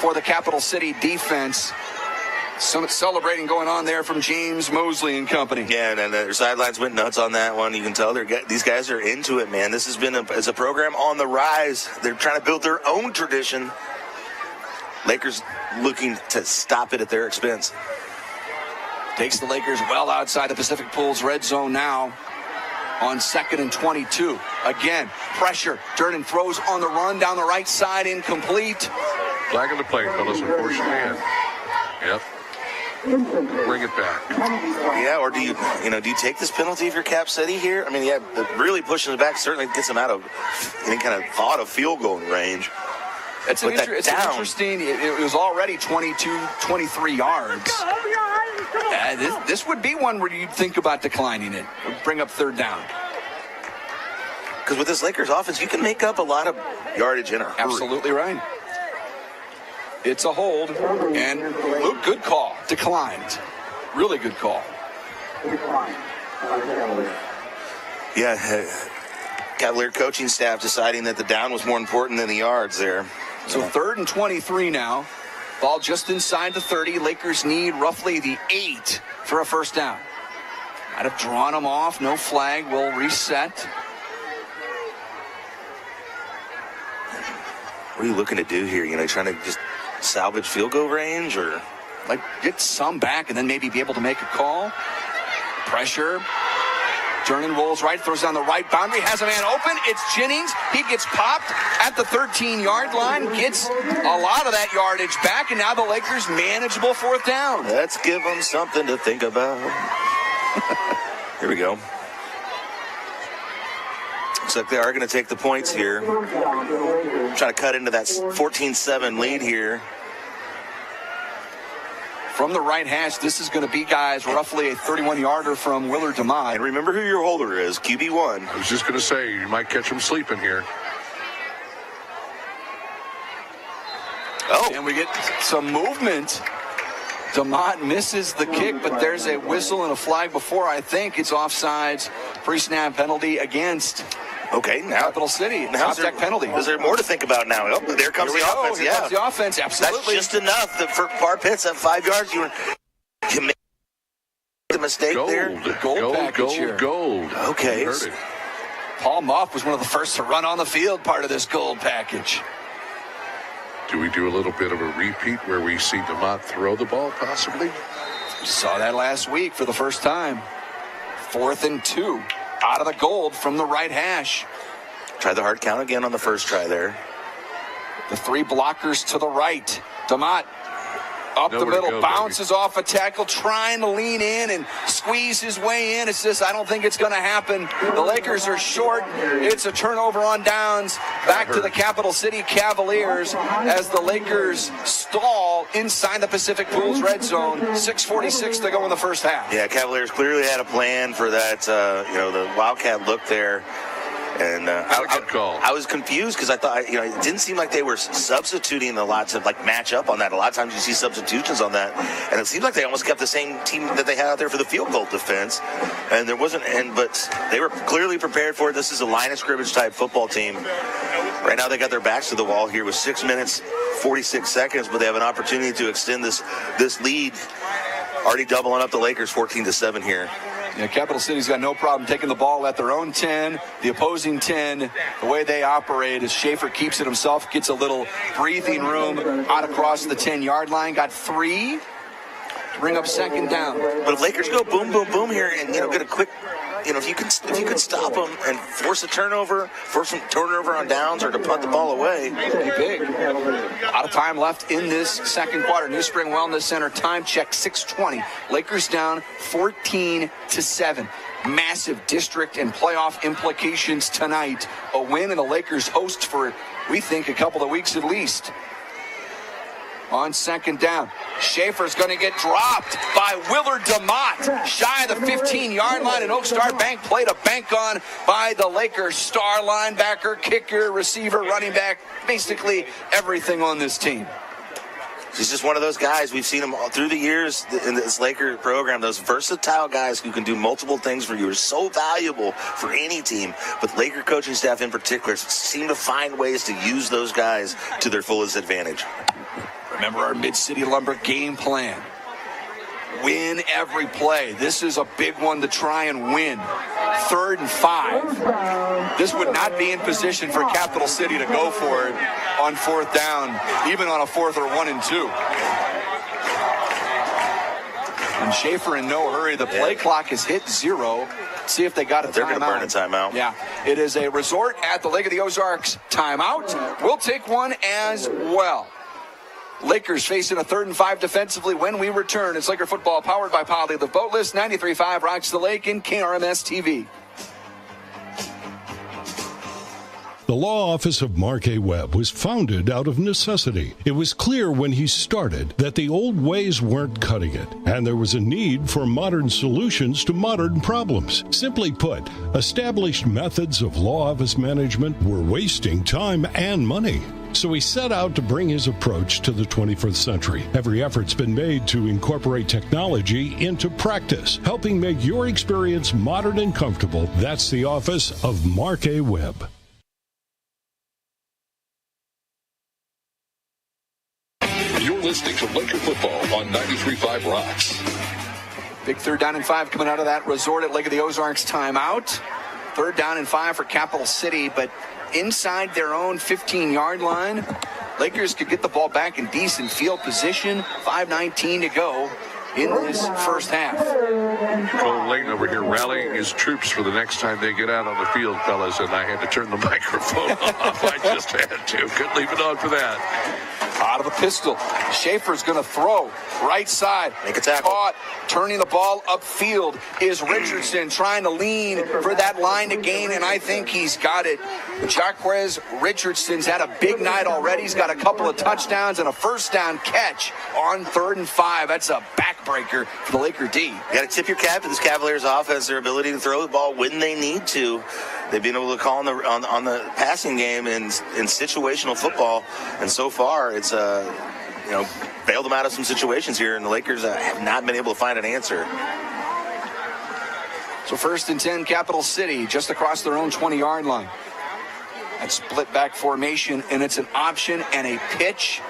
for the Capital City defense. Some celebrating going on there from James Mosley and company. Yeah, and their sidelines went nuts on that one. You can tell these guys are into it, man. This has been it's a program on the rise. They're trying to build their own tradition. Lakers looking to stop it at their expense. Takes the Lakers well outside the Pacific Pools red zone now on 2nd and 22. Again, pressure. Durnan throws on the run down the right side, incomplete. Flag on the play, fellas, unfortunately. Yep. Bring it back. Yeah, or do you take this penalty if you're Cap City here? I mean, yeah, really pushing it back certainly gets them out of any kind of thought of field goal range. It's interesting. It was already 23 yards. This would be one where you'd think about declining it. Bring up 3rd down. Because with this Lakers offense, you can make up a lot of yardage in a hurry. Absolutely right. It's a hold, and Luke, good call. Declined. Really good call. Yeah, Cavalier coaching staff deciding that the down was more important than the yards there. So 3rd and 23 now. Ball just inside the 30. Lakers need roughly the 8 for a first down. Might have drawn them off. No flag. Will reset. What are you looking to do here? Trying to just salvage field goal range, or like get some back and then maybe be able to make a call. Pressure. Durnan rolls right, throws down the right boundary, has a man open. It's Jennings. He gets popped at the 13-yard line, gets a lot of that yardage back, and now the Lakers manageable 4th down. Let's give them something to think about. Here we go. Looks like they are going to take the points here. Trying to cut into that 14-7 lead here. From the right hash, this is going to be, guys, roughly a 31-yarder from Willard DeMott. And remember who your holder is, QB1. I was just going to say, you might catch him sleeping here. Oh, and we get some movement. DeMott misses the kick, but there's a whistle and a flag before. I think it's offsides. Pre-snap penalty against Capital City. Contact penalty. Is there more to think about now? Oh, there comes the offense. Here comes the offense, absolutely. That's just enough for Bar Pitts at 5 yards. You made the mistake there. Gold. Okay. Paul Moff was one of the first to run on the field, part of this gold package. Do we do a little bit of a repeat where we see DeMott throw the ball, possibly? We saw that last week for the first time. 4th and 2. Out of the gold from the right hash. Try the hard count again on the first try there. The 3 blockers to the right. DeMott up the middle, bounces off a tackle, trying to lean in and squeeze his way in. It's just, I don't think it's going to happen. The Lakers are short. It's a turnover on downs. Back to the Capital City Cavaliers as the Lakers stall inside the Pacific Pools red zone. 6:46 to go in the first half. Yeah, Cavaliers clearly had a plan for that, the Wildcat look there. And I was confused because I thought, it didn't seem like they were substituting a lot to match up on that. A lot of times you see substitutions on that, and it seemed like they almost kept the same team that they had out there for the field goal defense. And there wasn't, but they were clearly prepared for it. This is a line of scrimmage type football team. Right now they got their backs to the wall here with 6 minutes, 46 seconds, but they have an opportunity to extend this lead. Already doubling up the Lakers 14-7 here. Yeah, Capital City's got no problem taking the ball at their own 10, the opposing 10. The way they operate is Schaefer keeps it himself, gets a little breathing room out across the 10-yard line. Got 3 to bring up 2nd down. But if Lakers go boom, boom, boom here and, get a quick if you can stop them and force a turnover on downs, or to punt the ball away. Pretty big. Out of time left in this second quarter. New Spring Wellness Center time check 6:20. Lakers down 14-7. Massive district and playoff implications tonight. A win, and the Lakers host for, we think, a couple of weeks at least. On second down, Schaefer's going to get dropped by Willard DeMott. Shy of the 15-yard line, and Oak Star Bank played a bank on by the Lakers star linebacker, kicker, receiver, running back, basically everything on this team. He's just one of those guys. We've seen him all through the years in this Laker program. Those versatile guys who can do multiple things for you are so valuable for any team. But Laker coaching staff in particular seem to find ways to use those guys to their fullest advantage. Remember our Mid-City Lumber game plan. Win every play. This is a big one to try and win. 3rd and 5. This would not be in position for Capital City to go for it on 4th down, even on a 4th or 1 and 2. And Schaefer in no hurry. The play clock is hit 0. See if they got a timeout. They're going to burn a timeout. Yeah. It is a resort at the Lake of the Ozarks timeout. We'll take one as well. Lakers facing a 3rd and 5 defensively when we return. It's Laker football powered by Poly the Boatless. 93.5 Rocks the Lake and KRMS TV. The law office of Mark A. Webb was founded out of necessity. It was clear when he started that the old ways weren't cutting it, and there was a need for modern solutions to modern problems. Simply put, established methods of law office management were wasting time and money. So he set out to bring his approach to the 21st century. Every effort's been made to incorporate technology into practice, helping make your experience modern and comfortable. That's the office of Mark A. Webb. You're listening to Laker football on 93.5 Rocks. Big 3rd down and 5 coming out of that resort at Lake of the Ozarks timeout. 3rd down and 5 for Capital City, but inside their own 15-yard line. Lakers could get the ball back in decent field position. 5:19 to go in this first half. Cole Layton over here rallying his troops for the next time they get out on the field, fellas, and I had to turn the microphone off. I just had to. Couldn't leave it on for that. Out of the pistol. Schaefer's going to throw. Right side. Make a tackle. Caught. Turning the ball upfield is Richardson trying to lean for that line to gain, and I think he's got it. Jaquez Richardson's had a big night already. He's got a couple of touchdowns and a first down catch on 3rd and 5. That's a backbreaker for the Laker D. You got to tip your cap to this Cavaliers offense, their ability to throw the ball when they need to. They've been able to call on the passing game in situational football, and so far it's bailed them out of some situations here, and the Lakers have not been able to find an answer. So 1st and 10, Capital City, just across their own 20-yard line. That split back formation, and it's an option and a pitch.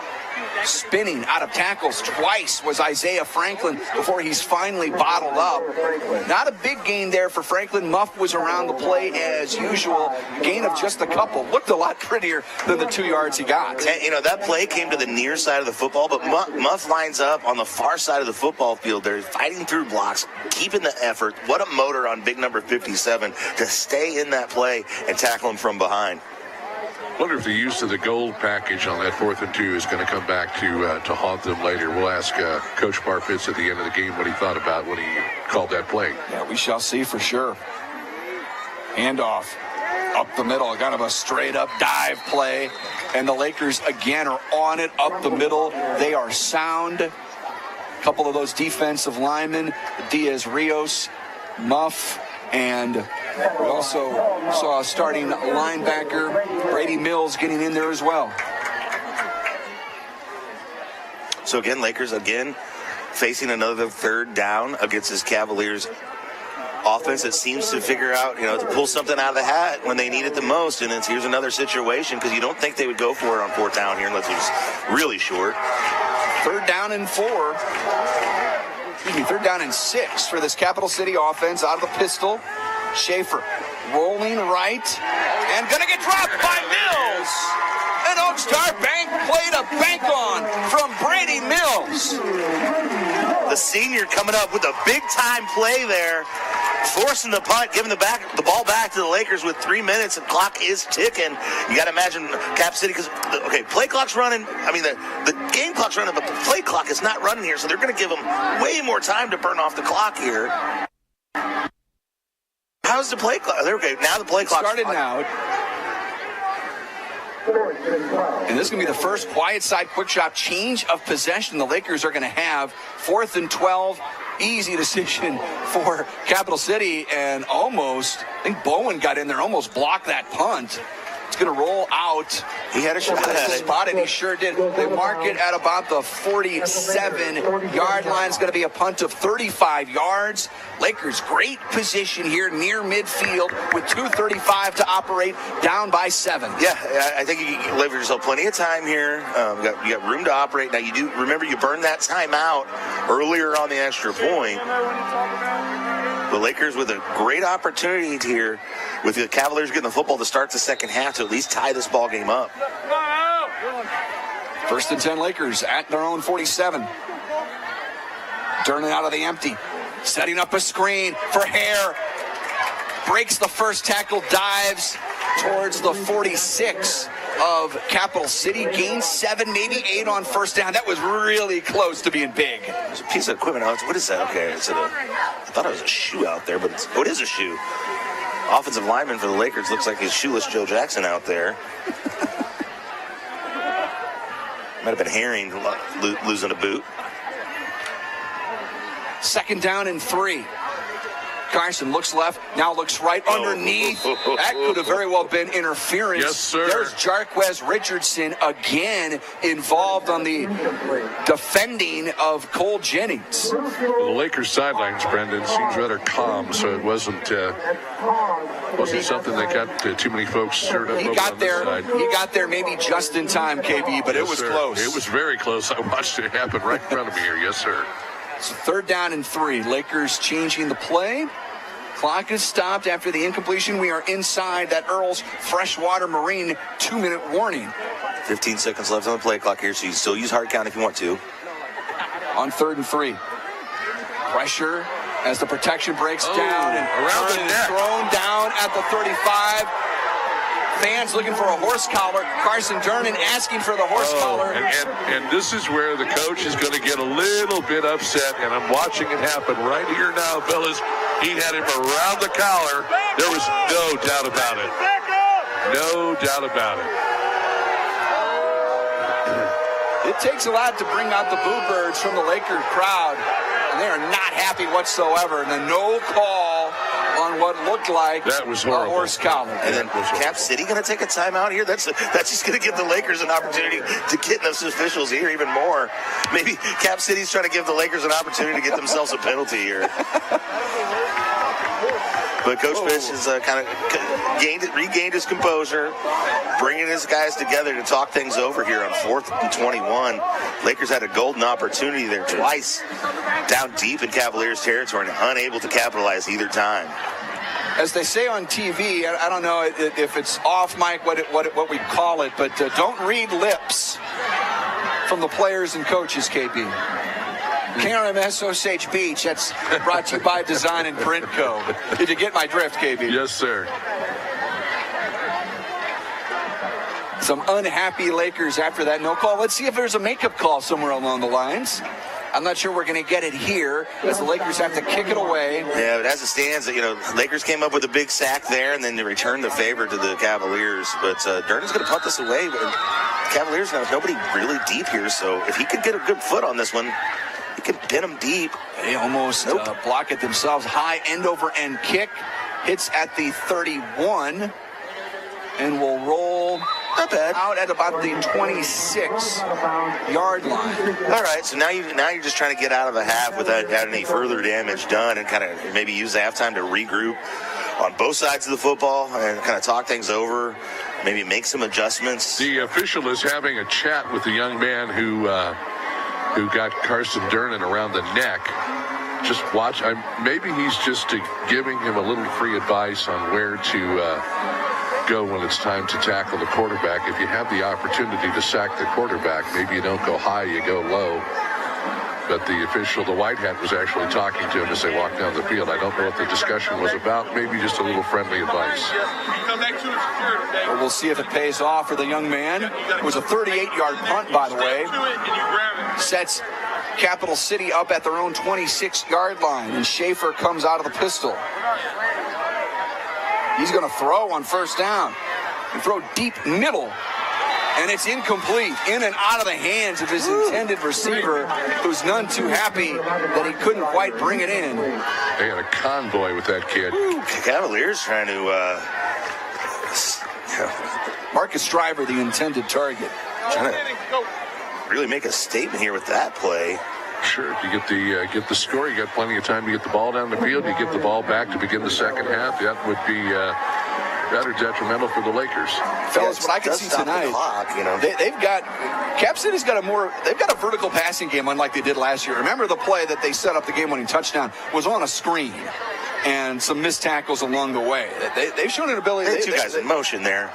Spinning out of tackles twice was Isaiah Franklin before he's finally bottled up. Not a big gain there for Franklin. Muff was around the play as usual. Gain of just a couple. Looked a lot prettier than the 2 yards he got. And, that play came to the near side of the football, but Muff lines up on the far side of the football field. They're fighting through blocks, keeping the effort. What a motor on big number 57 to stay in that play and tackle him from behind. Wonder if the use of the gold package on that 4th and 2 is going to come back to haunt them later. We'll ask Coach Barfitz at the end of the game what he thought about when he called that play. Yeah, we shall see for sure. Handoff up the middle, kind of a straight-up dive play. And the Lakers, again, are on it up the middle. They are sound. A couple of those defensive linemen, Diaz-Rios, Muff, and we also saw a starting linebacker, Brady Mills, getting in there as well. So again, Lakers facing another 3rd down against this Cavaliers offense that seems to figure out, to pull something out of the hat when they need it the most. And here's another situation, because you don't think they would go for it on 4th down here unless it was really short. 3rd down and 4. 3rd down and 6 for this Capital City offense out of the pistol. Schaefer rolling right and going to get dropped by Mills. And Oak Star Bank played a bank on from Brady Mills. The senior coming up with a big-time play there. forcing the punt, giving the ball back to the Lakers with 3 minutes, and clock is ticking. You got to imagine Cap City, because, play clock's running. I mean, the game clock's running, but the play clock is not running here, so they're going to give them way more time to burn off the clock here. How's the play clock? Okay, now the play clock started now. And this is going to be the first quiet side quick shot change of possession the Lakers are going to have. 4th and 12. Easy decision for Capital City, and almost, I think Bowen got in there, almost blocked that punt. It's going to roll out. He had a shot at it. Spotted, he sure did. They mark it at about the 47-yard line. It's going to be a punt of 35 yards. Lakers, great position here near midfield with 2:35 to operate, down by 7. Yeah, I think you leave yourself plenty of time here. You got room to operate. Now, you do remember you burned that timeout earlier on the extra point. The Lakers with a great opportunity here with the Cavaliers getting the football to start the second half to at least tie this ball game up. 1st and 10 Lakers at their own 47. Turning out of the empty. Setting up a screen for Hare. Breaks the first tackle, dives towards the 46 of Capital City. Gains 7, maybe 8 on first down. That was really close to being big. There's a piece of equipment. What is that? Okay, I thought it was a shoe out there, but it is a shoe. Offensive lineman for the Lakers looks like he's shoeless Joe Jackson out there. Might have been Herring losing a boot. 2nd down and 3. Carson looks left, now looks right underneath. That could have very well been interference. Yes, sir. There's Jarquez Richardson again involved on the defending of Cole Jennings. Well, the Lakers sidelines, Brendan, seems rather calm, so it wasn't something that got too many folks stirred up. He got there maybe just in time, KB, but yes, it was sir. close. It was very close. I watched it happen right in front of me here. Yes, sir. So 3rd down and 3. Lakers changing the play. Clock is stopped after the incompletion. We are inside that Earl's Freshwater Marine 2-minute warning. 15 seconds left on the play clock here, so you can still use hard count if you want to. On 3rd and 3. Pressure as the protection breaks down and around the neck. Thrown down at the 35. Fans looking for a horse collar. Carson Durnan asking for the horse collar. And this is where the coach is going to get a little bit upset, and I'm watching it happen right here now, fellas. He had him around the collar. There was no doubt about it. No doubt about it. It takes a lot to bring out the Boo Birds from the Laker crowd, and they are not happy whatsoever. And then no call on what looked like that was a horse collar. And then Cap City going to take a timeout here? That's just going to give the Lakers an opportunity to get those officials here even more. Maybe Cap City's trying to give the Lakers an opportunity to get themselves a penalty here. But Coach Fish has kind of regained his composure, bringing his guys together to talk things over here on 4th and 21. Lakers had a golden opportunity there twice, down deep in Cavaliers territory, and unable to capitalize either time. As they say on TV, I don't know if it's off mic, what we call it, but don't read lips from the players and coaches, KB. KRMS Osage Beach, that's brought to you by Design and Print Co. Did you get my drift, KB? Yes, sir. Some unhappy Lakers after that no call. Let's see if there's a makeup call somewhere along the lines. I'm not sure we're going to get it here as the Lakers have to kick it away. Yeah, but as it stands, Lakers came up with a big sack there, and then they returned the favor to the Cavaliers. But Durnan's going to punt this away. But the Cavaliers now have nobody really deep here, so if he could get a good foot on this one, he could pin him deep. They almost block it themselves. High end-over-end kick. Hits at the 31 and will roll out at about the 26-yard line. All right, so now you're just trying to get out of the half without having any further damage done, and kind of maybe use the halftime to regroup on both sides of the football and kind of talk things over, maybe make some adjustments. The official is having a chat with the young man who got Carson Durnan around the neck. Just watch. Maybe he's just giving him a little free advice on where to go when it's time to tackle the quarterback. If you have the opportunity to sack the quarterback, maybe you don't go high, you go low. but the official, the white hat, was actually talking to him as they walked down the field. I don't know what the discussion was about. Maybe just a little friendly advice. Well, we'll see if it pays off for the young man. It was a 38-yard punt, by the way. Sets Capital City up at their own 26-yard line, and Schaefer comes out of the pistol. He's going to throw on first down and throw deep middle. And it's incomplete, in and out of the hands of his intended receiver, who's none too happy that he couldn't quite bring it in. They had a convoy with that kid. Cavaliers trying to... Marcus Stryver, the intended target. Trying to really make a statement here with that play. Sure, if you get the score, you got plenty of time to get the ball down the field. You get the ball back to begin the second half. That would be rather detrimental for the Lakers. Fellas, what I can see tonight, they've got Cap City's got they've got a vertical passing game unlike they did last year. Remember the play that they set up the game-winning touchdown was on a screen, and some missed tackles along the way. They've shown an ability. Two guys in motion there.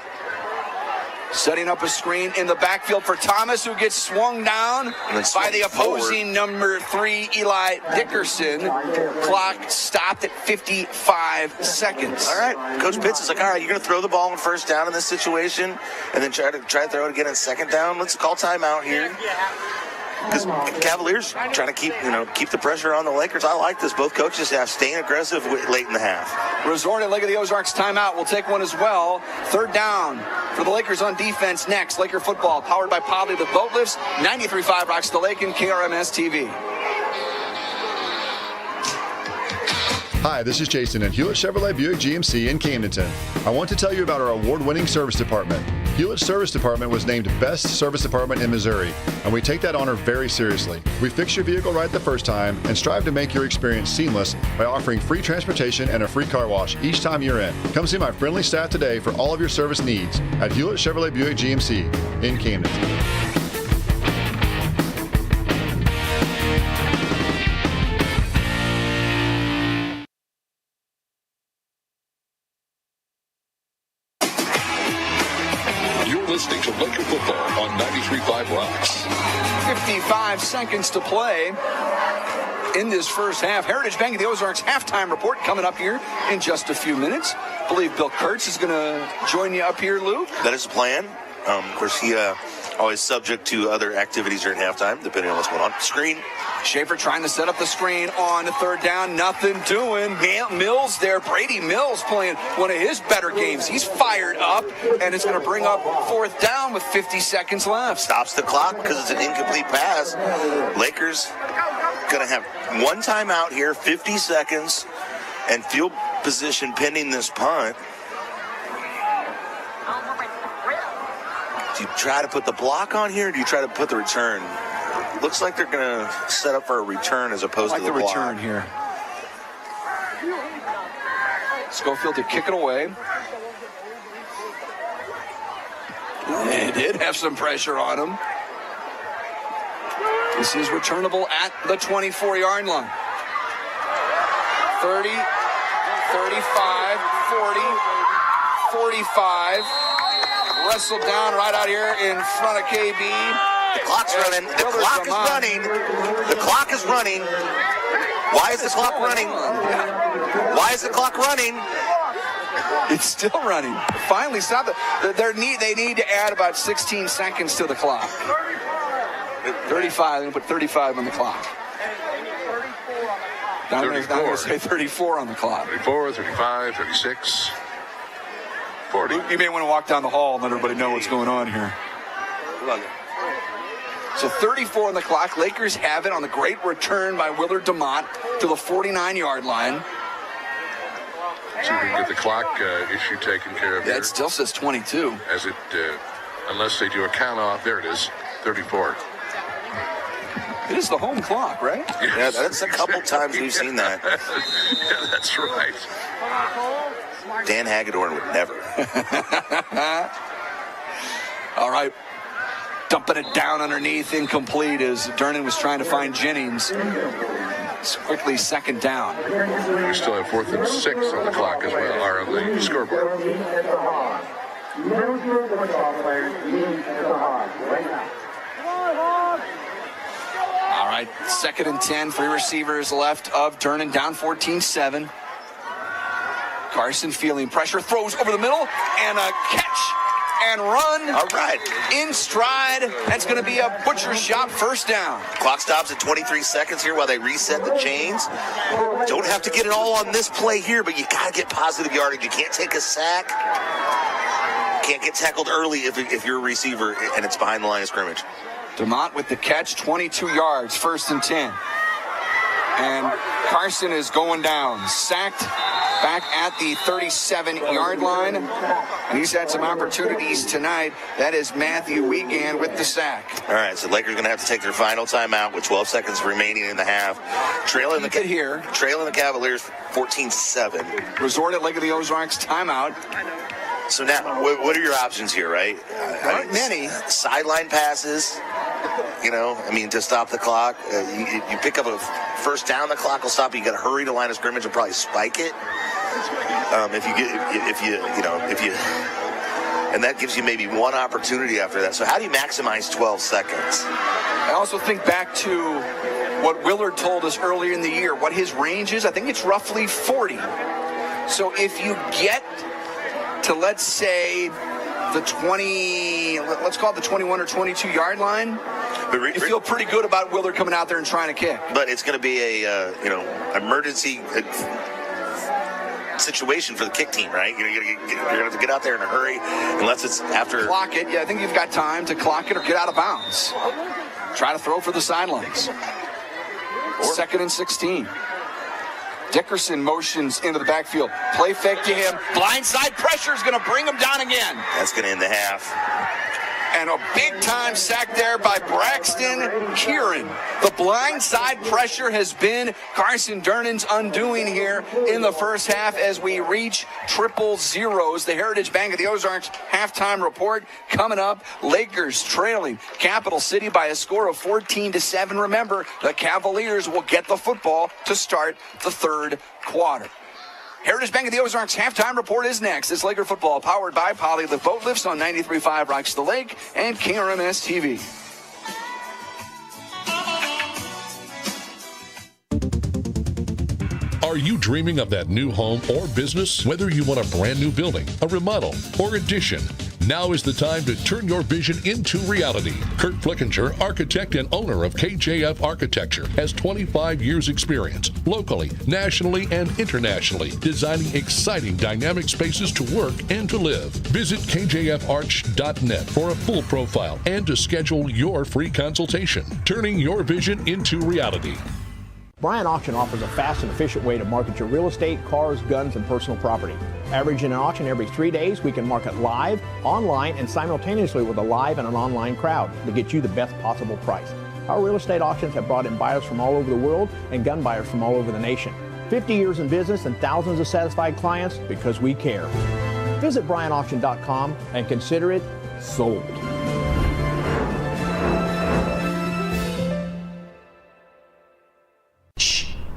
Setting up a screen in the backfield for Thomas, who gets swung down by the opposing number 3, Eli Dickerson. Clock stopped at 55 seconds. All right, Coach Pitts is like, all right, you're going to throw the ball on first down in this situation, and then try to throw it again in second down. Let's call timeout here. Because Cavaliers trying to keep the pressure on the Lakers. I like this. Both coaches have staying aggressive late in the half. Resort and Lake of the Ozarks timeout. We'll take one as well. Third down for the Lakers on defense next. Laker football powered by Poly the Boat Lifts. 93.5 rocks the lake and KRMS TV. Hi, this is Jason at Hewlett Chevrolet Buick GMC in Camdenton. I want to tell you about our award-winning service department. Hewlett's Service Department was named Best Service Department in Missouri, and we take that honor very seriously. We fix your vehicle right the first time and strive to make your experience seamless by offering free transportation and a free car wash each time you're in. Come see my friendly staff today for all of your service needs at Hewlett Chevrolet Buick GMC in Camdenton. Listening to Laker football on 93.5 Rocks. 55 seconds to play in this first half. Heritage Bank of the Ozarks halftime report coming up here in just a few minutes. I believe Bill Kurtz is going to join you up here, Luke. That is the plan. Of course, he always subject to other activities during halftime, depending on what's going on. Screen. Schaefer trying to set up the screen on the third down. Nothing doing. Mills there. Brady Mills playing one of his better games. He's fired up, and it's going to bring up fourth down with 50 seconds left. Stops the clock because it's an incomplete pass. Lakers going to have one timeout here, 50 seconds, and field position pending this punt. Do you try to put the block on here, or do you try to put the return? Looks like they're going to set up for a return as opposed to the block. Return here. Schofield to kick it away. They did have some pressure on him. This is returnable at the 24-yard line. 30, 35, 40, 45. Wrestled down right out here in front of KB. The clock's running. The clock is running. The clock is running. Why is the clock running? Why is the clock running? It's still running. Finally stopped it. They need to add about 16 seconds to the clock. 35. They're going to put 35 on the clock. I'm going to say 34 on the clock. 34, 35, 36. 40. You may want to walk down the hall and let everybody know what's going on here. So 34 on the clock. Lakers have it on the great return by Willard DeMott to the 49-yard line. So we can get the clock issue taken care of. Yeah, it still says 22. As it, unless they do a count off, there it is, 34. It is the home clock, right? Yes, yeah, that's a couple times we've seen that. Yeah, that's right. Dan Hagedorn would never. All right. Dumping it down underneath, incomplete as Durnan was trying to find Jennings. It's quickly second down. We still have 4th and 6 on the clock as well, or on the scoreboard. All right, 2nd and 10, 3 receivers left of Durnan, down 14-7. Carson feeling pressure, throws over the middle, and a catch and run. All right. In stride. That's going to be a butcher shot, first down. Clock stops at 23 seconds here while they reset the chains. Don't have to get it all on this play here, but you got to get positive yardage. You can't take a sack. Can't get tackled early if you're a receiver and it's behind the line of scrimmage. DeMont with the catch, 22 yards, 1st and 10. And Carson is going down, sacked back at the 37-yard line. And he's had some opportunities tonight. That is Matthew Wiegand with the sack. All right, so Lakers going to have to take their final timeout with 12 seconds remaining in the half. Trailing the Cavaliers 14-7. Resort at Lake of the Ozarks timeout. So now, what are your options here, right? Aren't many. Sideline passes, to stop the clock. You pick up a first down, the clock will stop. You got to hurry to line of scrimmage and probably spike it. And that gives you maybe one opportunity after that. So how do you maximize 12 seconds? I also think back to what Willard told us earlier in the year, what his range is. I think it's roughly 40. So if you get to, let's say, the 20, let's call it the 21 or 22 yard line, you feel pretty good about Willard coming out there and trying to kick. But it's going to be a emergency situation for the kick team, right? You're going to have to get out there in a hurry unless it's after. Clock it. Yeah, I think you've got time to clock it or get out of bounds. Try to throw for the sidelines. 2nd and 16. Dickerson motions into the backfield. Play fake to him. Blindside pressure is going to bring him down again. That's going to end the half. And a big-time sack there by Braxton Kieran. The blindside pressure has been Carson Durnan's undoing here in the first half as we reach triple zeros. The Heritage Bank of the Ozarks halftime report coming up. Lakers trailing Capital City by a score of 14-7. Remember, the Cavaliers will get the football to start the third quarter. Heritage Bank of the Ozarks halftime report is next. It's Laker football powered by Polylift Boat Lifts on 93.5 Rocks the Lake and KRMS TV. Are you dreaming of that new home or business? Whether you want a brand new building, a remodel, or addition, now is the time to turn your vision into reality. Kurt Flickinger, architect and owner of KJF Architecture, has 25 years experience locally, nationally, and internationally, designing exciting dynamic spaces to work and to live. Visit kjfarch.net for a full profile and to schedule your free consultation. Turning your vision into reality. Bryant Auction offers a fast and efficient way to market your real estate, cars, guns, and personal property. Averaging an auction every 3 days, we can market live, online, and simultaneously with a live and an online crowd to get you the best possible price. Our real estate auctions have brought in buyers from all over the world and gun buyers from all over the nation. 50 years in business and thousands of satisfied clients because we care. Visit BryantAuction.com and consider it sold.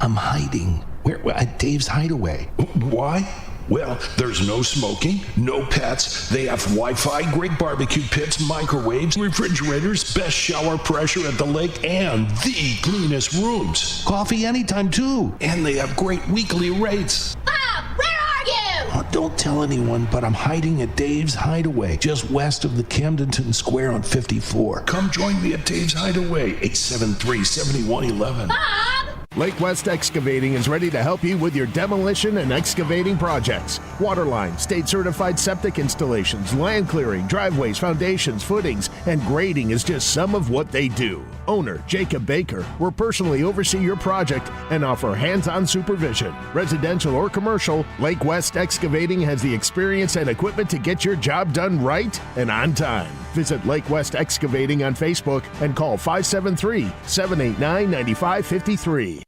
I'm hiding. Where? At Dave's Hideaway. Why? Well, there's no smoking, no pets. They have Wi-Fi, great barbecue pits, microwaves, refrigerators, best shower pressure at the lake, and the cleanest rooms. Coffee anytime, too. And they have great weekly rates. Bob, where are you? Oh, don't tell anyone, but I'm hiding at Dave's Hideaway, just west of the Camdenton Square on 54. Come join me at Dave's Hideaway, 873-7111. Bob! Lake West Excavating is ready to help you with your demolition and excavating projects. Waterline, state-certified septic installations, land clearing, driveways, foundations, footings, and grading is just some of what they do. Owner Jacob Baker will personally oversee your project and offer hands-on supervision. Residential or commercial, Lake West Excavating has the experience and equipment to get your job done right and on time. Visit Lake West Excavating on Facebook and call 573-789-9553.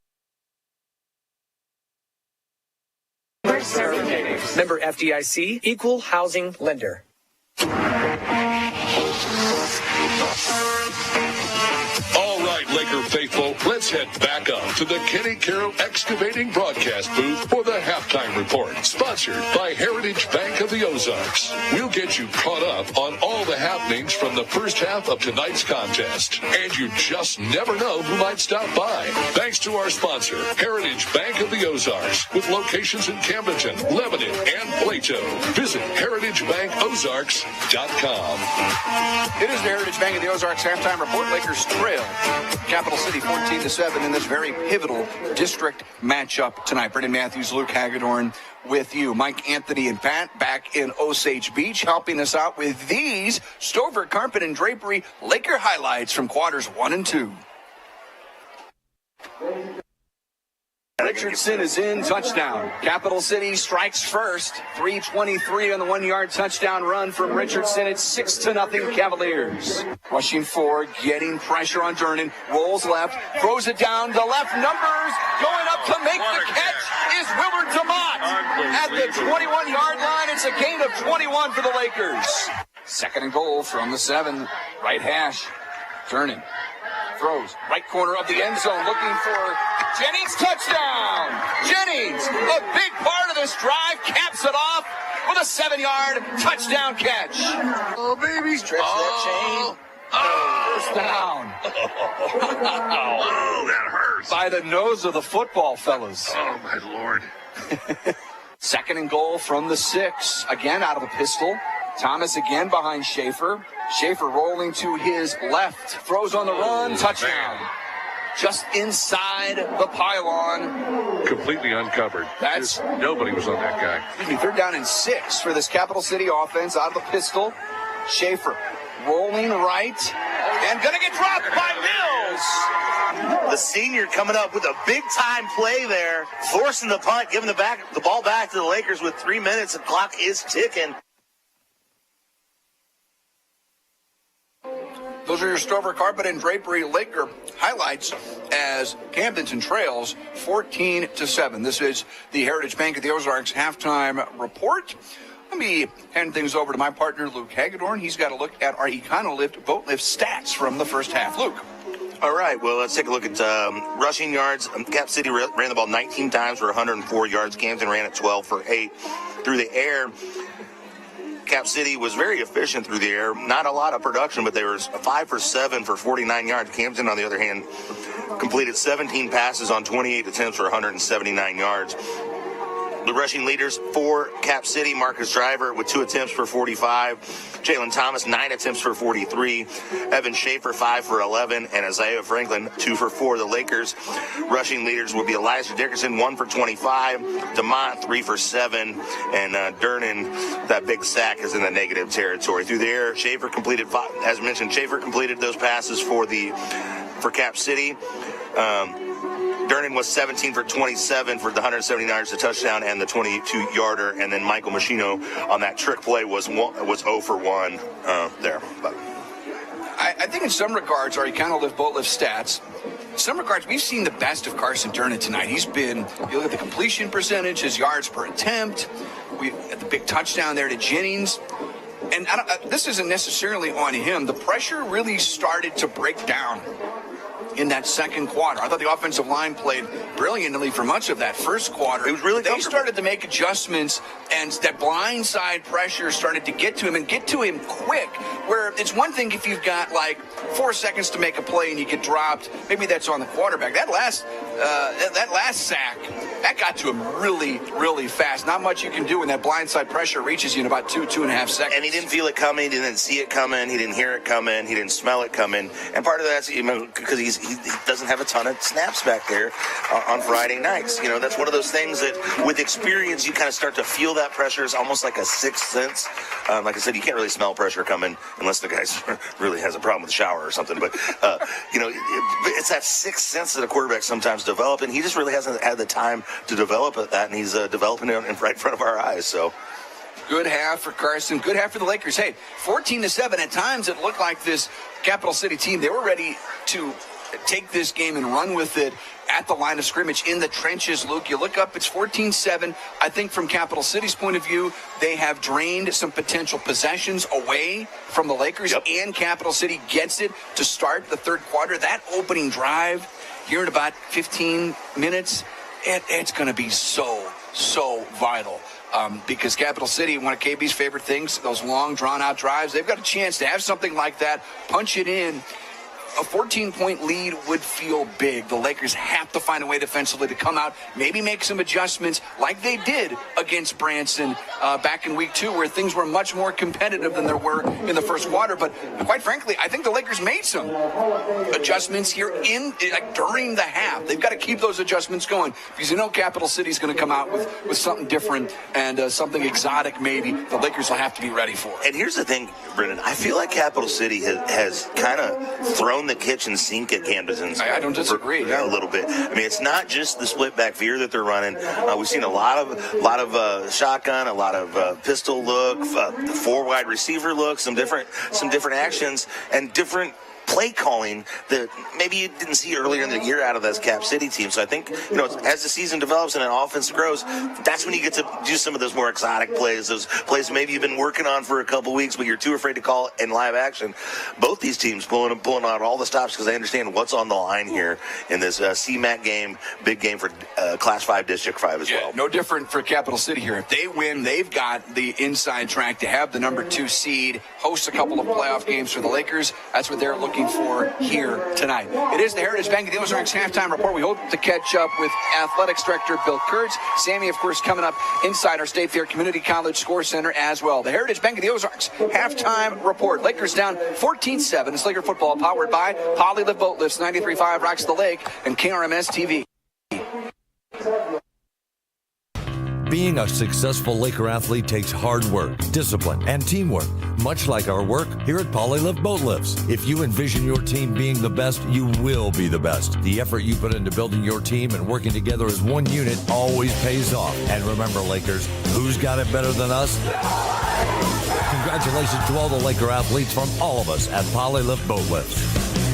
Member FDIC, equal housing lender. All right, Laker faithful, let's head back out to the Kenny Carroll Excavating broadcast booth for the halftime report, sponsored by Heritage Bank of the Ozarks. We'll get you caught up on all the happenings from the first half of tonight's contest, and you just never know who might stop by. Thanks to our sponsor, Heritage Bank of the Ozarks, with locations in Camdenton, Lebanon, and Plato. Visit heritagebankozarks.com. It is the Heritage Bank of the Ozarks halftime report. Lakers trail Capital City 14-7 in this very pivotal district matchup tonight. Brendan Matthews, Luke Hagedorn with you. Mike, Anthony, and Pat back in Osage Beach, helping us out with these Stover Carpet and Drapery Laker highlights from quarters 1 and 2. Richardson is in, touchdown. Capital City strikes first. 3:23 on the 1-yard touchdown run from Richardson. It's 6-0 Cavaliers. Rushing forward, getting pressure on Durnan. Rolls left, throws it down to left. Numbers going up to make the catch is Willard DeMott. At the 21-yard line, it's a gain of 21 for the Lakers. Second and goal from the 7. Right hash. Durnan throws right corner of the end zone, looking for Jennings, touchdown! Jennings, a big part of this drive, caps it off with a 7-yard touchdown catch. Oh, baby. Stretch that chain. First down. Oh, that hurts. By the nose of the football, fellas. Oh, my Lord. Second and goal from the 6. Again out of the pistol. Thomas again behind Schaefer. Schaefer rolling to his left. Throws on the run. Touchdown. Just inside the pylon. Completely uncovered. Nobody was on that guy. Excuse me, 3rd down and 6 for this Capital City offense out of the pistol. Schaefer rolling right and going to get dropped by Mills. The senior coming up with a big-time play there, forcing the punt, giving the ball back to the Lakers with 3 minutes. The clock is ticking. Those are your Stover Carpet and Drapery Laker highlights as Camdenton trails 14-7. This is the Heritage Bank of the Ozarks halftime report. Let me hand things over to my partner, Luke Hagedorn. He's got a look at our Econolift boat lift stats from the first half. Luke. All right, well, let's take a look at rushing yards. Cap City ran the ball 19 times for 104 yards. Camden ran it 12 for 8. Through the air, Cap City was very efficient through the air. Not a lot of production, but they were 5 for 7 for 49 yards. Camden, on the other hand, completed 17 passes on 28 attempts for 179 yards. The rushing leaders for Cap City, Marcus Driver with 2 attempts for 45. Jalen Thomas, 9 attempts for 43. Evan Schaefer, 5 for 11. And Isaiah Franklin, 2 for 4. The Lakers rushing leaders would be Elijah Dickerson, 1 for 25. DeMont, 3 for 7. And Durnan, that big sack, is in the negative territory. Through the air, Schaefer completed, as mentioned, Schaefer completed those passes for Cap City. Durnan was 17 for 27 for the 170 yards, the touchdown, and the 22-yarder. And then Michael Machino on that trick play was 0 for 1 there. But I think in some regards, our Econolift boat lift stats, in some regards, we've seen the best of Carson Durnan tonight. He's been, you look at the completion percentage, his yards per attempt, we had the big touchdown there to Jennings. And this isn't necessarily on him. The pressure really started to break down in that second quarter. I thought the offensive line played brilliantly for much of that first quarter. It was really They started to make adjustments, and that blindside pressure started to get to him, and get to him quick, where it's one thing if you've got like 4 seconds to make a play and you get dropped. Maybe that's on the quarterback. That last sack, that got to him really, really fast. Not much you can do when that blindside pressure reaches you in about 2.5 seconds. And he didn't feel it coming. He didn't see it coming. He didn't hear it coming. He didn't smell it coming. And part of that's because he doesn't have a ton of snaps back there on Friday nights. That's one of those things that with experience you kind of start to feel that pressure. It's almost like a sixth sense. Like I said, you can't really smell pressure coming unless the guy really has a problem with the shower or something. But, it's that sixth sense that a quarterback sometimes develop, and he just really hasn't had the time to develop that, and he's developing it right in front of our eyes. So. Good half for Carson. Good half for the Lakers. Hey, 14-7. At times it looked like this Capital City team, they were ready to take this game and run with it at the line of scrimmage in the trenches, Luke. You look up, it's 14-7. I think from Capital City's point of view, they have drained some potential possessions away from the Lakers, and Capital City gets it to start the third quarter. That opening drive here in about 15 minutes, it's going to be so vital. Because Capital City, one of KB's favorite things, those long, drawn-out drives, they've got a chance to have something like that, punch it in. A 14-point lead would feel big. The Lakers have to find a way defensively to come out, maybe make some adjustments like they did against Branson back in week 2, where things were much more competitive than there were in the first quarter. But quite frankly, I think the Lakers made some adjustments here during the half. They've got to keep those adjustments going because you know Capital City's going to come out with something different and something exotic maybe the Lakers will have to be ready for. And here's the thing, Brendan. I feel like Capital City has kind of thrown the kitchen sink at Camdenton. I don't disagree. A little bit. I mean, it's not just the split back veer that they're running. We've seen a lot of shotgun, a lot of pistol look, 4 wide receiver look, some different actions and different play calling that maybe you didn't see earlier in the year out of this Cap City team. So I think, as the season develops and an offense grows, that's when you get to do some of those more exotic plays, those plays maybe you've been working on for a couple weeks, but you're too afraid to call in live action. Both these teams pulling out all the stops because they understand what's on the line here in this CMAC game, big game for Class 5, District 5 as well. No different for Capital City here. If they win, they've got the inside track to have the number 2 seed, host a couple of playoff games for the Lakers. That's what they're looking for here tonight. It is the Heritage Bank of the Ozarks halftime report. We hope to catch up with Athletics Director Bill Kurtz. Sammy, of course, coming up inside our State Fair Community College Score Center as well. The Heritage Bank of the Ozarks halftime report. Lakers down 14-7. It's Laker football powered by Polylift Boat Lifts, 93.5 Rocks the Lake, and KRMS TV. Being a successful Laker athlete takes hard work, discipline, and teamwork, much like our work here at Polylift Boat Lifts. If you envision your team being the best, you will be the best. The effort you put into building your team and working together as one unit always pays off. And remember, Lakers, who's got it better than us? Congratulations to all the Laker athletes from all of us at Polylift Boat Lifts.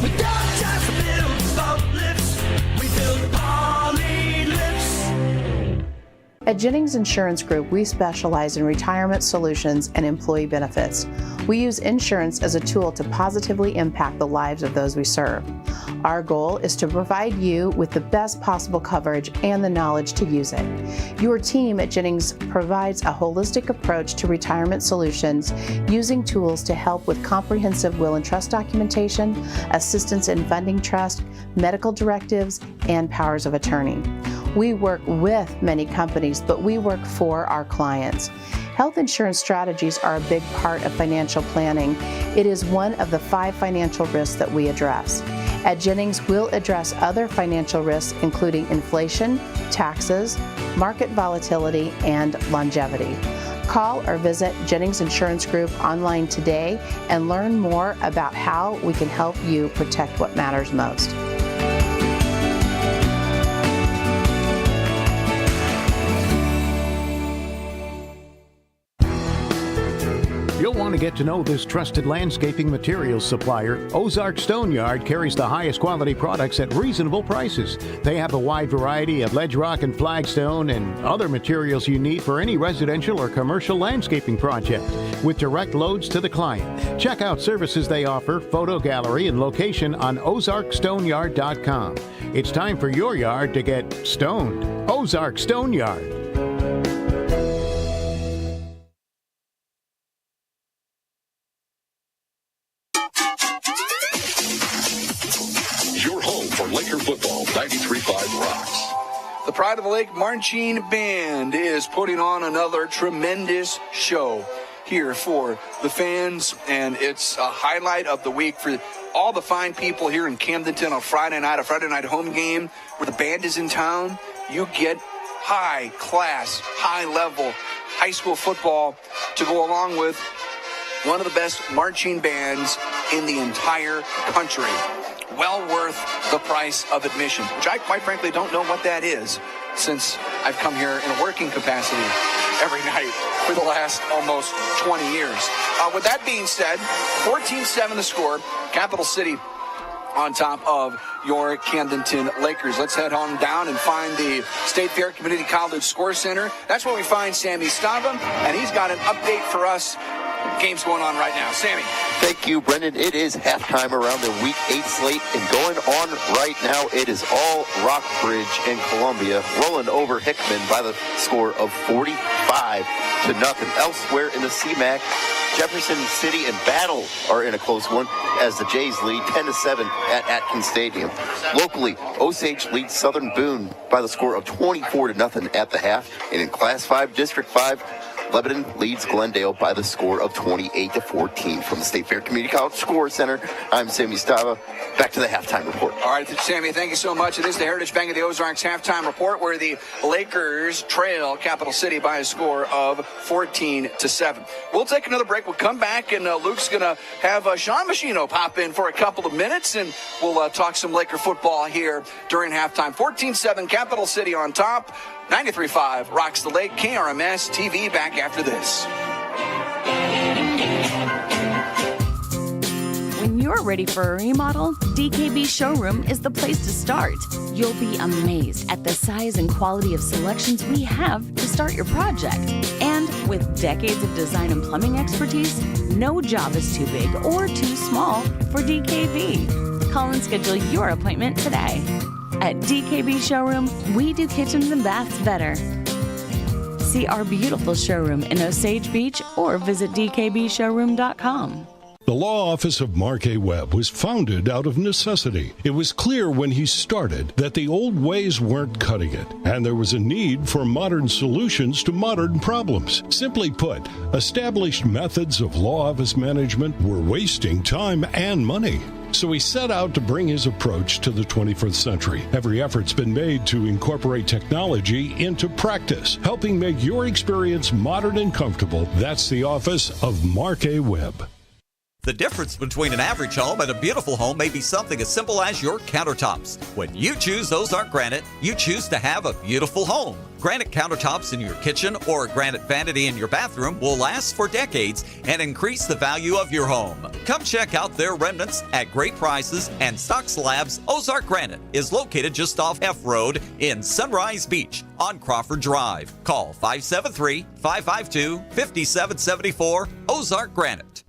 We don't just build boat lifts, we build poly lifts. At Jennings Insurance Group, we specialize in retirement solutions and employee benefits. We use insurance as a tool to positively impact the lives of those we serve. Our goal is to provide you with the best possible coverage and the knowledge to use it. Your team at Jennings provides a holistic approach to retirement solutions using tools to help with comprehensive will and trust documentation, assistance in funding trust, medical directives, and powers of attorney. We work with many companies, but we work for our clients. Health insurance strategies are a big part of financial planning. It is one of the 5 financial risks that we address. At Jennings, we'll address other financial risks, including inflation, taxes, market volatility, and longevity. Call or visit Jennings Insurance Group online today and learn more about how we can help you protect what matters most. You'll want to get to know this trusted landscaping materials supplier. Ozark Stone Yard carries the highest quality products at reasonable prices. They have a wide variety of ledge rock and flagstone and other materials you need for any residential or commercial landscaping project with direct loads to the client. Check out services they offer, photo gallery, and location on ozarkstoneyard.com. It's time for your yard to get stoned. Ozark Stone Yard. Laker football, 93.5 Rocks. The Pride of the Lake Marching Band is putting on another tremendous show here for the fans, and it's a highlight of the week for all the fine people here in Camdenton on a Friday night home game where the band is in town. You get high class, high level high school football to go along with one of the best marching bands in the entire country. Well worth the price of admission, which I quite frankly don't know what that is since I've come here in a working capacity every night for the last almost 20 years. With that being said, 14-7 the score. Capital City on top of your Camdenton Lakers. Let's head on down and find the State Fair Community College Score Center. That's where we find Sammy Stava, and he's got an update for us. Game's going on right now. Sammy. Thank you, Brendan. It is halftime around the Week 8 slate, and going on right now, it is all Rockbridge and Columbia rolling over Hickman by the score of 45-0. Elsewhere in the CMAC, Jefferson City and Battle are in a close one as the Jays lead 10-7 at Atkins Stadium. Locally, Osage leads Southern Boone by the score of 24-0 at the half, and in Class 5, District 5, Lebanon leads Glendale by the score of 28-14. From the State Fair Community College Score Center, I'm Sammy Stava. Back to the halftime report. All right, Sammy, thank you so much. It is the Heritage Bank of the Ozarks halftime report where the Lakers trail Capital City by a score of 14-7. We'll take another break. We'll come back, and Luke's going to have Sean Machino pop in for a couple of minutes, and we'll talk some Laker football here during halftime. 14-7, Capital City on top. 93.5 Rocks the Lake. KRMS TV back after this. When you're ready for a remodel, DKB Showroom is the place to start. You'll be amazed at the size and quality of selections we have to start your project. And with decades of design and plumbing expertise, no job is too big or too small for DKB. Call and schedule your appointment today. At DKB Showroom, we do kitchens and baths better. See our beautiful showroom in Osage Beach or visit dkbshowroom.com. The law office of Mark A. Webb was founded out of necessity. It was clear when he started that the old ways weren't cutting it, and there was a need for modern solutions to modern problems. Simply put, established methods of law office management were wasting time and money. So he set out to bring his approach to the 21st century. Every effort's been made to incorporate technology into practice, helping make your experience modern and comfortable. That's the office of Mark A. Webb. The difference between an average home and a beautiful home may be something as simple as your countertops. When you choose Ozark Granite, you choose to have a beautiful home. Granite countertops in your kitchen or a granite vanity in your bathroom will last for decades and increase the value of your home. Come check out their remnants at great prices, and Stock Slabs Ozark Granite is located just off F Road in Sunrise Beach on Crawford Drive. Call 573-552-5774 Ozark Granite.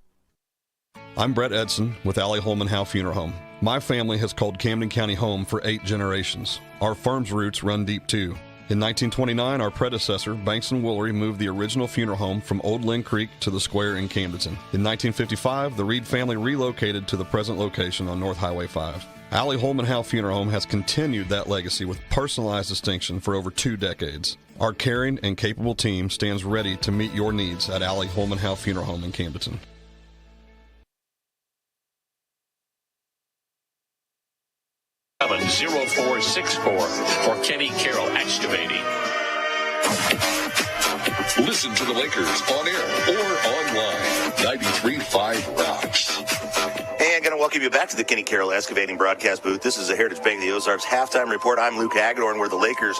I'm Brett Edson with Allie Holman Howe Funeral Home. My family has called Camden County home for 8 generations. Our firm's roots run deep too. In 1929, our predecessor, Banks & Woolery, moved the original funeral home from Old Lynn Creek to the square in Camdenton. In 1955, the Reed family relocated to the present location on North Highway 5. Allie Holman Howe Funeral Home has continued that legacy with personalized distinction for over 2 decades. Our caring and capable team stands ready to meet your needs at Allie Holman Howe Funeral Home in Camdenton. 0464 for Kenny Carroll Excavating. Listen to the Lakers on air or online. 93.5 Rocks. And going to welcome you back to the Kenny Carroll Excavating broadcast booth. This is the Heritage Bank of the Ozarks halftime report. I'm Luke Hagedorn, where the Lakers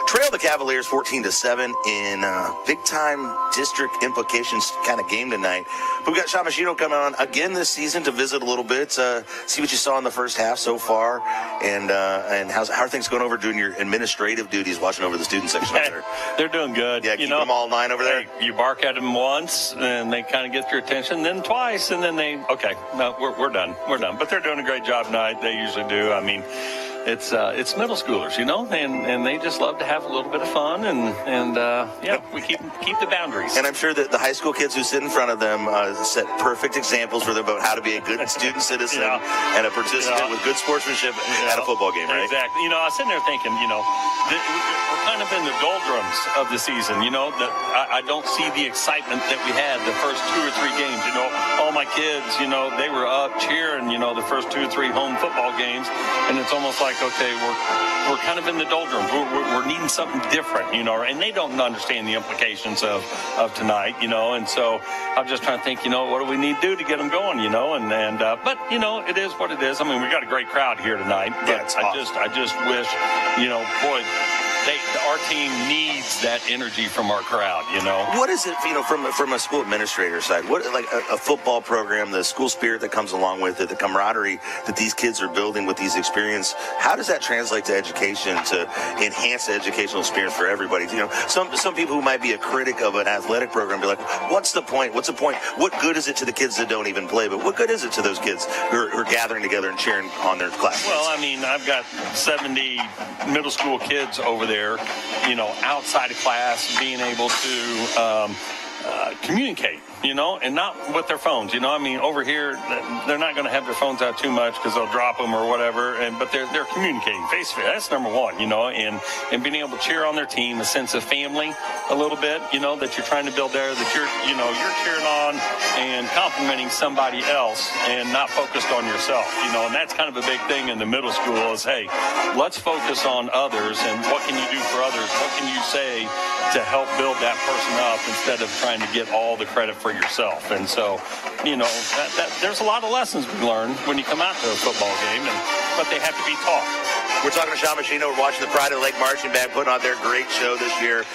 trail the Cavaliers 14-7 in big-time district implications kind of game tonight. But we've got Sean Machino coming on again this season to visit a little bit, see what you saw in the first half so far, and how are things going over doing your administrative duties, watching over the student section up there? They're doing good. Yeah, keep them all in line over there. You bark at them once, and they kind of get your attention, then twice, and then we're done. We're done. But they're doing a great job tonight. They usually do. I mean, it's middle schoolers, and they just love to have a little bit of fun, and we keep the boundaries. And I'm sure that the high school kids who sit in front of them set perfect exampons for them about how to be a good student citizen and a participant with good sportsmanship at a football game, right? Exactly. I was sitting there thinking, we're kind of in the doldrums of the season. I don't see the excitement that we had the first 2 or 3 games. All my kids, they were up cheering, the first 2 or 3 home football games, and it's almost like, okay, we're kind of in the doldrums. We're needing something different, and they don't understand the implications of tonight, and so I'm just trying to think, what do we need to do to get them going, but it is what it is. I mean, we got a great crowd here tonight, but I just wish, our team needs that energy from our crowd, you know. What is it, from a school administrator side? What, like a football program, the school spirit that comes along with it, the camaraderie that these kids are building with these experiences? How does that translate to education to enhance the educational experience for everybody? Some people who might be a critic of an athletic program be like, what's the point? What's the point? What good is it to the kids that don't even play? But what good is it to those kids who are gathering together and cheering on their classmates? Well, I mean, I've got 70 middle school kids over there, outside of class, being able to communicate, and not with their phones. I mean, over here, they're not going to have their phones out too much because they'll drop them or whatever. But they're communicating face to face. That's number one, and being able to cheer on their team, a sense of family, a little bit, that you're trying to build there, that you're cheering on and complimenting somebody else and not focused on yourself, and that's kind of a big thing in the middle school is, hey, let's focus on others and what can you do for others? What can you say to help build that person up instead of trying to get all the credit for yourself? And so, there's a lot of lessons we learn when you come out to a football game, but they have to be taught. We're talking to Sean Machino. We're watching the Pride of the Lake Marching Band putting on their great show this year.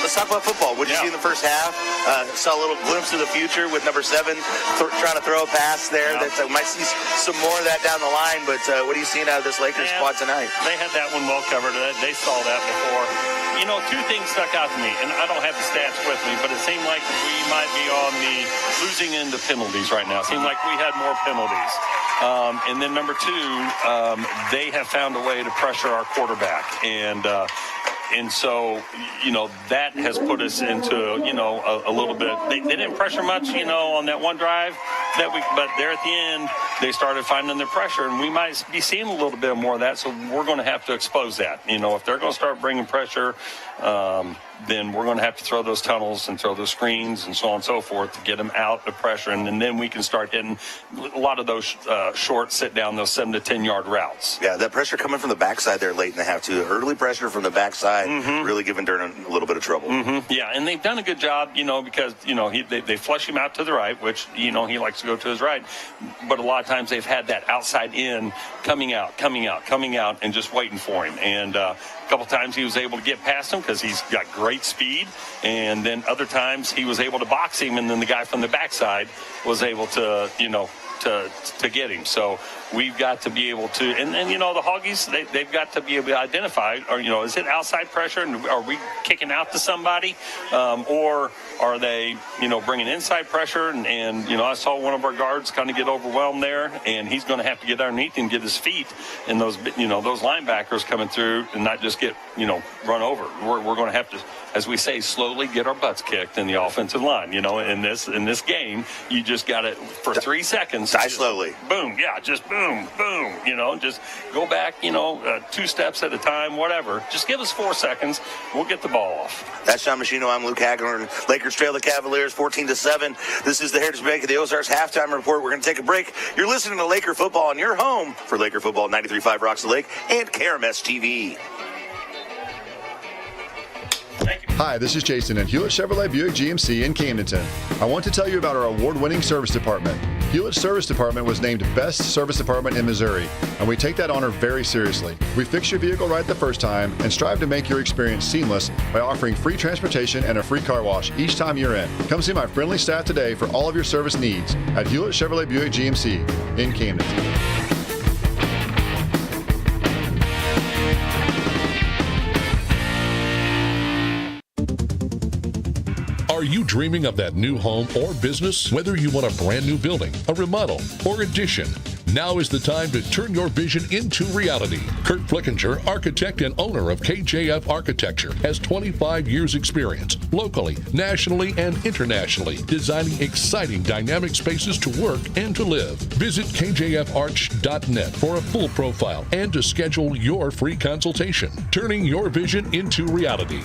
Let's talk about football. What did you see in the first half? Saw a little glimpse of the future with number 7 trying to throw a pass there. That might see some more of that down the line. But what are you seeing out of this Lakers squad tonight? They had that one well covered. They saw that before. Two things stuck out to me, and I don't have the stats with me, but it seemed like we might be on the losing end of penalties right now. It seemed like we had more penalties. And then number 2, they have found a way to pressure our quarterback. And so, that has put us into, a little bit. They didn't pressure much, on that one drive but there at the end, they started finding their pressure, and we might be seeing a little bit more of that. So we're going to have to expose that. If they're going to start bringing pressure, then we're going to have to throw those tunnels and throw those screens and so on and so forth to get them out of pressure. And then we can start hitting a lot of those short sit down, those 7 to 10 yard routes. Yeah, that pressure coming from the backside there late in the half too. Early pressure from the backside really giving Durham a little bit of trouble. Yeah, and they've done a good job, because, they flush him out to the right, which, he likes to go to his right. But a lot of times they've had that outside in coming out, and just waiting for him. And a couple times he was able to get past him because he's got great speed. And then other times he was able to box him, and then the guy from the backside was able to, to get him. So we've got to be able to, and the Hoggies, they've got to be able to identify, or, is it outside pressure, and are we kicking out to somebody, or are they, bringing inside pressure? And I saw one of our guards kind of get overwhelmed there, and he's going to have to get underneath and get his feet, and those linebackers coming through and not just get, run over. We're going to have to, as we say, slowly get our butts kicked in the offensive line. In this game, you just got to, for 3 seconds, die slowly. Boom, yeah, just boom, boom. Just go back, 2 steps at a time, whatever. Just give us 4 seconds. We'll get the ball off. That's Sean Machino. I'm Luke Hagler. Lakers trail the Cavaliers 14-7. This is the Heritage Bank of the Ozarks halftime report. We're going to take a break. You're listening to Laker football on your home for Laker football 93.5 Rocks the Lake and KRMS TV. Hi, this is Jason at Hewlett Chevrolet Buick GMC in Camdenton. I want to tell you about our award-winning service department. Hewlett's Service Department was named Best Service Department in Missouri, and we take that honor very seriously. We fix your vehicle right the first time and strive to make your experience seamless by offering free transportation and a free car wash each time you're in. Come see my friendly staff today for all of your service needs at Hewlett Chevrolet Buick GMC in Camdenton. Are you dreaming of that new home or business? Whether you want a brand new building, a remodel, or addition, now is the time to turn your vision into reality. Kurt Flickinger, architect and owner of KJF Architecture, has 25 years experience locally, nationally, and internationally, designing exciting dynamic spaces to work and to live. Visit kjfarch.net for a full profile and to schedule your free consultation, turning your vision into reality.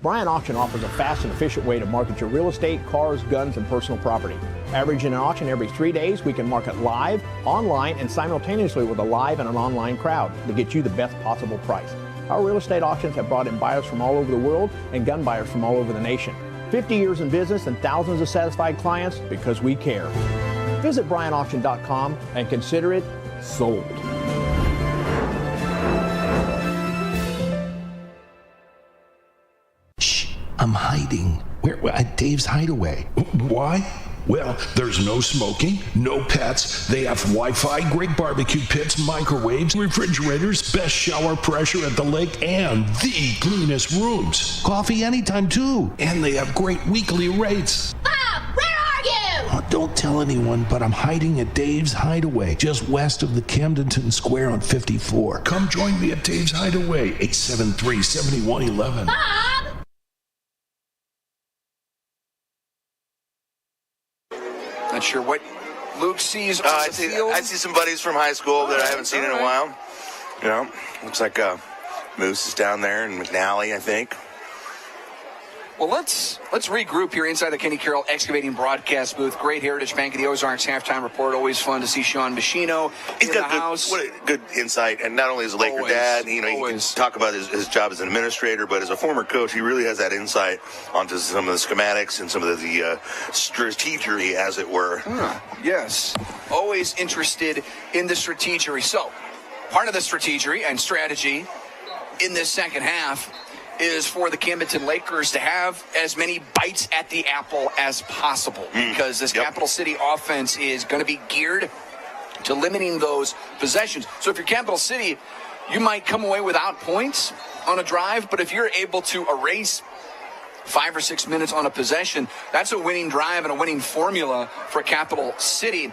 Bryant Auction offers a fast and efficient way to market your real estate, cars, guns, and personal property. Averaging an auction every 3 days, we can market live, online, and simultaneously with a live and an online crowd to get you the best possible price. Our real estate auctions have brought in buyers from all over the world and gun buyers from all over the nation. 50 years in business and thousands of satisfied clients because we care. Visit BryantAuction.com and consider it sold. hiding. Where? At Dave's Hideaway. Why? Well, there's no smoking, no pets. They have Wi-Fi, great barbecue pits, microwaves, refrigerators, best shower pressure at the lake, and the cleanest rooms. Coffee anytime, too. And they have great weekly rates. Bob, where are you? Oh, don't tell anyone, but I'm hiding at Dave's Hideaway, just west of the Camdenton Square on 54. Come join me at Dave's Hideaway, 873-7111. Bob! Not sure what Luke sees on the field. I see some buddies from high school that I haven't seen in a while. You know, looks like Moose is down there and McNally, I think. Well, let's regroup here inside the Kenny Carroll Excavating broadcast booth. Great Heritage Bank of the Ozarks halftime report. Always fun to see Sean Machino in the house. What a good insight, and not only as a Laker dad, you know, he can talk about his job as an administrator, but as a former coach, he really has that insight onto some of the schematics and some of the strategy, as it were. Yes, always interested in the strategy. So, part of the strategy and strategy in this second half is for the Camdenton Lakers to have as many bites at the apple as possible, because this Capital City offense is going to be geared to limiting those possessions. So if you're Capital City, you might come away without points on a drive, but if you're able to erase 5 or 6 minutes on a possession, that's a winning drive and a winning formula for Capital City,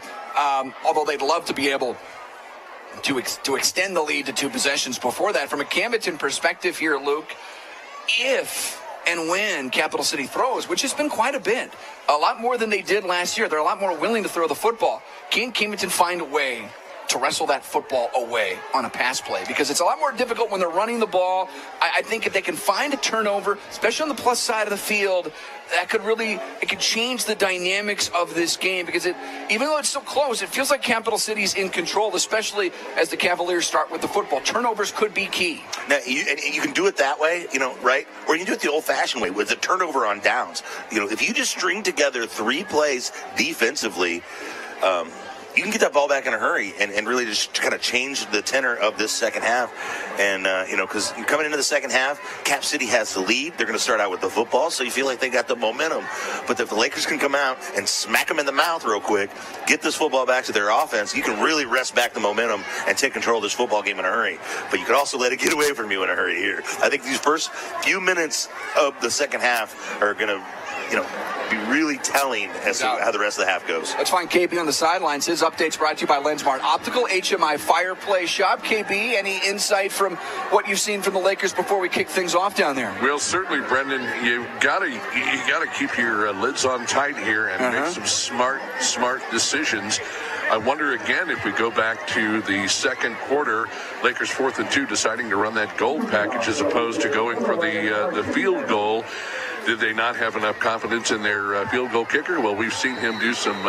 although they'd love to be able to extend the lead to 2 possessions before that. From a Camdenton perspective here, Luke, if and when Capital City throws, which has been quite a bit, a lot more than they did last year, they're a lot more willing to throw the football. Can Camdenton find a way to wrestle that football away on a pass play? Because it's a lot more difficult when they're running the ball. I think if they can find a turnover, especially on the plus side of the field, that could change the dynamics of this game, because even though it's so close, it feels like Capital City's in control, especially as the Cavaliers start with the football. Turnovers could be key. Now, you can do it that way, you know, right? Or you can do it the old-fashioned way with the turnover on downs. You know, if you just string together 3 plays defensively, you can get that ball back in a hurry and really just kind of change the tenor of this second half. And, you know, because coming into the second half, Cap City has the lead. They're going to start out with the football, so you feel like they got the momentum. But if the Lakers can come out and smack them in the mouth real quick, get this football back to their offense, you can really wrest back the momentum and take control of this football game in a hurry. But you can also let it get away from you in a hurry here. I think these first few minutes of the second half are going to, you know, be really telling as to how the rest of the half goes. Let's find KB on the sidelines. His update's brought to you by LensMart Optical, HMI Fireplace Shop. KB, any insight from what you've seen from the Lakers before we kick things off down there? Well, certainly, Brendan, you gotta keep your lids on tight here and make some smart decisions. I wonder again if we go back to the second quarter, Lakers 4th and 2, deciding to run that gold package as opposed to going for the field goal. Did they not have enough confidence in their field goal kicker? Well, we've seen him do some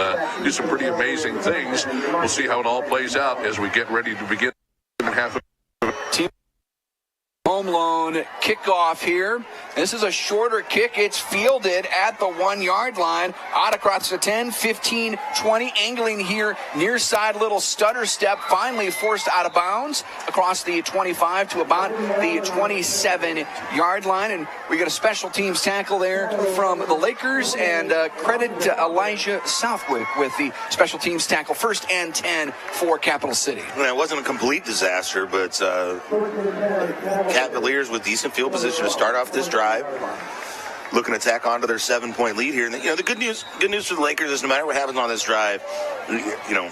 pretty amazing things. We'll see how it all plays out as we get ready to begin half of team home loan kickoff here. This is a shorter kick. It's fielded at the 1-yard line. Out across the 10, 15, 20. Angling here near side, little stutter step. Finally forced out of bounds across the 25 to about the 27-yard line. And we got a special teams tackle there from the Lakers. And credit to Elijah Southwick with the special teams tackle. 1st and 10 for Capital City. Well, it wasn't a complete disaster, but Cavaliers with decent field position to start off this drive, looking to tack onto their 7-point lead here. And you know, the good news for the Lakers is no matter what happens on this drive, you know,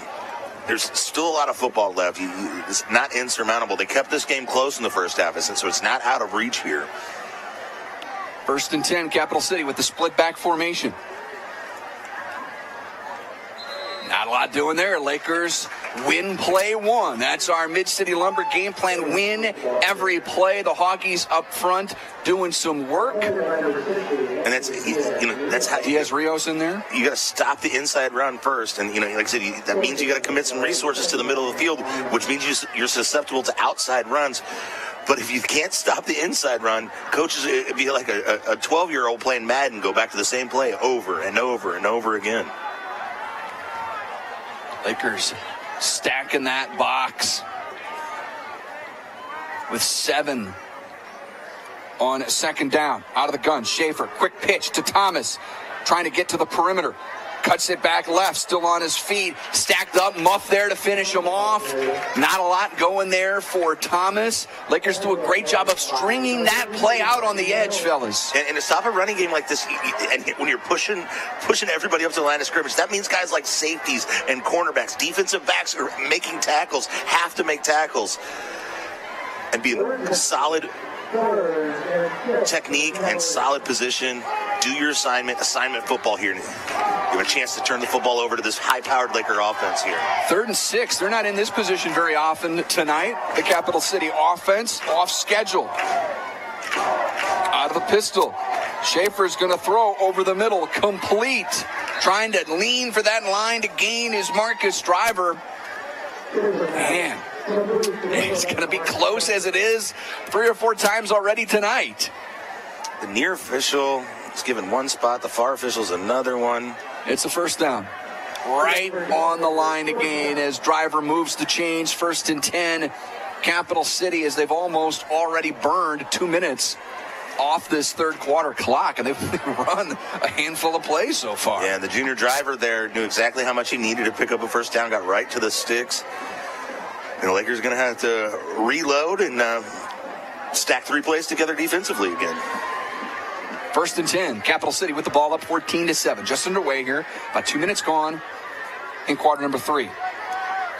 there's still a lot of football left. It's not insurmountable. They kept this game close in the first half, so it's not out of reach here. 1st and 10, Capital City with the split back formation. Not a lot doing there. Lakers win play 1. That's our Mid-City Lumber game plan. Win every play. The Hoggies up front doing some work. And that's how he has Rios in there. You got to stop the inside run first, and like I said, that means you got to commit some resources to the middle of the field, which means you're susceptible to outside runs. But if you can't stop the inside run, coaches, it'd be like a 12-year-old playing Madden, go back to the same play over and over and over again. Lakers stacking that box with 7 on second down. Out of the gun, Schaefer, quick pitch to Thomas, trying to get to the perimeter. Cuts it back left, still on his feet. Stacked up, Muff there to finish him off. Not a lot going there for Thomas. Lakers do a great job of stringing that play out on the edge, fellas. And to stop a running game like this, and when you're pushing everybody up to the line of scrimmage, that means guys like safeties and cornerbacks, defensive backs are making tackles, have to make tackles. And be solid technique and solid position. Do your assignment football here. You have a chance to turn the football over to this high-powered Laker offense here. 3rd and 6. They're not in this position very often tonight. The Capital City offense off schedule. Out of the pistol. Schaefer's going to throw over the middle. Complete. Trying to lean for that line to gain is Marcus Driver. Man, it's going to be close as it is 3 or 4 times already tonight. The near official is given one spot. The far official's another one. It's a first down. Right on the line to gain as Driver moves to change. 1st and 10. Capital City, as they've almost already burned 2 minutes off this third quarter clock, and they've run a handful of plays so far. Yeah, the junior Driver there knew exactly how much he needed to pick up a first down, got right to the sticks. And the Lakers are going to have to reload and stack 3 plays together defensively again. 1st and 10. Capital City with the ball up 14-7. Just underway here. About 2 minutes gone in quarter number 3.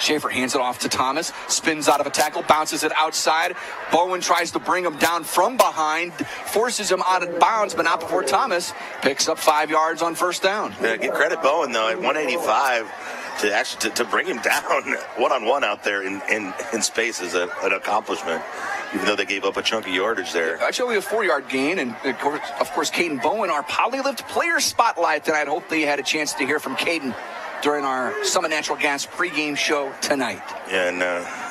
Schaefer hands it off to Thomas. Spins out of a tackle. Bounces it outside. Bowen tries to bring him down from behind. Forces him out of bounds, but not before Thomas picks up 5 yards on first down. Yeah, give credit Bowen, though, at 185 to bring him down one-on-one out there in space is an accomplishment, even though they gave up a chunk of yardage there. Actually, a 4-yard gain, and of course, Caden Bowen, our Polylift player spotlight tonight. Hope that you had a chance to hear from Caden during our Summit Natural Gas pregame show tonight. Yeah, and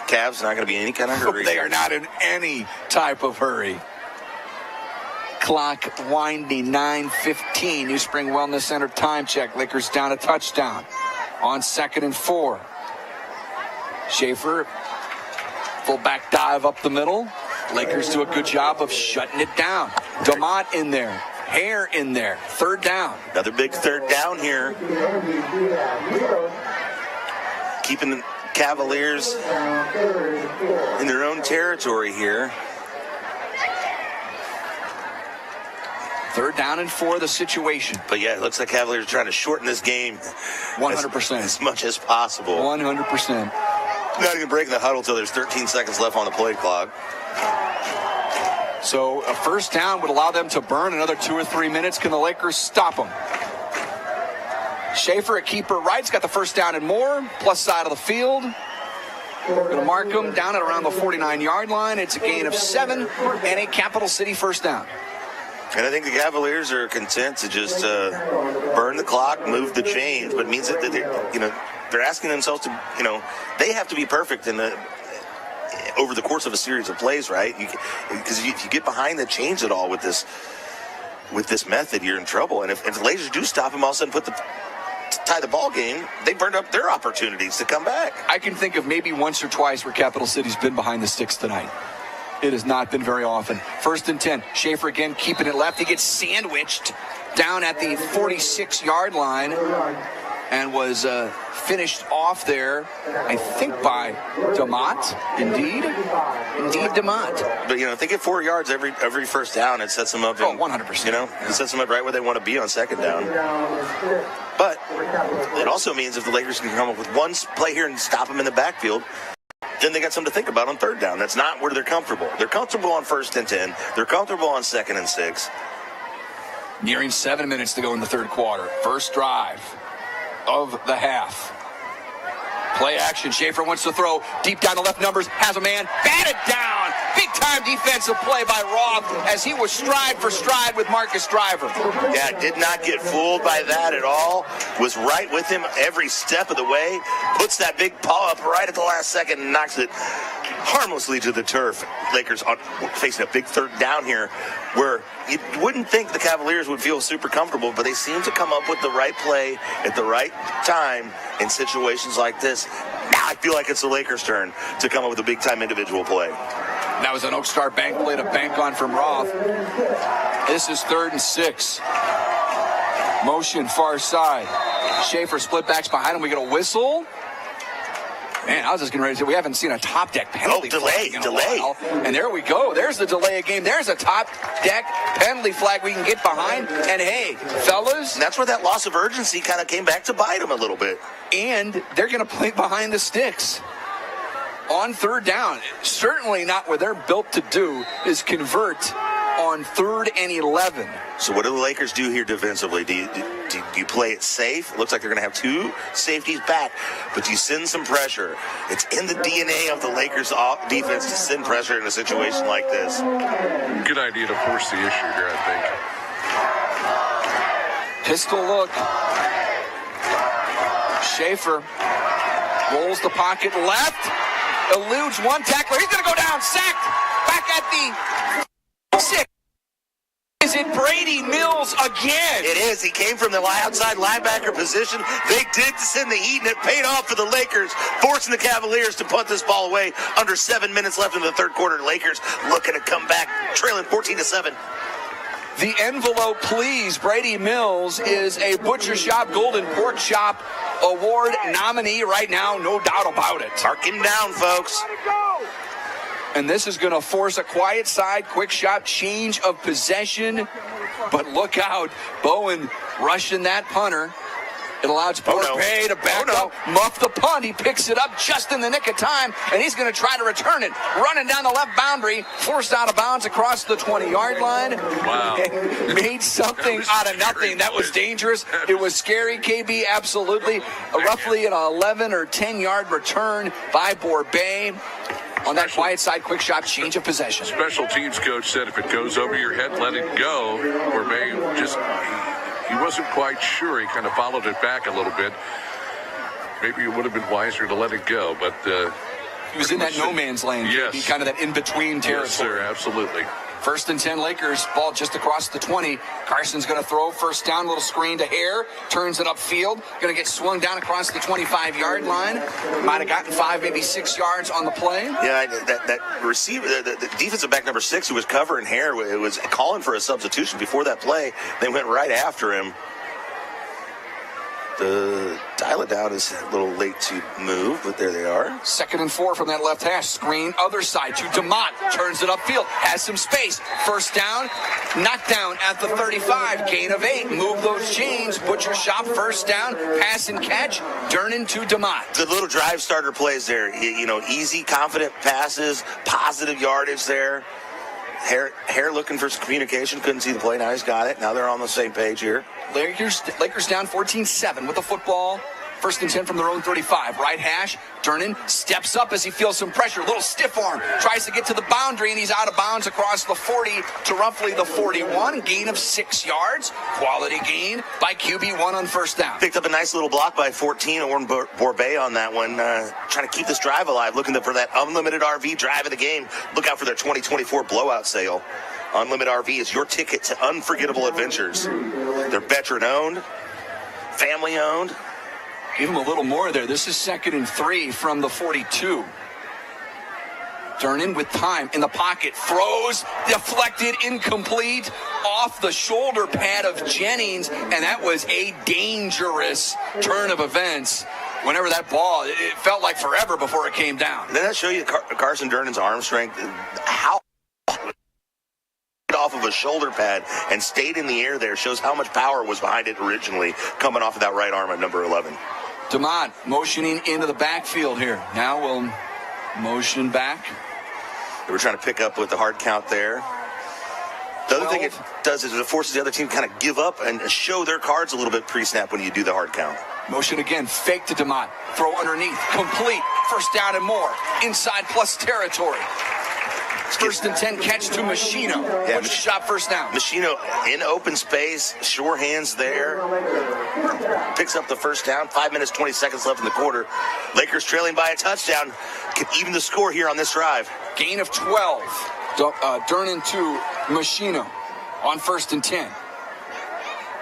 Cavs not going to be in any kind of hurry. They are not in any type of hurry. Clock winding, 9:15. New Spring Wellness Center time check. Lakers down a touchdown on 2nd and 4. Schaefer, fullback dive up the middle. Lakers do a good job of shutting it down. DeMott in there. Hare in there. 3rd down. Another big 3rd down here. Keeping the Cavaliers in their own territory here. 3rd down and 4, the situation. But yeah, it looks like Cavaliers are trying to shorten this game 100%. as much as possible. 100%. Not even breaking the huddle until there's 13 seconds left on the play clock. So a first down would allow them to burn another 2 or 3 minutes. Can the Lakers stop them? Schaefer at keeper right's got the first down and more, plus side of the field. Going to mark them down at around the 49-yard line. It's a gain of 7 and a Capital City first down. And I think the Cavaliers are content to just burn the clock, move the chains, but it means that they're asking themselves to, they have to be perfect over the course of a series of plays, right? Because if you get behind the chains at all with this method, you're in trouble. And if the Lakers do stop them, all of a sudden tie the ball game, they burned up their opportunities to come back. I can think of maybe once or twice where Capital City's been behind the sticks tonight. It has not been very often. 1st and 10. Schaefer again keeping it left. He gets sandwiched down at the 46-yard line and was finished off there, I think, by DeMott. Indeed, DeMott. But, if they get 4 yards every first down, it sets them up. 100%. It sets them up right where they want to be on 2nd down. But it also means if the Lakers can come up with one play here and stop them in the backfield, then they got something to think about on 3rd down. That's not where they're comfortable. They're comfortable on 1st and 10. They're comfortable on 2nd and 6. Nearing 7 minutes to go in the third quarter. First drive of the half. Play action. Schaefer wants to throw deep down the left numbers. Has a man. Batted down. Big time defensive play by Roth as he was stride for stride with Marcus Driver. Yeah, did not get fooled by that at all. Was right with him every step of the way. Puts that big paw up right at the last second and knocks it harmlessly to the turf. Lakers facing a big 3rd down here where you wouldn't think the Cavaliers would feel super comfortable, but they seem to come up with the right play at the right time in situations like this. Now I feel like it's the Lakers' turn to come up with a big-time individual play. That was an Oak Star bank play to bank on from Roth. This is 3rd and 6. Motion far side. Schaefer split backs behind him. We get a whistle. Man, I was just getting ready to say, we haven't seen a top deck penalty flag in a while. And there we go. There's the delay of game. There's a top deck penalty flag we can get behind. And hey, fellas. And that's where that loss of urgency kind of came back to bite them a little bit. And they're going to play behind the sticks. On 3rd down. Certainly not what they're built to do is convert on 3rd and 11. So what do the Lakers do here defensively? Do you play it safe? It looks like they're going to have 2 safeties back, but do you send some pressure? It's in the DNA of the Lakers defense to send pressure in a situation like this. Good idea to force the issue here, I think. Pistol look. Schaefer rolls the pocket left, eludes one tackler. He's going to go down, sacked, back at the 6. Is it Brady Mills again? It is. He came from the outside linebacker position. They did send the heat, and it paid off for the Lakers, forcing the Cavaliers to punt this ball away. Under 7 minutes left in the 3rd quarter. Lakers looking to come back, trailing 14-7. The envelope, please. Brady Mills is a Butcher Shop Golden Pork Chop Award nominee right now, no doubt about it. Mark him down, folks. And this is going to force a quiet side, quick shot, change of possession. But look out, Bowen rushing that punter. It allows Borpay to back up, muff the punt. He picks it up just in the nick of time, and he's going to try to return it. Running down the left boundary, forced out of bounds across the 20-yard line. Wow. Made something out of nothing. That was dangerous. It was scary, KB, absolutely. Roughly an 11 or 10-yard return by Borpay. On that quiet side, quick shot, change of possession. Special teams coach said if it goes over your head, let it go. Borpay he wasn't quite sure. He kind of followed it back a little bit. Maybe it would have been wiser to let it go, but he was in that no man's land. Yes. Kind of that in-between territory. Yes, sir, absolutely. 1st and 10 Lakers, ball just across the 20. Carson's going to throw, first down, little screen to Hare, turns it upfield, going to get swung down across the 25-yard line. Might have gotten 5, maybe 6 yards on the play. Yeah, that receiver, the defensive back number 6 who was covering Hare, it was calling for a substitution before that play. They went right after him. The dial it down is a little late to move, but there they are. 2nd and 4 from that left hash. Screen, other side to DeMott. Turns it upfield. Has some space. First down. Knocked down at the 35. Gain of 8. Move those chains. Butcher Shop. First down. Pass and catch. Durnin to DeMott. The little drive starter plays there. Easy, confident passes. Positive yardage there. Hare looking for some communication. Couldn't see the play. Now he's got it. Now they're on the same page here. Lakers down 14-7 with the football. 1st and 10 from their own 35. Right hash. Durnin steps up as he feels some pressure. Little stiff arm. Tries to get to the boundary, and he's out of bounds across the 40 to roughly the 41. Gain of 6 yards. Quality gain by QB1 on first down. Picked up a nice little block by 14. Orrin Borpay on that one. Trying to keep this drive alive. Looking for that unlimited RV drive of the game. Look out for their 2024 blowout sale. Unlimited RV is your ticket to unforgettable adventures. They're veteran-owned, family-owned. Give him a little more there. This is 2nd and 3 from the 42. Durnin with time in the pocket. Throws, deflected, incomplete, off the shoulder pad of Jennings, and that was a dangerous turn of events. Whenever that ball, it felt like forever before it came down. Doesn't that show you Carson Durnin's arm strength? How off of a shoulder pad and stayed in the air there shows how much power was behind it originally, coming off of that right arm at number 11. DeMott motioning into the backfield here. Now we'll motion back. They were trying to pick up with the hard count there. The other thing it does is it forces the other team to kind of give up and show their cards a little bit pre-snap when you do the hard count. Motion again, fake to DeMott. Throw underneath, complete, first down and more. Inside plus territory. 1st and 10 catch to Machino. Yeah, shot first down. Machino in open space, sure hands there. Picks up the first down. 5 minutes, 20 seconds left in the quarter. Lakers trailing by a touchdown. Can even the score here on this drive. Gain of 12. Durnin to Machino on 1st and 10.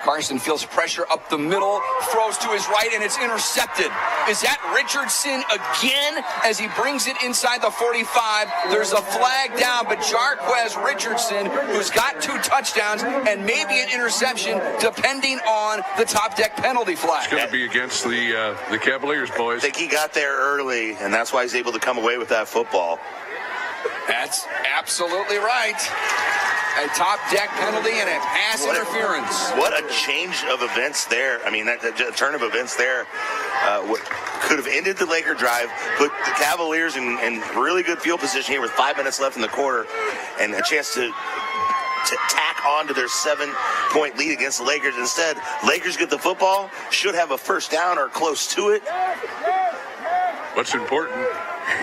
Carson feels pressure up the middle, throws to his right, and it's intercepted. Is that Richardson again as he brings it inside the 45? There's a flag down, but Jarquez Richardson, who's got 2 touchdowns and maybe an interception, depending on the top deck penalty flag. It's going to be against the Cavaliers, boys. I think he got there early, and that's why he's able to come away with that football. That's absolutely right. A top deck penalty and a pass interference. What a change of events there. I mean, that turn of events there could have ended the Laker drive, put the Cavaliers in really good field position here with 5 minutes left in the quarter, and a chance to tack on to their 7-point lead against the Lakers. Instead, Lakers get the football, should have a first down or close to it. What's important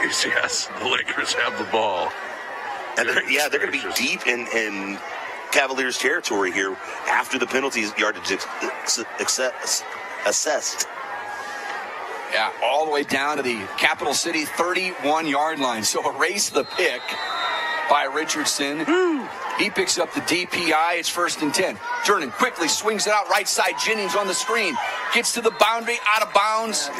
is, yes, the Lakers have the ball. And they're going to be deep in Cavaliers territory here after the penalties yardage assessed. Yeah, all the way down to the Capital City 31-yard line. So erase the pick by Richardson. He picks up the DPI. It's 1st and 10. Durnin quickly swings it out right side. Jennings on the screen. Gets to the boundary, out of bounds.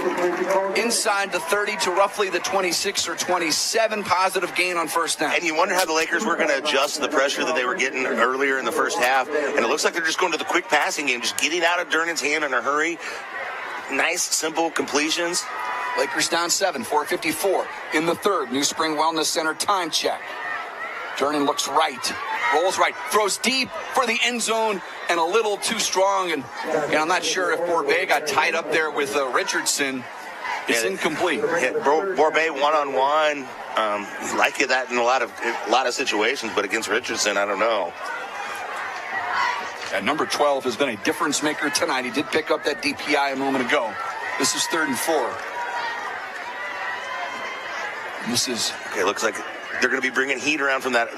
Inside the 30 to roughly the 26 or 27. Positive gain on first down. And you wonder how the Lakers were going to adjust to the pressure that they were getting earlier in the first half. And it looks like they're just going to the quick passing game, just getting out of Durnin's hand in a hurry. Nice, simple completions. Lakers down 7, 4:54 in the third. New Spring Wellness Center time check. Durnin looks right, rolls right, throws deep for the end zone, and a little too strong. And I'm not sure if Borbet got tied up there with Richardson. It's incomplete. Borbet one-on-one. Like that in a lot of situations, but against Richardson, I don't know. And number 12 has been a difference maker tonight. He did pick up that DPI a moment ago. This is 3rd and 4. This is okay. Looks like they're going to be bringing heat around from that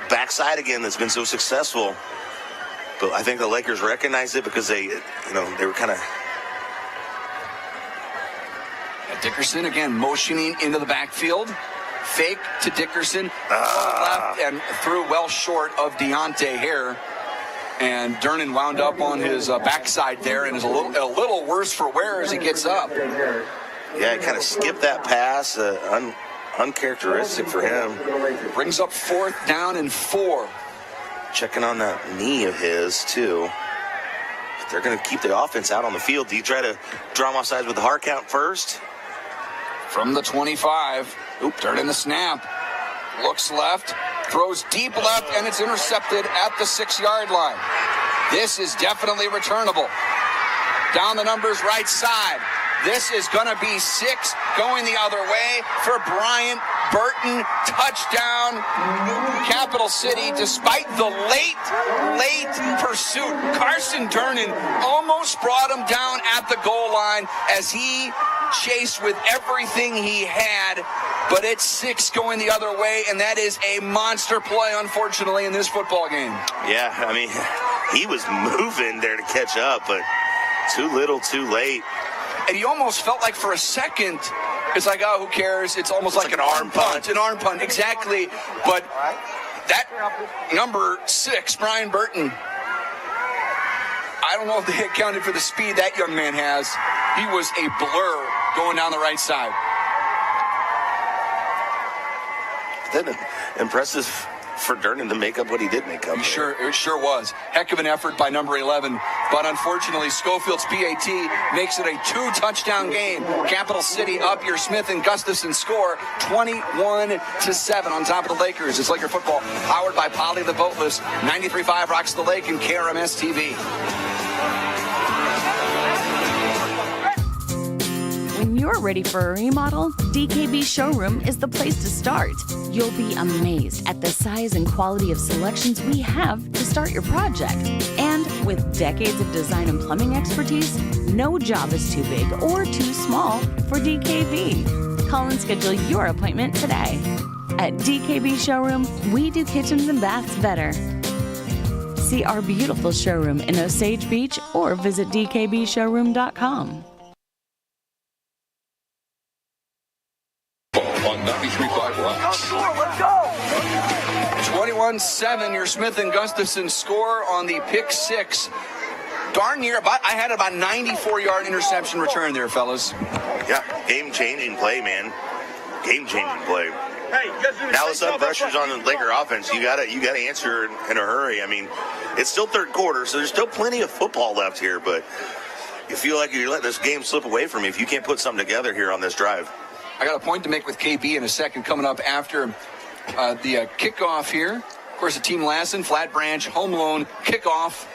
backside again that's been so successful. But I think the Lakers recognized it because they were kind of. Dickerson again motioning into the backfield. Fake to Dickerson. Left and threw well short of Deontay Hare. And Durnin wound up on his backside there and is a little worse for wear as he gets up. Yeah, he kind of skipped that pass. Uncharacteristic for him. Brings up 4th down and 4. Checking on that knee of his, too. But they're going to keep the offense out on the field. Do you try to draw him offsides with the hard count first? From the 25. Durnin the snap. Looks left. Throws deep left, and it's intercepted at the 6-yard line. This is definitely returnable. Down the numbers right side. This is going to be 6 going the other way for Bryant Burton. Touchdown, Capital City, despite the late pursuit. Carson Durnin almost brought him down at the goal line as he chased with everything he had. But it's 6 going the other way, and that is a monster play, unfortunately, in this football game. Yeah, I mean, he was moving there to catch up, but too little, too late. And he almost felt like for a second, it's like, oh, who cares? It's almost like an arm punt. An arm punt, exactly. But that number 6, Brian Burton, I don't know if they accounted for the speed that young man has. He was a blur going down the right side. Then impressive for Durnin to make up what he did make up. It sure was. Heck of an effort by number 11. But unfortunately, Schofield's PAT makes it a 2-touchdown game. Capital City up your Smith and Gustafson score 21-7 on top of the Lakers. It's Laker football powered by Polly the Boatless. 93.5 Rocks the Lake and KRMS TV. When you're ready for a remodel, DKB Showroom is the place to start. You'll be amazed at the size and quality of selections we have to start your project. And with decades of design and plumbing expertise, no job is too big or too small for DKB. Call and schedule your appointment today. At DKB Showroom, we do kitchens and baths better. See our beautiful showroom in Osage Beach or visit dkbshowroom.com. On 93.5 Rocks. Let's go! 21-7, your Smith and Gustafson score on the pick 6 darn near I had about 94-yard interception return there, fellas. Yeah, game-changing play, man. Game-changing play. Now the sudden pressure's on the Laker offense. You gotta answer in a hurry. I mean, it's still third quarter, so there's still plenty of football left here, but you feel like you're letting this game slip away from you if you can't put something together here on this drive. I got a point to make with KB in a second coming up after the kickoff here. Of course, the team Lassen, Flat Branch, home loan, kickoff.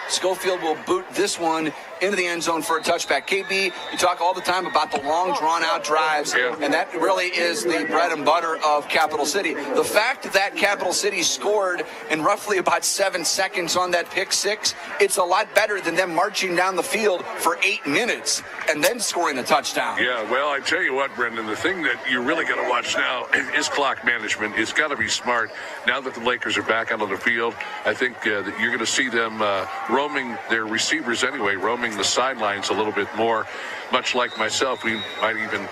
Schofield will boot this one into the end zone for a touchback. KB, you talk all the time about the long, drawn-out drives, and that really is the bread and butter of Capital City. The fact that Capital City scored in roughly about 7 seconds on that pick six, it's a lot better than them marching down the field for 8 minutes and then scoring a touchdown. Yeah, well, I tell you what, Brendan, the thing that you really got to watch now is clock management. It's got to be smart. Now that the Lakers are back out on the field, I think that you're going to see them roaming their receivers anyway, roaming the sidelines a little bit more. Much like myself, we might even,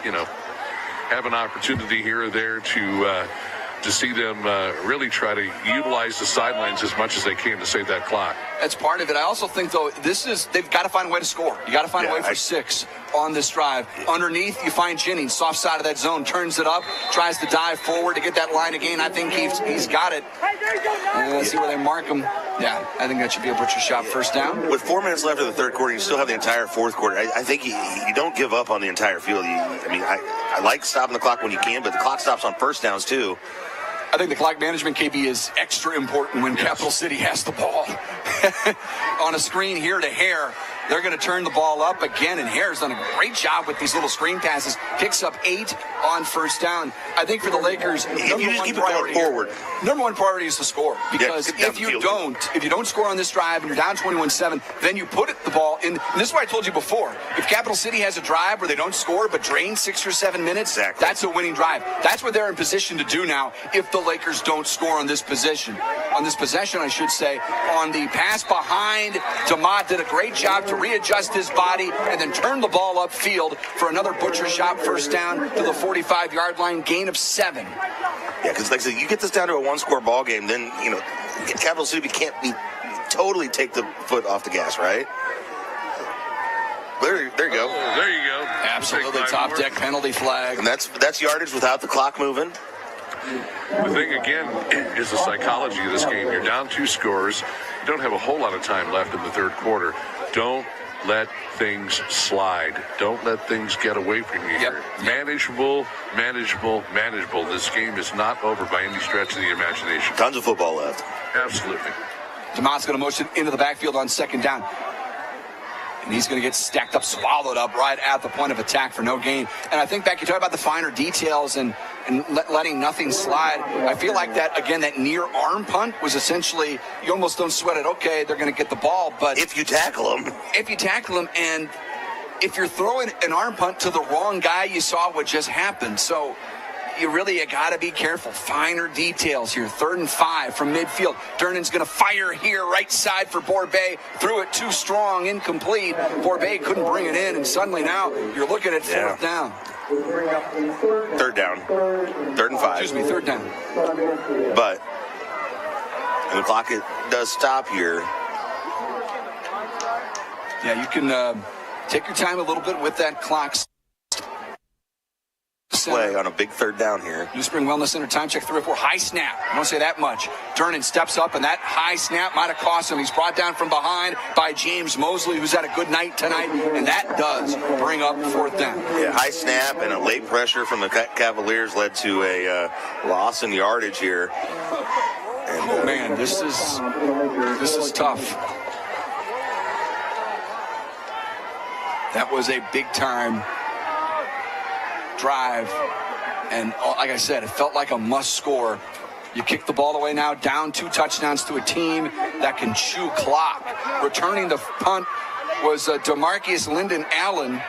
have an opportunity here or there to see them really try to utilize the sidelines as much as they can to save that clock. That's part of it. I also think, though, they've got to find a way to score. You got to find a way for 6 on this drive. Underneath, you find Jennings, soft side of that zone, turns it up, tries to dive forward to get that line again. I think he's got it. Let's see where they mark him. Yeah, I think that should be a butcher shot. First down. With 4 minutes left of the third quarter, you still have the entire fourth quarter. I think you don't give up on the entire field. I like stopping the clock when you can, but the clock stops on first downs, too. I think the clock management, KB, is extra important when Capital City has the ball. On a screen here to Hare, they're going to turn the ball up again, and Hare's done a great job with these little screen passes. Picks up 8 on first down. I think for the Lakers, number one priority is to score. Because if you don't score on this drive and you're down 21-7, then you put the ball in. And this is what I told you before. If Capital City has a drive where they don't score but drain 6 or 7 minutes, that's a winning drive. That's what they're in position to do now if the Lakers don't score on this possession. On this possession, I should say, on the pass behind, Demott did a great job to readjust his body and then turn the ball upfield for another butcher shot first down to the 45-yard line, gain of 7. Yeah, because like I said, you get this down to a one-score ball game, then, Capital City can't totally take the foot off the gas, right? There you go. There you go. Absolutely, top deck penalty flag. And that's yardage without the clock moving. The thing, again, is the psychology of this game. You're down 2 scores. You don't have a whole lot of time left in the third quarter. Don't let things slide. Don't let things get away from you here. Manageable. This game is not over by any stretch of the imagination. Tons of football left. Absolutely. Demott's going to motion into the backfield on second down. And he's going to get stacked up, swallowed up right at the point of attack for no gain. And I think back, you talk about the finer details and letting nothing slide. I feel like that near arm punt was essentially, you almost don't sweat it. Okay, they're going to get the ball, but if you tackle them, and if you're throwing an arm punt to the wrong guy, you saw what just happened. So you got to be careful. Finer details here. 3rd and 5 from midfield. Durnan's going to fire here, right side for Borbet. Threw it too strong, incomplete. Borbet couldn't bring it in, and suddenly now you're looking at 4th down. 3rd down. 3rd and 5. Excuse me, 3rd down. But the clock does stop here. Yeah, you can take your time a little bit with that clock. Play on a big 3rd down here. New Spring Wellness Center time check 3 or 4. High snap. I won't say that much. Durnan steps up, and that high snap might have cost him. He's brought down from behind by James Mosley, who's had a good night tonight, and that does bring up 4th down. Yeah, high snap and a late pressure from the Cavaliers led to a loss in yardage here. And, man, this is tough. That was a big time drive, and like I said, it felt like a must score. You kick the ball away now, down 2 touchdowns to a team that can chew clock. Returning the punt was DeMarcus Linden Allen.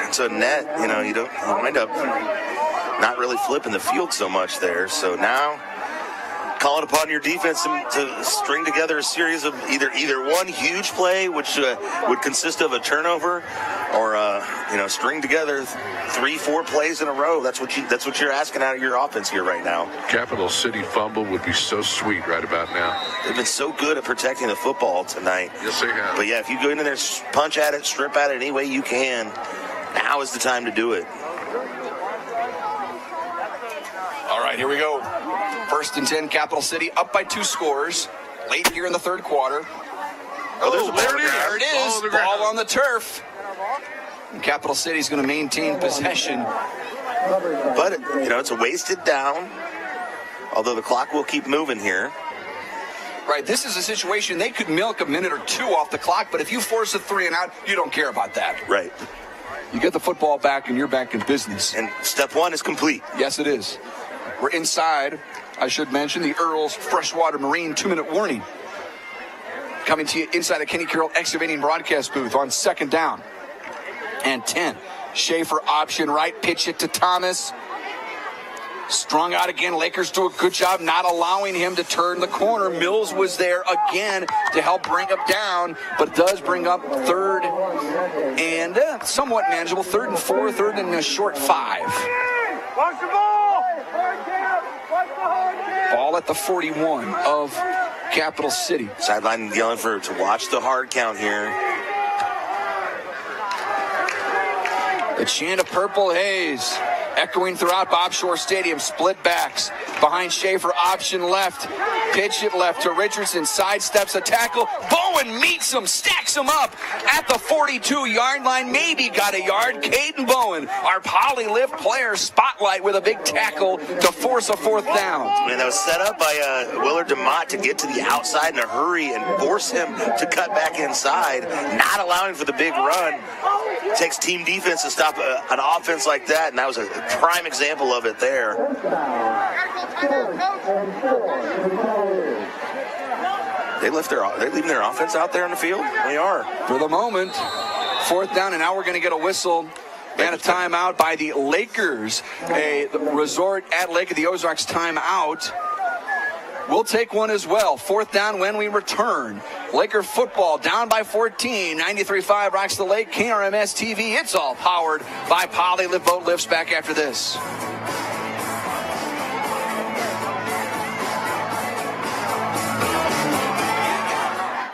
It's a net, you wind up not really flipping the field so much there. So now calling upon your defense to string together a series of either one huge play, which would consist of a turnover, or string together 3-4 plays in a row. That's what you're asking out of your offense here right now. Capital City fumble would be so sweet right about now. They've been so good at protecting the football tonight. Yes, they have. But yeah, if you go in there, punch at it, strip at it any way you can, now is the time to do it. All right, here we go. 1st and 10, Capital City up by 2 scores. Late here in the third quarter. There it is. Ball on the turf. And Capital City's going to maintain possession. But, it's a wasted down, although the clock will keep moving here. Right, this is a situation they could milk a minute or 2 off the clock, but if you force a 3 and out, you don't care about that. Right. You get the football back and you're back in business. And step 1 is complete. Yes, it is. We're inside, I should mention, the Earl's Freshwater Marine 2-minute warning. Coming to you inside the Kenny Carroll Excavating broadcast booth on 2nd down and 10. Schaefer option right, pitch it to Thomas. Strung out again. Lakers do a good job not allowing him to turn the corner. Mills was there again to help bring up down, but does bring up 3rd and somewhat manageable. 3rd and 4, 3rd and a short 5. Watch the ball! Ball at the 41 of Capital City. Sideline yelling to watch the hard count here. The chant of Purple Haze echoing throughout Bob Shore Stadium. Split backs behind Schaefer, option left. Pitch it left to Richardson. Sidesteps a tackle. Bowen meets him, stacks him up at the 42-yard line. Maybe got a yard. Caden Bowen, our poly lift player, spotlight with a big tackle to force a 4th down. Man, that was set up by Willard DeMott to get to the outside in a hurry and force him to cut back inside, not allowing for the big run. It takes team defense to stop an offense like that, and that was a prime example of it there. They're leaving their offense out there on the field? They are. For the moment, 4th down, and now we're going to get a whistle and a timeout by the Lakers. A resort at Lake of the Ozarks timeout. We'll take one as well. 4th down when we return. Laker football down by 14. 93.5 rocks the lake. KRMS TV. It's all powered by Poly Lift Boat Lifts. Back after this.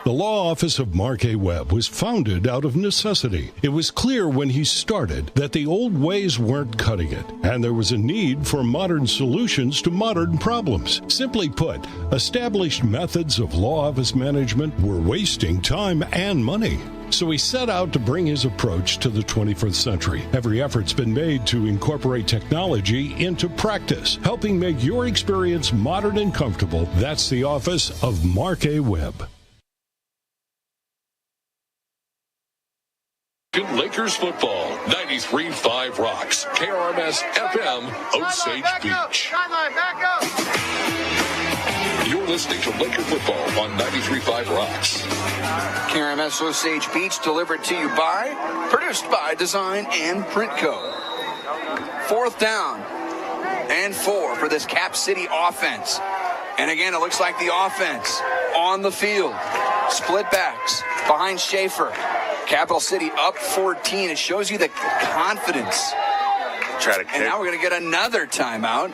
The law office of Mark A. Webb was founded out of necessity. It was clear when he started that the old ways weren't cutting it, and there was a need for modern solutions to modern problems. Simply put, established methods of law office management were wasting time and money. So he set out to bring his approach to the 21st century. Every effort's been made to incorporate technology into practice, helping make your experience modern and comfortable. That's the office of Mark A. Webb. Lakers football, 93.5 rocks, KRMS FM, Osage Beach. You're listening to Laker football on 93.5 rocks. KRMS Osage Beach, delivered to you by, produced by Design and Print Co. 4th down and 4 for this Cap City offense. And again, it looks like the offense on the field. Split backs behind Schaefer. Capital City up 14. It shows you the confidence. And now we're going to get another timeout.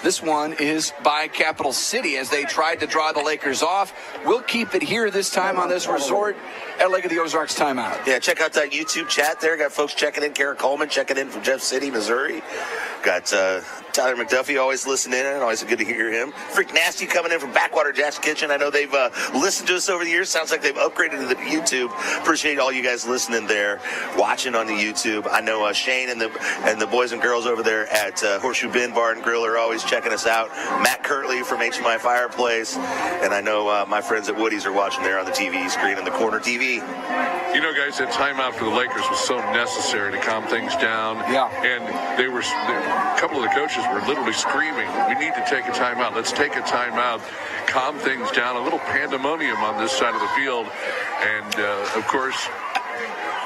This one is by Capital City as they tried to draw the Lakers off. We'll keep it here this time on this resort at Lake of the Ozarks timeout. Yeah, check out that YouTube chat there. Got folks checking in. Kara Coleman checking in from Jeff City, Missouri. Got Tyler McDuffie always listening in. Always good to hear him. Freak Nasty coming in from Backwater Jack's Kitchen. I know they've listened to us over the years. Sounds like they've upgraded to the YouTube. Appreciate all you guys listening there, watching on the YouTube. I know Shane and the boys and girls over there at Horseshoe Bend Bar and Grill are always checking us out. Matt Kirtley from HMI Fireplace. And I know my friends at Woody's are watching there on the TV screen in the corner TV. You know, guys, that timeout for the Lakers was so necessary to calm things down. Yeah. And a couple of the coaches were literally screaming, we need to take a timeout. Let's take a timeout, calm things down. A little pandemonium on this side of the field. And, of course,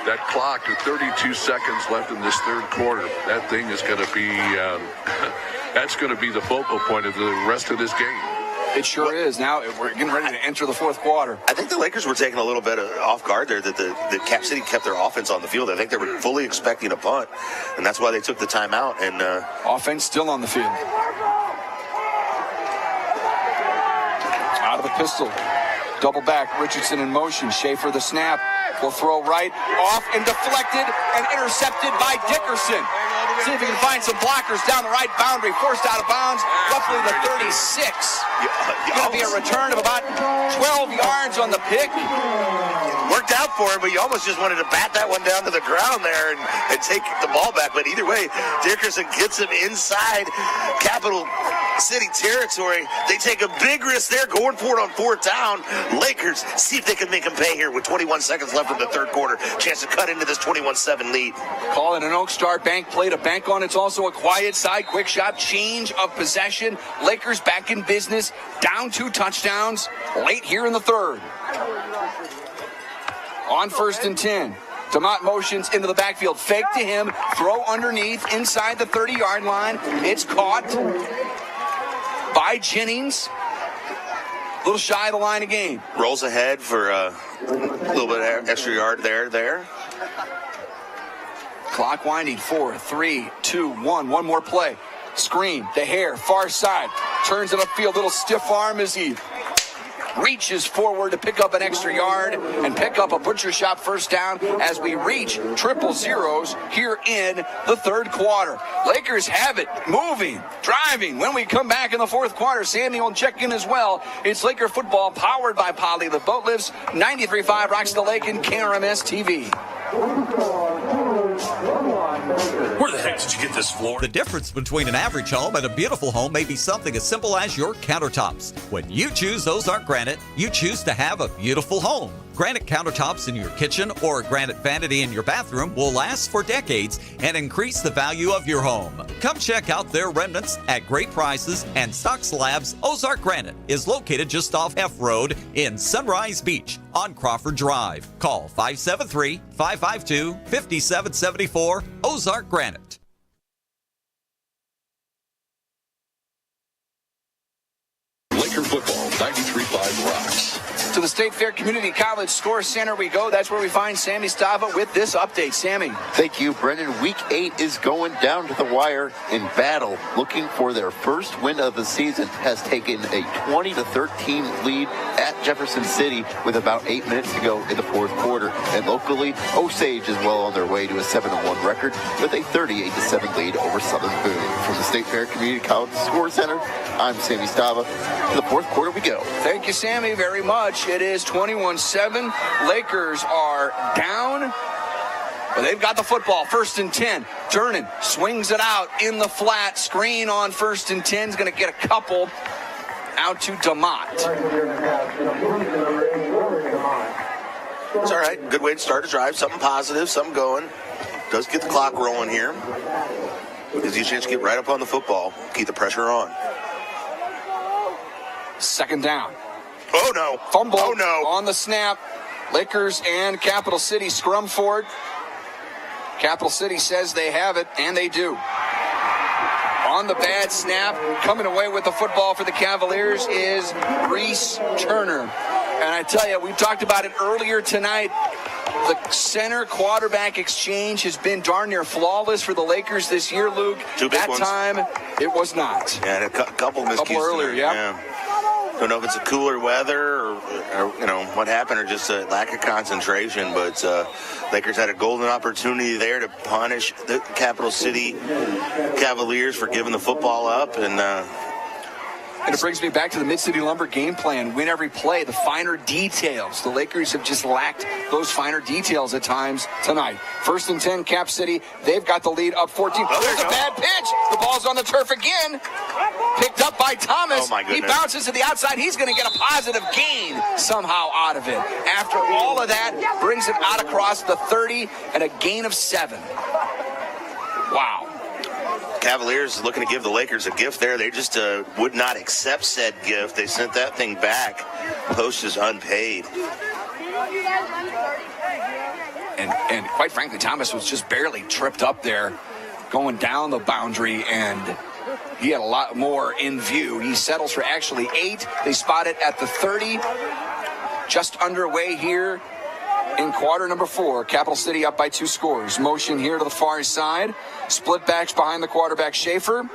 that clock, 32 seconds left in this third quarter. That thing is going to be, that's going to be the focal point of the rest of this game. It sure is. Now we're getting ready to enter the fourth quarter. I think the Lakers were taking a little bit off guard there that the Cap City kept their offense on the field. I think they were fully expecting a punt, and that's why they took the timeout. And offense still on the field. Out of the pistol. Double back. Richardson in motion. Schaefer the snap. Will throw right, off, and deflected, and intercepted by Dickerson. See if he can find some blockers down the right boundary. Forced out of bounds, roughly the 36. Going to be a return of about 12 yards on the pick. Worked out for him, but you almost just wanted to bat that one down to the ground there and take the ball back. But either way, Dickerson gets him inside Capital City territory. They take a big risk there, going for it on fourth down. Lakers see if they can make him pay here with 21 seconds left in the third quarter. Chance to cut into this 21-7 lead. Call it an Oak Star bank play to bank on. It's also a quiet side, quick shot, change of possession. Lakers back in business, down 2 touchdowns late here in the third. On 1st and 10. DeMott motions into the backfield. Fake to him. Throw underneath inside the 30-yard line. It's caught by Jennings. A little shy of the line of game. Rolls ahead for a little bit of extra yard there. Clock winding. 4, 3, 2, 1. One more play. Screen. DeHare, far side. Turns it upfield. Little stiff arm as he reaches forward to pick up an extra yard and pick up a butcher shop first down as we reach triple zeros here in the third quarter. Lakers have it moving, driving. When we come back in the fourth quarter, Sandy will check in as well. It's Laker football powered by Poly the Boat Lifts, 93.5 Rocks the Lake and KRMS TV. Where the heck did you get this floor? The difference between an average home and a beautiful home may be something as simple as your countertops. When you choose Ozark Granite, you choose to have a beautiful home. Granite countertops in your kitchen or a granite vanity in your bathroom will last for decades and increase the value of your home. Come check out their remnants at great prices and stock slabs. Ozark Granite is located just off F Road in Sunrise Beach on Crawford Drive. Call 573-552-5774 Ozark Granite. Laker football, 93.5 Rocks. To the State Fair Community College Score Center we go. That's where we find Sammy Stava with this update. Sammy. Thank you, Brendan. Week 8 is going down to the wire in battle. Looking for their first win of the season. Has taken a 20-13 lead at Jefferson City with about 8 minutes to go in the fourth quarter. And locally, Osage is well on their way to a 7-1 record with a 38-7 lead over Southern Boone. From the State Fair Community College Score Center, I'm Sammy Stava. To the fourth quarter we go. Thank you, Sammy, very much. It is 21-7. Lakers are down, but they've got the football. 1st and 10. Durnan swings it out in the flat. Screen on 1st and 10 is going to get a couple out to DeMott. It's all right. Good way to start a drive. Something positive, something going. Does get the clock rolling here. Gives you a chance to get right up on the football. Keep the pressure on. 2nd down. Oh, no. Fumble. Oh, no. On the snap. Lakers and Capital City scrum for it. Capital City says they have it, and they do. On the bad snap, coming away with the football for the Cavaliers is Reese Turner. And I tell you, we talked about it earlier tonight. The center quarterback exchange has been darn near flawless for the Lakers this year, Luke. Two big that ones. Time, it was not. Yeah, a couple miscues. Couple earlier, yeah. Don't know if it's a cooler weather or what happened, or just a lack of concentration. But Lakers had a golden opportunity there to punish the Capital City Cavaliers for giving the football up, and it brings me back to the Mid-City Lumber game plan. Win every play, the finer details. The Lakers have just lacked those finer details at times tonight. 1st and 10, Cap City. They've got the lead up 14. There's a bad pitch. The ball's on the turf again. Picked up by Thomas. Oh, my goodness. He bounces to the outside. He's going to get a positive gain somehow out of it. After all of that, brings it out across the 30 and a gain of 7. Wow. Cavaliers looking to give the Lakers a gift there. They just would not accept said gift. They sent that thing back. Post is unpaid. And quite frankly, Thomas was just barely tripped up there going down the boundary, and he had a lot more in view. He settles for actually 8. They spot it at the 30. Just underway here in quarter number 4. Capital City up by 2 scores. Motion here to the far side. Split backs behind the quarterback, Schaefer.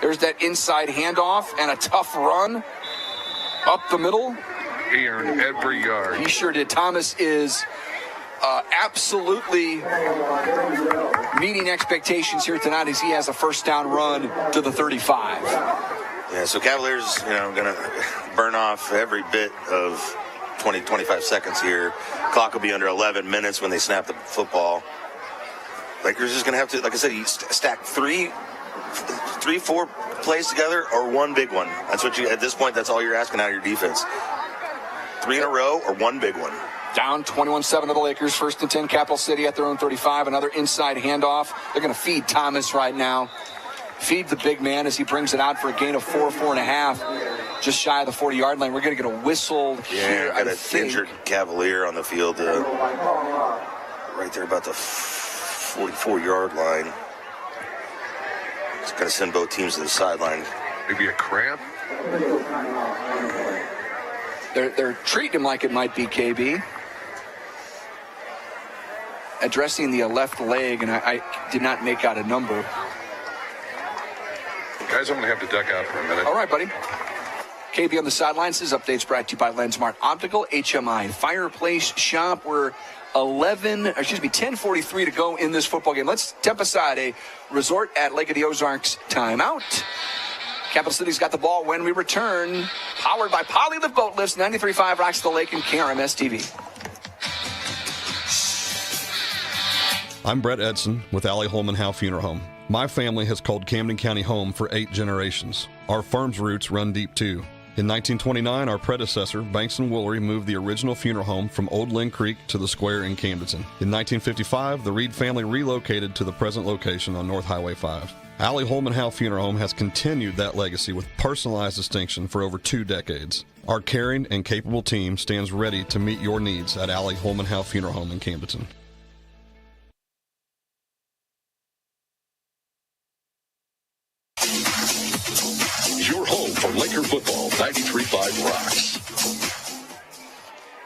There's that inside handoff and a tough run up the middle. He earned every yard. He sure did. Thomas is absolutely meeting expectations here tonight as he has a first down run to the 35. Yeah, so Cavaliers, going to burn off every bit of 20, 25 seconds here. Clock will be under 11 minutes when they snap the football. Lakers is going to have to, like I said, you stack 3, 4 plays together or one big one. That's what you, at this point, that's all you're asking out of your defense. 3 in a row or one big one. Down 21-7 to the Lakers. 1st and 10, Capital City at their own 35. Another inside handoff. They're going to feed Thomas right now. Feed the big man as he brings it out for a gain of 4.5. Just shy of the 40-yard line. We're going to get a whistle here. Got an injured Cavalier on the field. Right there about the 44-yard line. It's going to send both teams to the sideline. Maybe a cramp? They're treating him like it might be KB. Addressing the left leg, and I did not make out a number. Guys, I'm going to have to duck out for a minute. All right, buddy. KB on the sidelines. This update's brought to you by Lensmart Optical, HMI Fireplace Shop. We're 10:43 to go in this football game. Let's step aside. A resort at Lake of the Ozarks timeout. Capital City's got the ball when we return. Powered by Polylift Boat Lifts, 93.5 Rocks the Lake and KRMS TV. I'm Brett Edson with Allie Holman Howe Funeral Home. My family has called Camden County home for 8 generations. Our firm's roots run deep too. In 1929, our predecessor, Banks & Woolery, moved the original funeral home from Old Lynn Creek to the square in Camdenton. In 1955, the Reed family relocated to the present location on North Highway 5. Allie Holman Howe Funeral Home has continued that legacy with personalized distinction for over 2 decades. Our caring and capable team stands ready to meet your needs at Allie Holman Howe Funeral Home in Camdenton. Your home for Laker football, 93.5 Rocks.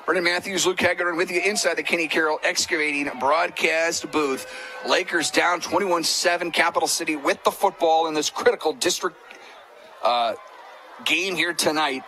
Brendan Matthews, Luke Hagedorn with you inside the Kenny Carroll Excavating broadcast booth. Lakers down 21-7, Capital City with the football in this critical district game here tonight.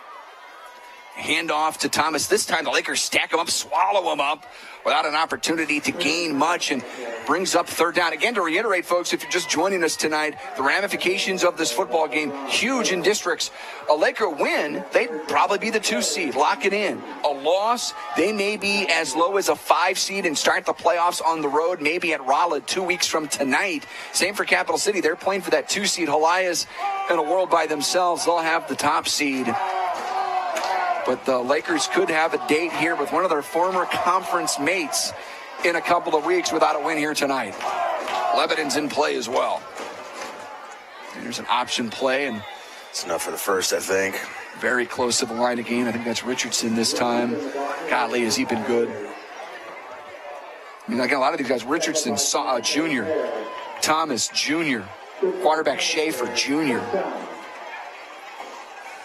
Handoff to Thomas. This time the Lakers stack him up, swallow him up without an opportunity to gain much, and brings up 3rd down. Again, to reiterate, folks, if you're just joining us tonight, the ramifications of this football game, huge in districts. A Laker win, they'd probably be the 2 seed. Lock it in. A loss, they may be as low as a 5 seed and start the playoffs on the road, maybe at Rolla 2 weeks from tonight. Same for Capital City. They're playing for that 2 seed. Helias in a world by themselves. They'll have the top seed. But the Lakers could have a date here with one of their former conference mates in a couple of weeks without a win here tonight. Lebanon's in play as well. There's an option play, and it's enough for the first, I think. Very close to the line again. I think that's Richardson this time. Golly, has he been good. I mean, again, a lot of these guys, Richardson, Jr., Thomas, Jr., quarterback Schaefer, Jr.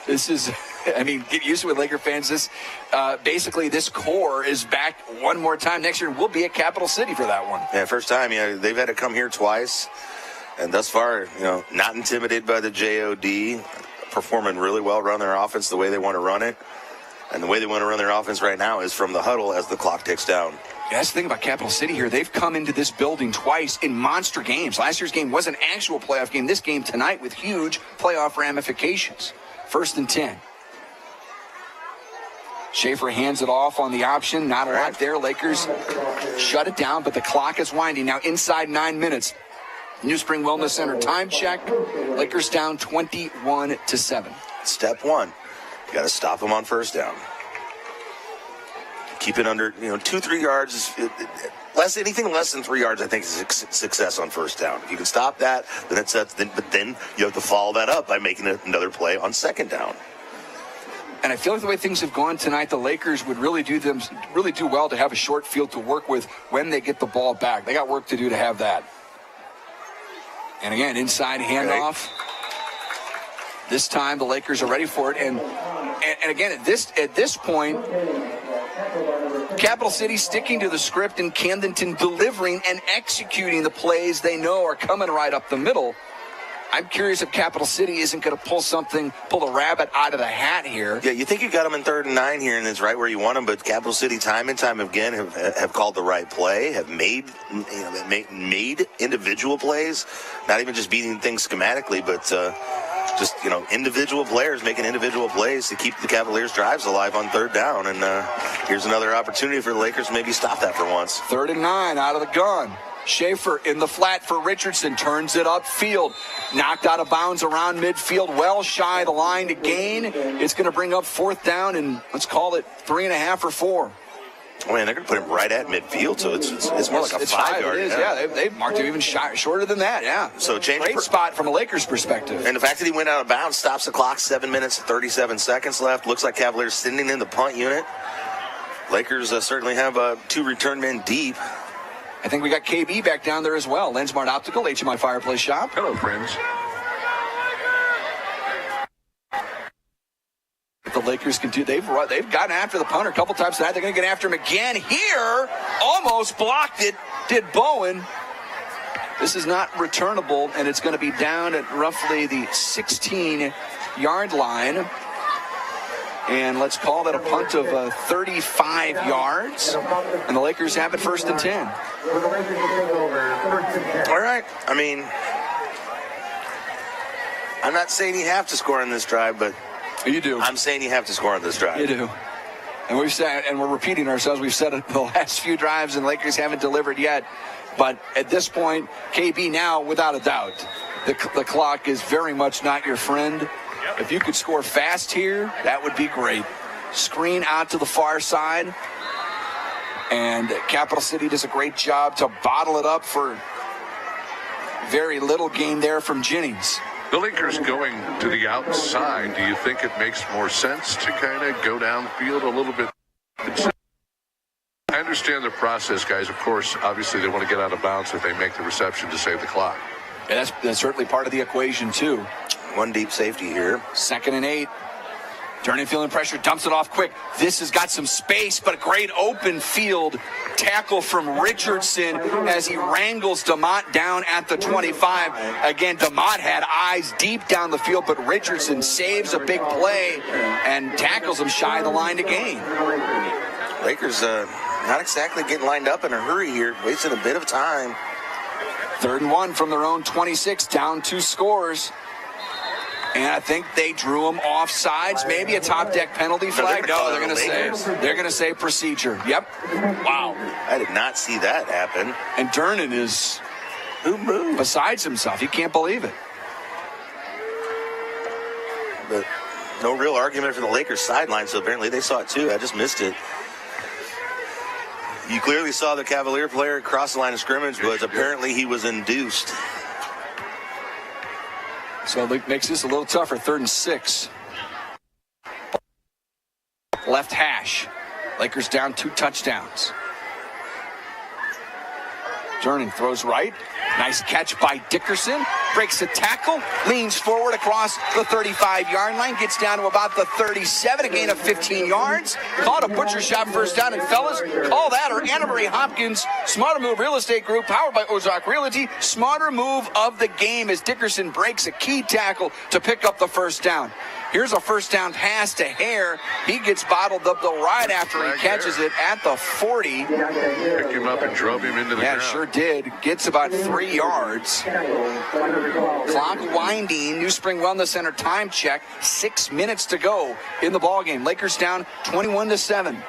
This is... I mean, get used to it, Laker fans. This basically, this core is back one more time next year, and we'll be at Capital City for that one. Yeah, first time. They've had to come here twice, and thus far, not intimidated by the JOD, performing really well, run their offense the way they want to run it, and the way they want to run their offense right now is from the huddle as the clock ticks down. Yeah, that's the thing about Capital City here. They've come into this building twice in monster games. Last year's game was an actual playoff game. This game tonight with huge playoff ramifications. 1st and 10. Schaefer hands it off on the option. Not a lot there. Lakers shut it down, but the clock is winding. Now inside 9 minutes. New Spring Wellness Center time check. Lakers down 21-7. Step 1. You got to stop them on 1st down. Keep it under, 2-3 yards. Anything less than 3 yards, I think, is success on 1st down. If you can stop that, but then you have to follow that up by making another play on 2nd down. And I feel like the way things have gone tonight, the Lakers would really do well to have a short field to work with when they get the ball back. They got work to do to have that. And again, inside handoff. This time the Lakers are ready for it. And again, at this point, Capital City sticking to the script and Camdenton delivering and executing the plays they know are coming right up the middle. I'm curious if Capital City isn't going to pull the rabbit out of the hat here. Yeah, you think you got them in 3rd and 9 here, and it's right where you want them. But Capital City, time and time again, have called the right play, have made individual plays, not even just beating things schematically, but just individual players making individual plays to keep the Cavaliers' drives alive on 3rd down. And here's another opportunity for the Lakers to maybe stop that for once. 3rd and 9 out of the gun. Schaefer in the flat for Richardson, turns it upfield, knocked out of bounds around midfield, well shy of the line to gain. It's going to bring up 4th down, and let's call it 3.5 or 4. Oh, man, they're going to put him right at midfield, so it's more like a 5-yard. It is, yeah. They've marked him even shorter than that, yeah. So great spot from a Lakers perspective. And the fact that he went out of bounds stops the clock. 7 minutes, 37 seconds left. Looks like Cavaliers sending in the punt unit. Lakers certainly have 2 return men deep. I think we got KB back down there as well. Lensmart Optical, HMI Fireplace Shop. Hello, friends. The Lakers can do. They've gotten after the punter a couple times tonight. They're going to get after him again here. Almost blocked it. Did Bowen. This is not returnable, and it's going to be down at roughly the 16-yard line. And let's call that a punt of 35 yards. And the Lakers have it 1st and 10. All right. I mean, I'm not saying you have to score on this drive, but you do. I'm saying you have to score on this drive. You do. And we've said, and we're repeating ourselves. We've said it the last few drives, and the Lakers haven't delivered yet. But at this point, KB now, without a doubt, the clock is very much not your friend. If you could score fast here, that would be great. Screen out to the far side. And Capital City does a great job to bottle it up for very little gain there from Jennings. The Lakers going to the outside. Do you think it makes more sense to kind of go downfield a little bit? I understand the process, guys. Of course, obviously they want to get out of bounds if they make the reception to save the clock. Yeah, that's certainly part of the equation, too. 1 deep safety here. 2nd and 8. Turning, feeling pressure, dumps it off quick. This has got some space, but a great open field tackle from Richardson as he wrangles DeMott down at the 25. Again, DeMott had eyes deep down the field, but Richardson saves a big play and tackles him shy of the line to gain. Lakers not exactly getting lined up in a hurry here, wasting a bit of time. 3rd and 1 from their own 26, down 2 scores. And I think they drew him off sides, maybe a top deck penalty flag. No, they're going to say procedure. Yep. Wow. I did not see that happen. And Durnan is who moved besides himself. He can't believe it. But no real argument from the Lakers sideline, so apparently they saw it too. I just missed it. You clearly saw the Cavalier player cross the line of scrimmage, but apparently he was induced. So it makes this a little tougher. 3rd and 6. Left hash. Lakers down 2 touchdowns. Durnan throws right. Nice catch by Dickerson. Breaks a tackle. Leans forward across the 35-yard line. Gets down to about the 37. A gain of 15 yards. Caught a butcher shot 1st down. And fellas, call that or Anna Marie Hopkins Smarter Move Real Estate Group, powered by Ozark Realty. Smarter move of the game as Dickerson breaks a key tackle to pick up the 1st down. Here's a 1st down pass to Hare. He gets bottled up the right after he catches it at the 40. Picked him up and drove him into the ground. Yeah, sure did. Gets about 3 yards. Clock winding. New Spring Wellness Center time check. 6 minutes to go in the ballgame. Lakers down 21-7.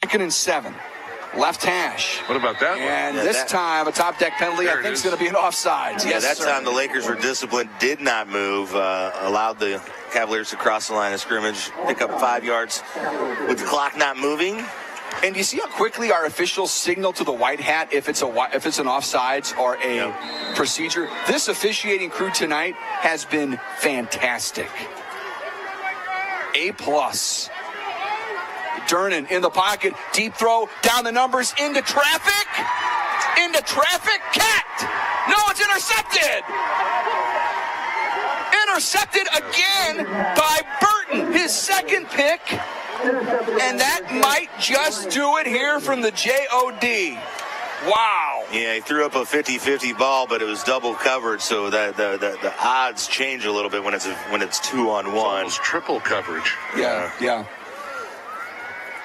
2nd and 7. Left hash. What about that one? And this time, a top deck penalty, I think, is going to be an offside. Yeah, that time the Lakers were disciplined, did not move, allowed the Cavaliers to cross the line of scrimmage, pick up 5 yards with the clock not moving. And do you see how quickly our officials signal to the white hat if it's an offsides or a procedure? This officiating crew tonight has been fantastic. A+. Durnan in the pocket, deep throw, down the numbers, into traffic, capped. No, it's intercepted. intercepted again by Burton, his second pick. And that might just do it here from the JOD. Wow. Yeah, he threw up a 50-50 ball, but it was double covered, so that the odds change a little bit when it's 2-on-1. Almost triple coverage. Yeah.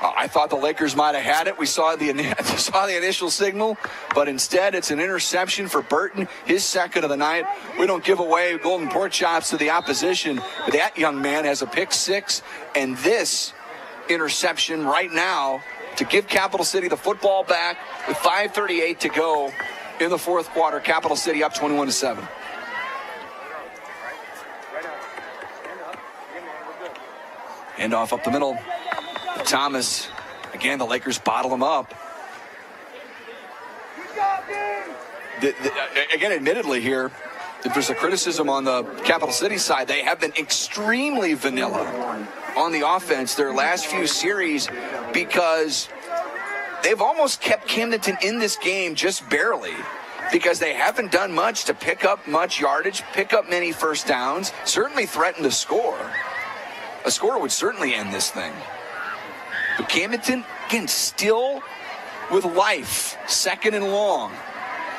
I thought the Lakers might have had it. We saw the initial signal, but instead it's an interception for Burton, his second of the night. We don't give away golden pork chops to the opposition, but that young man has a pick six, and this interception right now to give Capital City the football back with 5:38 to go in the fourth quarter. Capital City up 21-7. Handoff up the middle. Thomas. Again, the Lakers bottle him up. Again, admittedly here, if there's a criticism on the Capital City side, they have been extremely vanilla on the offense their last few series because they've almost kept Camdenton in this game just barely because they haven't done much to pick up much yardage, pick up many first downs, certainly threaten to score. A score would certainly end this thing. But Camdenton, again, still with life, second and long.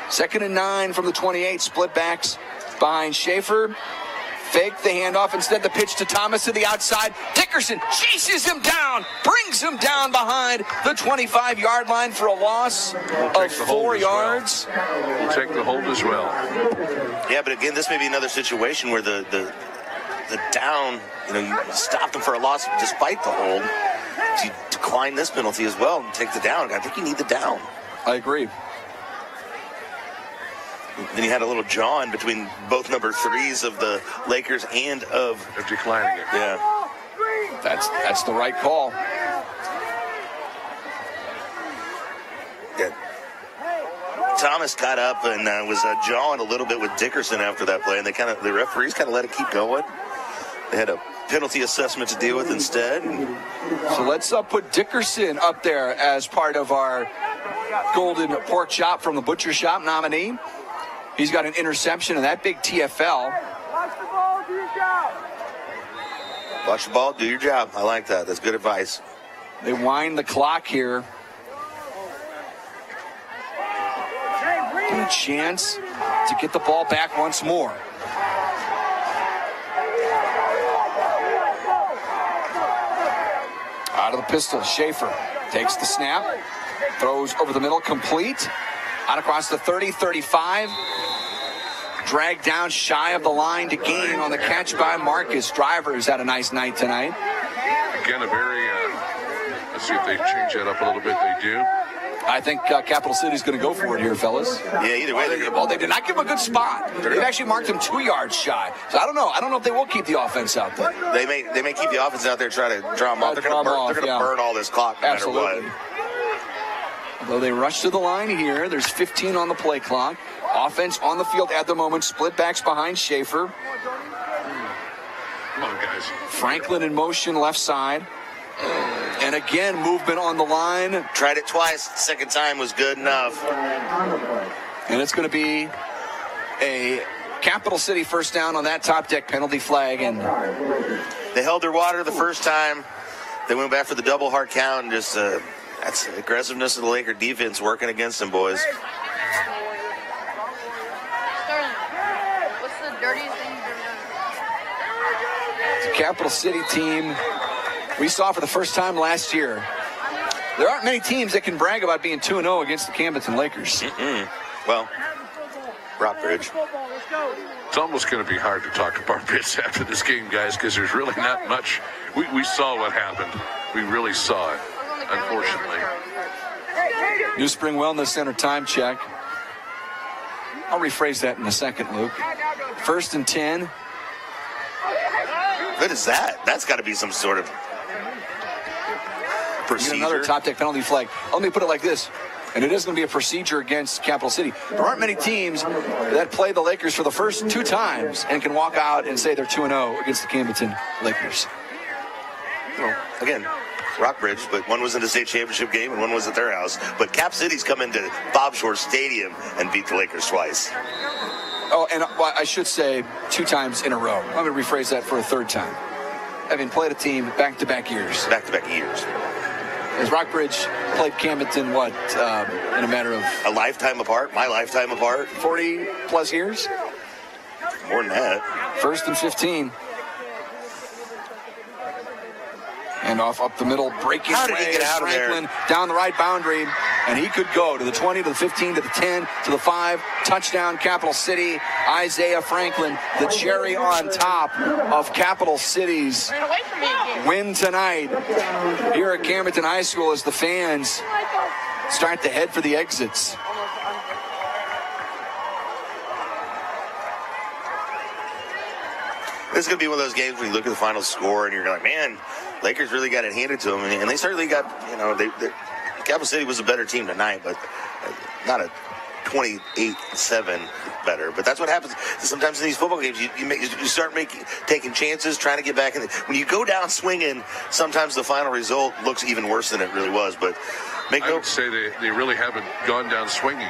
2nd and 9 from the 28, split backs behind Schaefer. Fake the handoff. Instead, the pitch to Thomas to the outside. Dickerson chases him down, brings him down behind the 25-yard line for a loss of 4 yards. We'll take the hold as well. Yeah, but again, this may be another situation where the down, you stopped him for a loss despite the hold. You decline this penalty as well and take the down. I think you need the down. I agree. Then you had a little jaw in between both number 3s of the Lakers and of declining it. Yeah. That's the right call. Yeah. Thomas got up and was jawing a little bit with Dickerson after that play, and the referees kind of let it keep going. They had a penalty assessment to deal with instead. So let's put Dickerson up there as part of our golden pork chop from the butcher shop nominee. He's got an interception and that big TFL. Watch the ball, do your job. Watch the ball, do your job. I like that. That's good advice. They wind the clock here. Get a chance to get the ball back once more. Out of the pistol, Schaefer takes the snap, throws over the middle, complete. Out across the 30, 35. Dragged down shy of the line to gain on the catch by Marcus. Driver's had a nice night tonight. Again, a very, let's see if they change that up a little bit. They do. I think Capital City's going to go for it here, fellas. Yeah, either way. They did not give him a good spot. They've actually marked him 2 yards shy. So I don't know. I don't know if they will keep the offense out there. They may keep the offense out there, try to draw them off. They're going to burn all this clock no matter what. Although they rush to the line here, there's 15 on the play clock. Offense on the field at the moment. Split backs behind Schaefer. Come on, guys. Franklin in motion left side. And again, movement on the line. Tried it twice. Second time was good enough. And it's going to be a Capital City first down on that top deck penalty flag. And they held their water the first time. They went back for the double hard count and just that's the aggressiveness of the Laker defense working against them, boys. What's the dirtiest thing you've ever done? the Capital City team we saw for the first time last year. There aren't many teams that can brag about being 2-0 against the Camdenton Lakers. Well, Rockbridge. It's almost going to be hard to talk about this after this game, guys, because there's really not much. We saw what happened. We really saw it, unfortunately. New Spring Wellness Center time check. I'll rephrase that in a second, Luke. 1st and 10. What is that? That's got to be some sort of procedure. Another top deck penalty flag. Let me put it like this. And it is going to be a procedure against Capital City. There aren't many teams that play the Lakers for the first 2 times and can walk out and say they're 2-0 against the Camdenton Lakers. Well, again, Rockbridge, but one was in the state championship game and one was at their house. But Cap City's come into Bob Shore Stadium and beat the Lakers twice. Oh, and I should say 2 times in a row. I'm going to rephrase that for a 3rd time. Having played a team back-to-back years. Back-to-back years. As Rockbridge played Camdenton, in a matter of... A lifetime apart? My lifetime apart? 40-plus years? More than that. 1st and 15. And off up the middle, breaking How did he get out of Franklin there? Down the right boundary, and he could go to the 20, to the 15, to the 10, to the 5. Touchdown, Capital City. Isaiah Franklin, the cherry on top of Capital City's win tonight here at Camdenton High School as the fans start to head for the exits. This is going to be one of those games when you look at the final score and you're like, man, Lakers really got it handed to them. And they certainly got, Capital City was a better team tonight, but not a 28-7 better. But that's what happens sometimes in these football games. You start taking chances, trying to get back in. When you go down swinging, sometimes the final result looks even worse than it really was. But I would say they really haven't gone down swinging.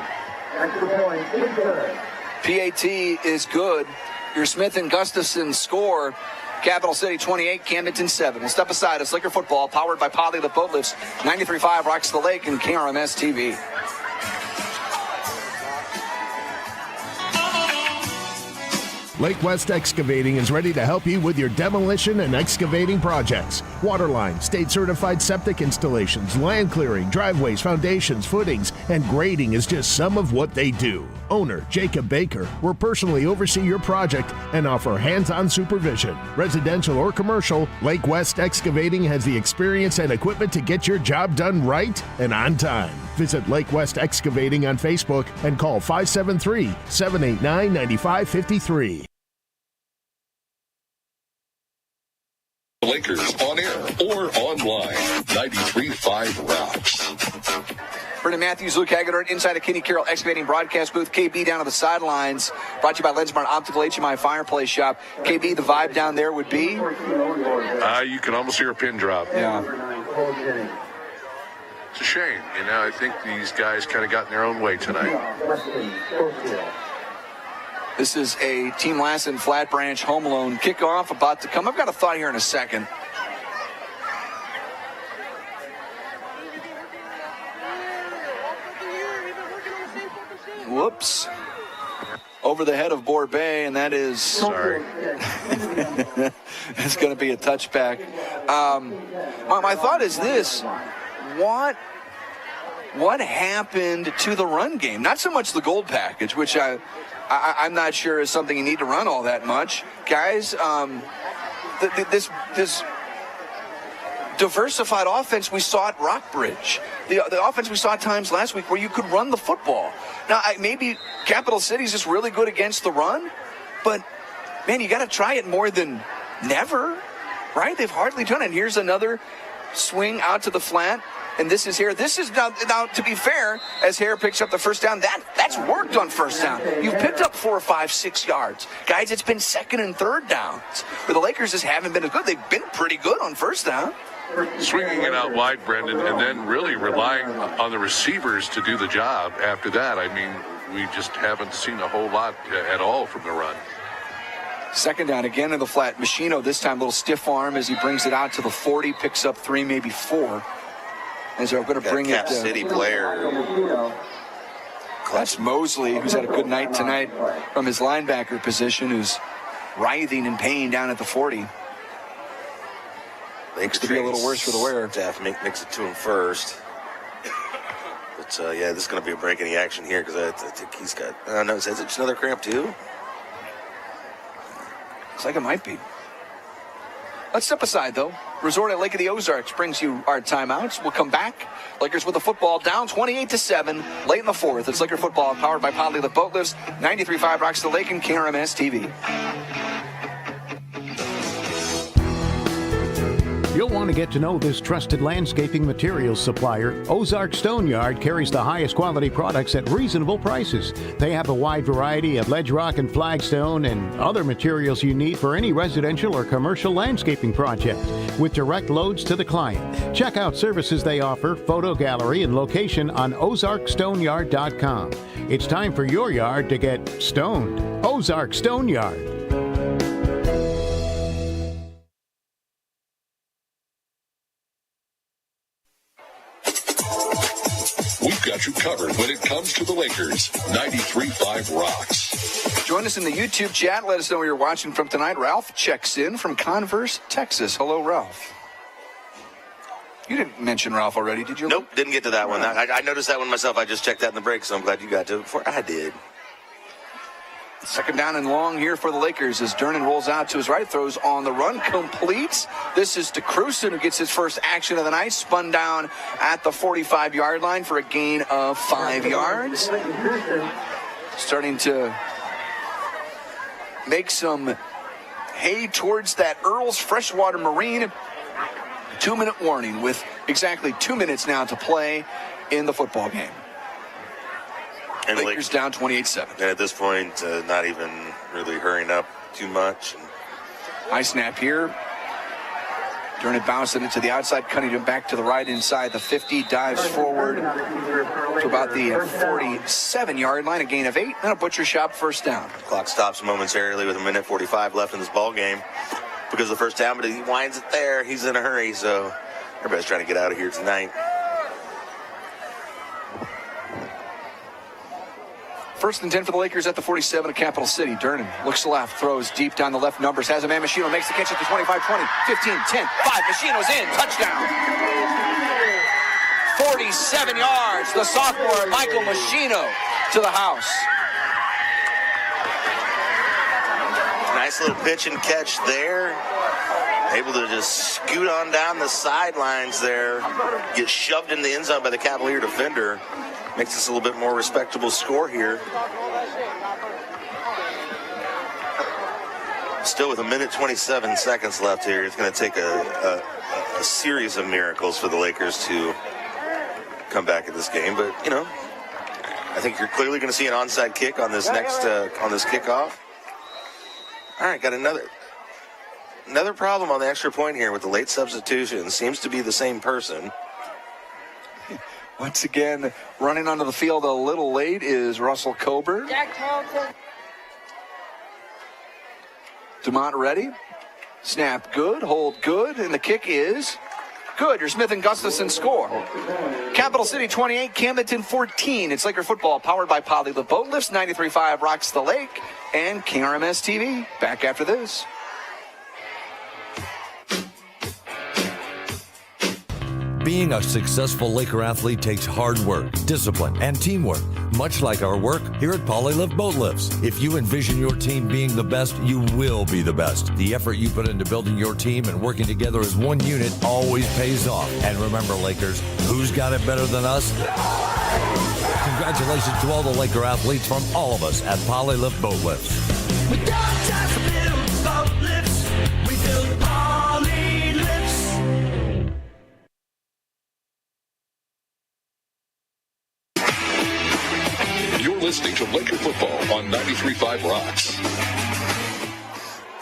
PAT is good. Your Smith and Gustafson score. Capital City 28, Camdenton 7. We'll step aside. It's Laker football, powered by Poly the Boat Lifts, 93.5 Rocks the Lake, and KRMS TV. Lake West Excavating is ready to help you with your demolition and excavating projects. Waterline, state-certified septic installations, land clearing, driveways, foundations, footings, and grading is just some of what they do. Owner Jacob Baker will personally oversee your project and offer hands-on supervision. Residential or commercial, Lake West Excavating has the experience and equipment to get your job done right and on time. Visit Lake West Excavating on Facebook and call 573-789-9553. Lakers on air or online. 93.5 Rocks. Brendan Matthews, Luke Hagedorn, inside the Kenny Carroll Excavating broadcast booth. KB down on the sidelines. Brought to you by Lensmart Optical HMI Fireplace Shop. KB, the vibe down there would be? You can almost hear a pin drop. Yeah. It's a shame. I think these guys kind of got in their own way tonight. This is a Team Lassen Flat Branch home alone kickoff about to come. I've got a thought here in a second. Whoops. Over the head of Borbet, and that is... Sorry. It's going to be a touchback. My thought is this. What happened to the run game? Not so much the gold package, which I'm not sure is something you need to run all that much. Guys, this diversified offense we saw at Rockbridge. The offense we saw at times last week where you could run the football. Now, maybe Capital City's just really good against the run, but, man, you got to try it more than never, right? They've hardly done it. Here's another swing out to the flat. And this is here. This is now, to be fair, as Hare picks up the first down, that's worked on first down. You've picked up 4, 5, 6 yards. Guys, it's been second and third downs. But the Lakers just haven't been as good. They've been pretty good on first down. Swinging it out wide, Brendan, and then really relying on the receivers to do the job after that. I mean, we just haven't seen a whole lot at all from the run. Second down again in the flat. Machino this time a little stiff arm as he brings it out to the 40, picks up 3, maybe 4. As they're going to bring Cap it. City player. That's Mosley, who's had a good night tonight from his linebacker position, who's writhing in pain down at the 40. Looks to be a little worse for the wearer. Staff makes it to him first. But, this is going to be a break in the action here because I think he's got... no, is it just another cramp too? Looks like it might be. Let's step aside, though. Resort at Lake of the Ozarks brings you our timeouts. We'll come back. Lakers with the football down 28-7 late in the fourth. It's Laker football powered by Poly the Boat Lifts, 93.5 Rocks the Lake, and KRMS TV. You'll want to get to know this trusted landscaping materials supplier. Ozark Stone Yard carries the highest quality products at reasonable prices. They have a wide variety of ledge rock and flagstone and other materials you need for any residential or commercial landscaping project with direct loads to the client. Check out services they offer, photo gallery, and location on ozarkstoneyard.com. It's time for your yard to get stoned. Ozark Stone Yard. We've got you covered when it comes to the Lakers. 93.5 rocks. Join us in the YouTube chat. Let us know where you're watching from tonight. Ralph checks in from Converse, Texas. Hello, Ralph. You didn't mention Ralph already, did you? Nope, didn't get to that one. I noticed that one myself. I just checked that in the break, so I'm glad you got to it before I did. Second down and long here for the Lakers as Durnan rolls out to his right, throws on the run, completes. This is DeCruson, who gets his first action of the night, spun down at the 45-yard line for a gain of 5 yards. Starting to make some hay towards that Earl's Freshwater Marine. 2-minute warning with exactly 2 minutes now to play in the football game. And Lakers down 28-7. And at this point, not even really hurrying up too much. High snap here. Durnan bouncing it to the outside, cutting him back to the right inside the 50, dives forward to about the 47-yard line, a gain of 8, and a butcher shop first down. Clock stops momentarily with 1:45 left in this ball game because of the first down, but he winds it there. He's in a hurry, so everybody's trying to get out of here tonight. First and 10 for the Lakers at the 47 of Capital City. Durnan looks left, throws deep down the left numbers, has a man. Machino makes the catch at the 25, 20, 15, 10, 5. Machino's in, touchdown. 47 yards, the sophomore Michael Machino to the house. Nice little pitch and catch there. Able to just scoot on down the sidelines there. Get shoved in the end zone by the Cavalier defender. Makes this a little bit more respectable score here. Still with 1:27 left here. It's going to take a series of miracles for the Lakers to come back in this game. But, you know, I think you're clearly going to see an onside kick on this next on this kickoff. All right, got another problem on the extra point here with the late substitution. Seems to be the same person. Once again, running onto the field a little late is Russell Coburn. Dumont ready. Snap good, hold good, and the kick is good. Your Smith and Gustafson score. Capital City 28, Camdenton 14. It's Laker football powered by Polylift Boat Lifts. 93.5 Rocks the Lake and KRMS TV. Back after this. Being a successful Laker athlete takes hard work, discipline, and teamwork, much like our work here at Polylift Boat Lifts. If you envision your team being the best, you will be the best. The effort you put into building your team and working together as one unit always pays off. And remember, Lakers, who's got it better than us? Congratulations to all the Laker athletes from all of us at Polylift Boat Lifts. We don't just build boat lifts, we build Poly lifts. You're listening to Laker football on 93.5 Rocks.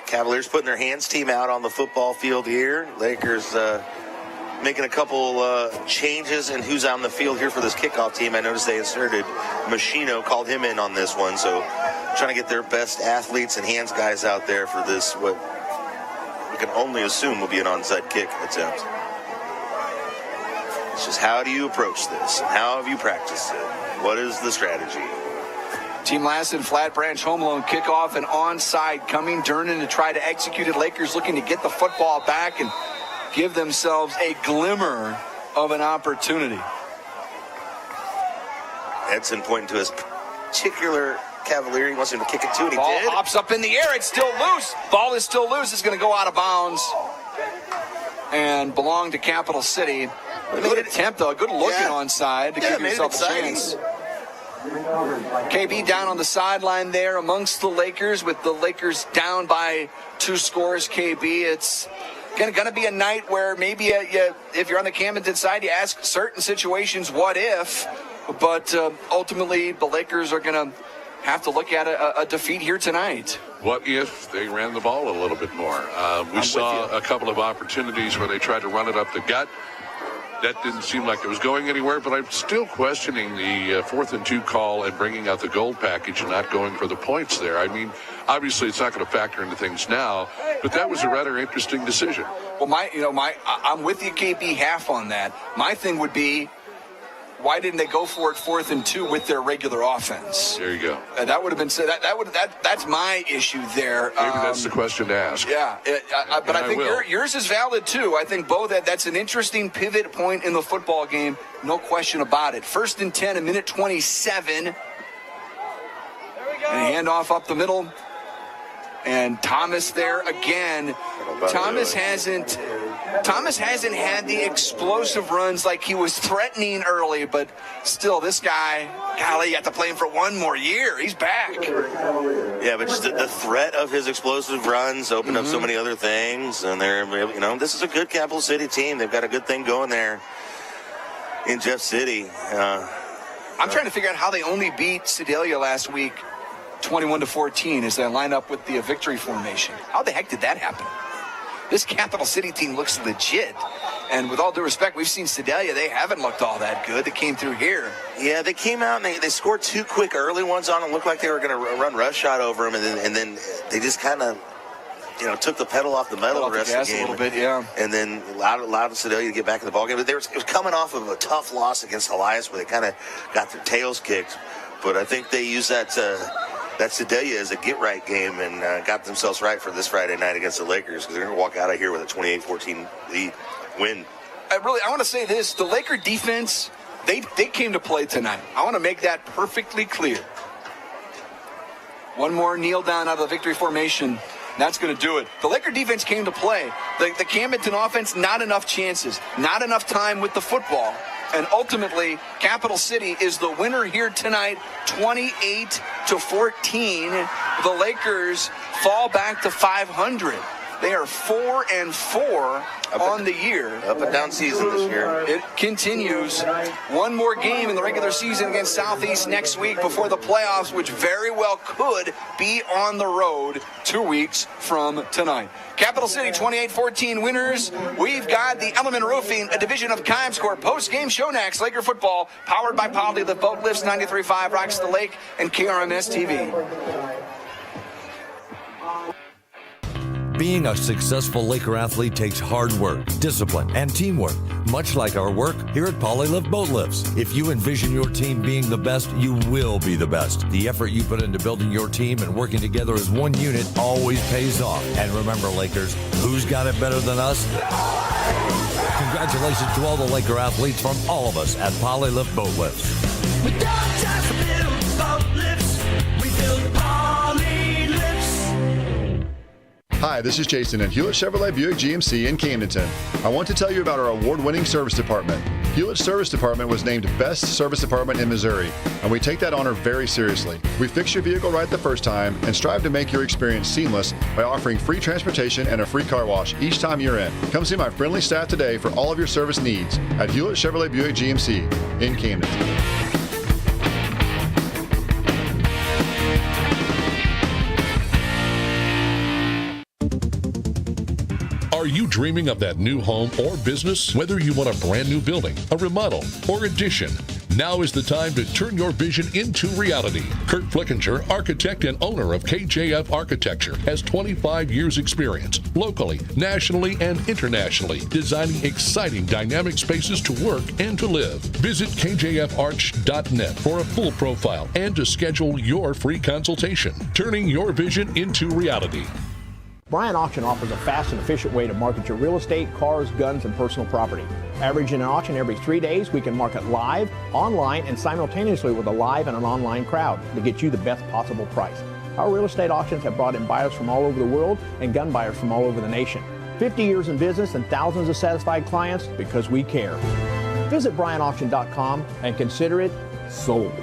Cavaliers putting their hands team out on the football field here. Lakers making a couple changes in who's on the field here for this kickoff team. I noticed they inserted Machino, called him in on this one. So trying to get their best athletes and hands guys out there for this, what we can only assume will be an onside kick attempt. It's just, how do you approach this? How have you practiced it? What is the strategy? Team Lassen, Flat Branch home loan kickoff and onside coming. Durnan to try to execute it. Lakers looking to get the football back and give themselves a glimmer of an opportunity. Edson pointing to his particular Cavalier. He wants him to kick it too, and he Ball did. hops up in the air. It's still loose. Ball is still loose. It's going to go out of bounds and belong to Capital City. A good attempt, though. A good looking onside to give yourself a chance. KB down on the sideline there amongst the Lakers, with the Lakers down by 2 scores. KB, it's going to be a night where maybe if you're on the Camdenton side, you ask certain situations, what if? But ultimately, the Lakers are going to have to look at a defeat here tonight. What if they ran the ball a little bit more? We saw a couple of opportunities where they tried to run it up the gut. That didn't seem like it was going anywhere, but I'm still questioning the 4th and 2 call and bringing out the gold package and not going for the points there. I mean, obviously it's not going to factor into things now, but that was a rather interesting decision. Well, I'm with you, KB, half on that. My thing would be, why didn't they go for it 4th and 2 with their regular offense? There you go. That would have been that's my issue there. Maybe that's the question to ask. Yeah, but I think yours is valid too. I think that's an interesting pivot point in the football game, no question about it. 1st and 10, a minute 27, and a handoff up the middle, and Thomas there again. Thomas hasn't had the explosive runs like he was threatening early, but still, this guy, golly, you have to play him for one more year. He's back. Yeah, but just the threat of his explosive runs opened up so many other things, and this is a good Capital City team. They've got a good thing going there in Jeff City. I'm trying to figure out how they only beat Sedalia last week 21-14 as they line up with the victory formation. How the heck did that happen? This Capital City team looks legit. And with all due respect, we've seen Sedalia. They haven't looked all that good. They came through here. Yeah, they came out and they scored 2 quick early ones on them. Looked like they were going to run rush shot over them. And then they just kind of, took the pedal off the metal the rest of the game. A little bit, yeah. And then allowed Sedalia to get back in the ballgame. But it was coming off of a tough loss against Elias where they kind of got their tails kicked. But I think they used that Sedalia as a get-right game and got themselves right for this Friday night against the Lakers because they're going to walk out of here with a 28-14 lead win. I want to say this. The Laker defense, they came to play tonight. I want to make that perfectly clear. One more kneel down out of the victory formation. That's going to do it. The Laker defense came to play. The Camdenton offense, not enough chances, not enough time with the football. And ultimately, Capital City is the winner here tonight, 28-14. The Lakers fall back to 500. They are 4-4 on the year. Up and down season this year. It continues. One more game in the regular season against Southeast next week before the playoffs, which very well could be on the road 2 weeks from tonight. Capital City 28-14 winners. We've got the Element Roofing, a division of Comscore post-game show next. Laker football, powered by Poly, the boat lifts 93.5, Rocks the Lake, and KRMS TV. Being a successful Laker athlete takes hard work, discipline, and teamwork, much like our work here at Polylift Boat Lifts. If you envision your team being the best, you will be the best. The effort you put into building your team and working together as one unit always pays off. And remember, Lakers, who's got it better than us? Congratulations to all the Laker athletes from all of us at Polylift Boat Lifts. We don't just build boat lifts, we build Poly lifts. Hi, this is Jason at Hewlett Chevrolet Buick GMC in Camdenton. I want to tell you about our award-winning service department. Hewlett's Service Department was named Best Service Department in Missouri, and we take that honor very seriously. We fix your vehicle right the first time and strive to make your experience seamless by offering free transportation and a free car wash each time you're in. Come see my friendly staff today for all of your service needs at Hewlett Chevrolet Buick GMC in Camdenton. Are you dreaming of that new home or business? Whether you want a brand new building, a remodel, or addition, now is the time to turn your vision into reality. Kurt Flickinger, architect and owner of KJF Architecture, has 25 years experience locally, nationally, and internationally, designing exciting dynamic spaces to work and to live. Visit kjfarch.net for a full profile and to schedule your free consultation, turning your vision into reality. Bryant Auction offers a fast and efficient way to market your real estate, cars, guns, and personal property. Averaging an auction every 3 days, we can market live, online, and simultaneously with a live and an online crowd to get you the best possible price. Our real estate auctions have brought in buyers from all over the world and gun buyers from all over the nation. 50 years in business and thousands of satisfied clients because we care. Visit BryantAuction.com and consider it sold.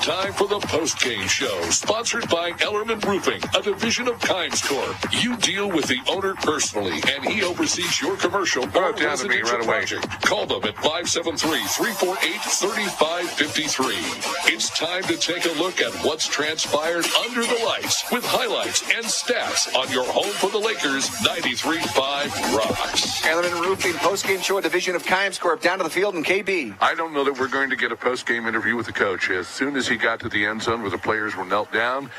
time for the post-game show, sponsored by Ellerman Roofing, a division of Kimes Corp. You deal with the owner personally, and he oversees your commercial or residential project. Call them at 573-348-3553. It's time to take a look at what's transpired under the lights with highlights and stats on your home for the Lakers 93.5 Rocks. Ellerman Roofing post-game show, a division of Kimes Corp. Down to the field in KB. I don't know that we're going to get a post-game interview with the coach. As soon as he got to the end zone where the players were knelt down,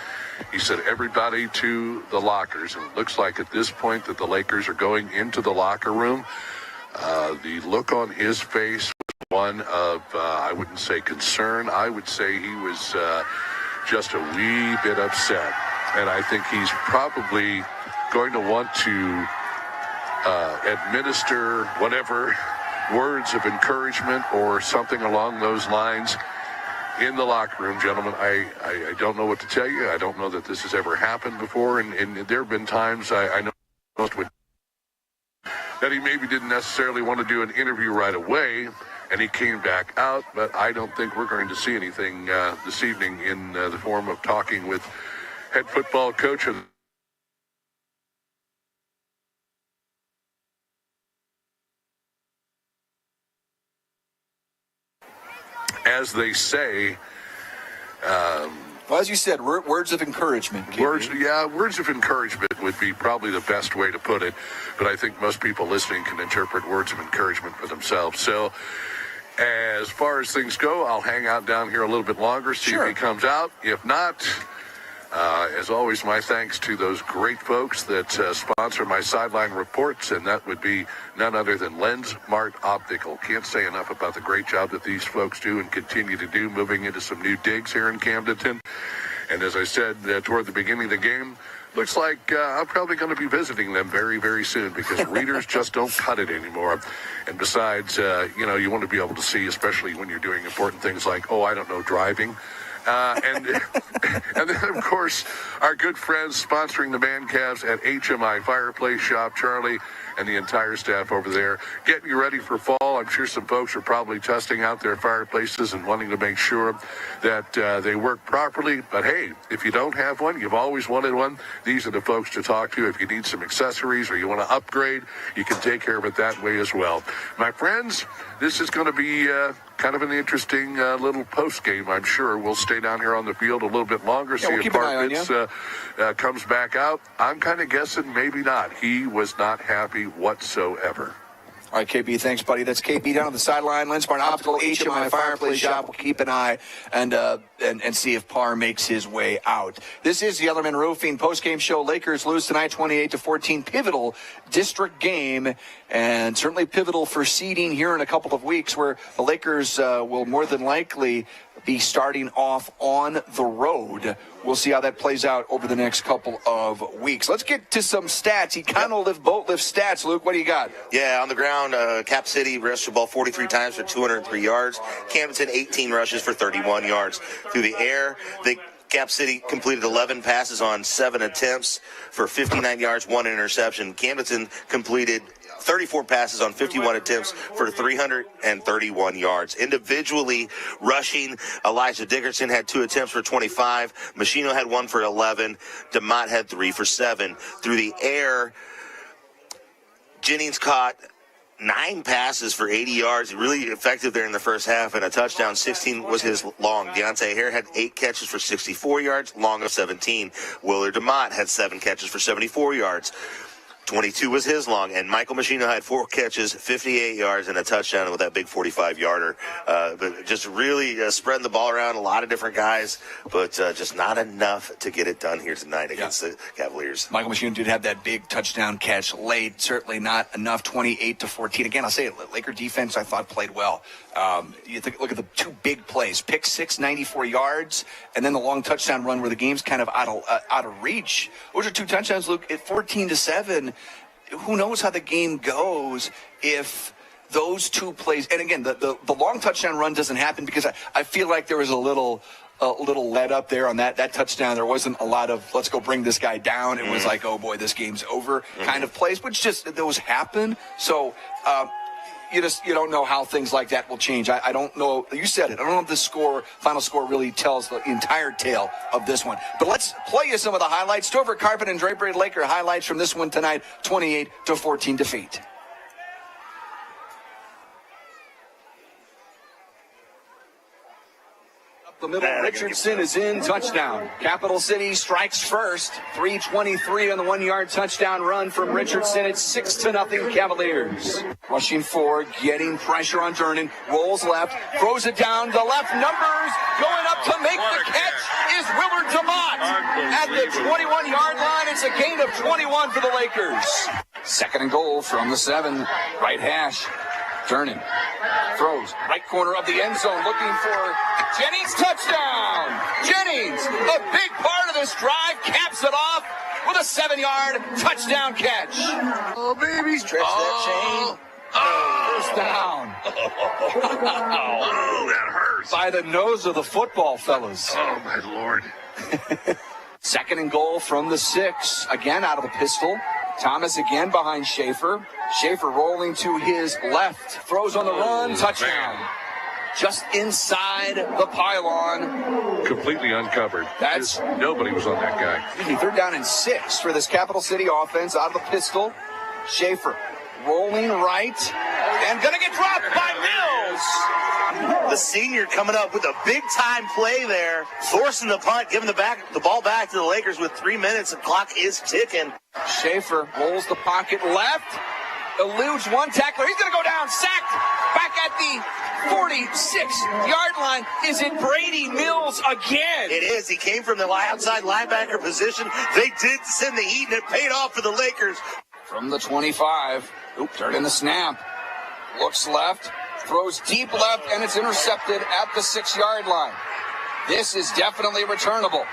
he said, everybody to the lockers. And it looks like at this point that the Lakers are going into the locker room. The look on his face was one of, I wouldn't say concern. I would say he was just a wee bit upset. And I think he's probably going to want to administer whatever words of encouragement or something along those lines in the locker room. Gentlemen, I don't know what to tell you. I don't know that this has ever happened before, and there have been times I know that he maybe didn't necessarily want to do an interview right away, and he came back out, but I don't think we're going to see anything this evening in the form of talking with head football coach of as they say. Well, as you said, words of encouragement. Words of encouragement would be probably the best way to put it. But I think most people listening can interpret words of encouragement for themselves. So as far as things go, I'll hang out down here a little bit longer, see if he comes out. If not, as always, my thanks to those great folks that sponsor my sideline reports, and that would be none other than LensMart Optical. Can't say enough about the great job that these folks do and continue to do, moving into some new digs here in Camdenton. And as I said toward the beginning of the game, looks like I'm probably going to be visiting them very, very soon because readers just don't cut it anymore. And besides, you want to be able to see, especially when you're doing important things like, driving. And then, of course, our good friends sponsoring the Man Calves at HMI Fireplace Shop, Charlie, and the entire staff over there, getting you ready for fall. I'm sure some folks are probably testing out their fireplaces and wanting to make sure that they work properly. But hey, if you don't have one, you've always wanted one, these are the folks to talk to. If you need some accessories or you want to upgrade, you can take care of it that way as well. My friends, this is going to be kind of an interesting little post game, I'm sure. We'll stay down here on the field a little bit longer, see if Bart Pitts comes back out. I'm kind of guessing maybe not. He was not happy whatsoever. All right, KB, thanks, buddy. That's KB down on the sideline. LensMart Optical, HMI Fireplace Shop. We'll keep an eye and see if Parr makes his way out. This is the Ellerman Roofing postgame show. Lakers lose tonight 28-14. Pivotal district game, and certainly pivotal for seeding here in a couple of weeks, where the Lakers will more than likely be starting off on the road. We'll see how that plays out over the next couple of weeks. Let's get to some stats. Boat lift stats. Luke, what do you got? Yeah, on the ground, Cap City rushed the ball 43 times for 203 yards. Camdenton, 18 rushes for 31 yards. Through the air, Cap City completed 11 passes on 7 attempts for 59 yards, 1 interception. Camdenton completed 34 passes on 51 attempts for 331 yards. Individually rushing, Elijah Dickerson had 2 attempts for 25. Machino had 1 for 11. DeMott had 3 for 7. Through the air, Jennings caught 9 passes for 80 yards, really effective there in the first half, and a touchdown. 16 was his long. Deontay Hare had 8 catches for 64 yards, long of 17. Willard DeMott had 7 catches for 74 yards. 22 was his long, and Michael Machino had 4 catches, 58 yards, and a touchdown with that big 45-yarder. But just really spreading the ball around, a lot of different guys, but just not enough to get it done here tonight against the Cavaliers. Michael Machino did have that big touchdown catch late. Certainly not enough, 28-14. Again, I'll say it, Laker defense, I thought, played well. Look at the 2 big plays. Pick 6, 94 yards, and then the long touchdown run where the game's kind of out of reach. Those are 2 touchdowns, Luke, at 14-7. Who knows how the game goes if those 2 plays, and again, the long touchdown run doesn't happen because I feel like there was a little let up there on that touchdown. There wasn't a lot of, let's go bring this guy down. It was like, oh boy, this game's over kind of plays, which just, those happen. So, you don't know how things like that will change. I don't know. You said it. I don't know if the final score really tells the entire tale of this one. But let's play you some of the highlights. Stover Carpet and Drapery Laker highlights from this one tonight. 28-14 defeat. The middle, Richardson is in, touchdown. Capital City strikes first. 3:23 on the 1-yard touchdown run from Richardson. It's 6-0 Cavaliers. Rushing forward, getting pressure on Durnan. Rolls left, throws it down. The left numbers going up to make the catch is Willard DeMott. At the 21-yard line, it's a gain of 21 for the Lakers. Second and goal from the 7, right hash. Durnan throws right corner of the end zone, looking for Jennings, touchdown! Jennings, a big part of this drive, caps it off with a 7-yard touchdown catch. Oh, baby. Stretch that chain. First down. Oh, that hurts. By the nose of the football, fellas. Oh, my Lord. Second and goal from the 6. Again out of the pistol. Thomas again behind Schaefer. Schaefer rolling to his left. Throws on the run. Touchdown. Man. Just inside the pylon. Completely uncovered. Nobody was on that guy. Third down and 6 for this Capital City offense out of the pistol. Schaefer rolling right. And going to get dropped by Mills. The senior coming up with a big-time play there, forcing the punt, giving the ball back to the Lakers with 3 minutes. The clock is ticking. Schaefer rolls the pocket left, eludes one tackler. He's going to go down, sacked. Back at the 46-yard line. Is it Brady Mills again? It is. He came from the outside linebacker position. They did send the heat, and it paid off for the Lakers. From the 25. Turn in the snap. Looks left. Throws deep left, and it's intercepted at the 6-yard line. This is definitely returnable.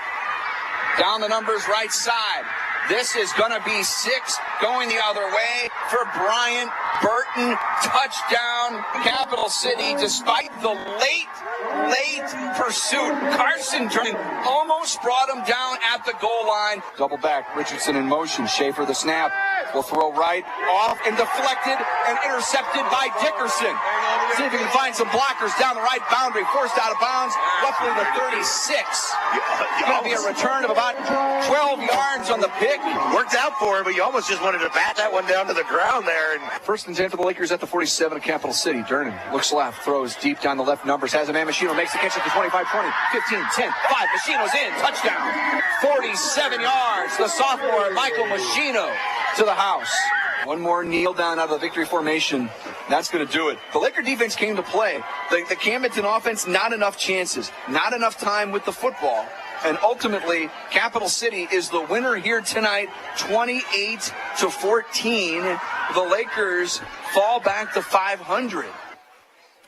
Down the numbers right side. This is going to be 6 going the other way for Bryant Burton. Touchdown, Capital City, despite the late pursuit. Carson Durnan almost brought him down at the goal line. Double back, Richardson in motion. Schaefer the snap. Will throw right, off, and deflected and intercepted by Dickerson. See if he can find some blockers down the right boundary. Forced out of bounds, roughly the 36. Going to be a return of about 12 yards on the pick. Worked out for him, but you almost just wanted to bat that one down to the ground there. And first and 10 for the Lakers at the 47 of Capital City. Durnan looks left, throws deep down the left numbers, has a man. Machino makes the catch at the 25, 20, 15, 10, 5. Machino's in, touchdown. 47 yards. The sophomore Michael Machino to the house. One more kneel down out of the victory formation. That's going to do it. The Laker defense came to play. The Camdenton offense, not enough chances, not enough time with the football. And ultimately, Capital City is the winner here tonight, 28-14. The Lakers fall back to 500.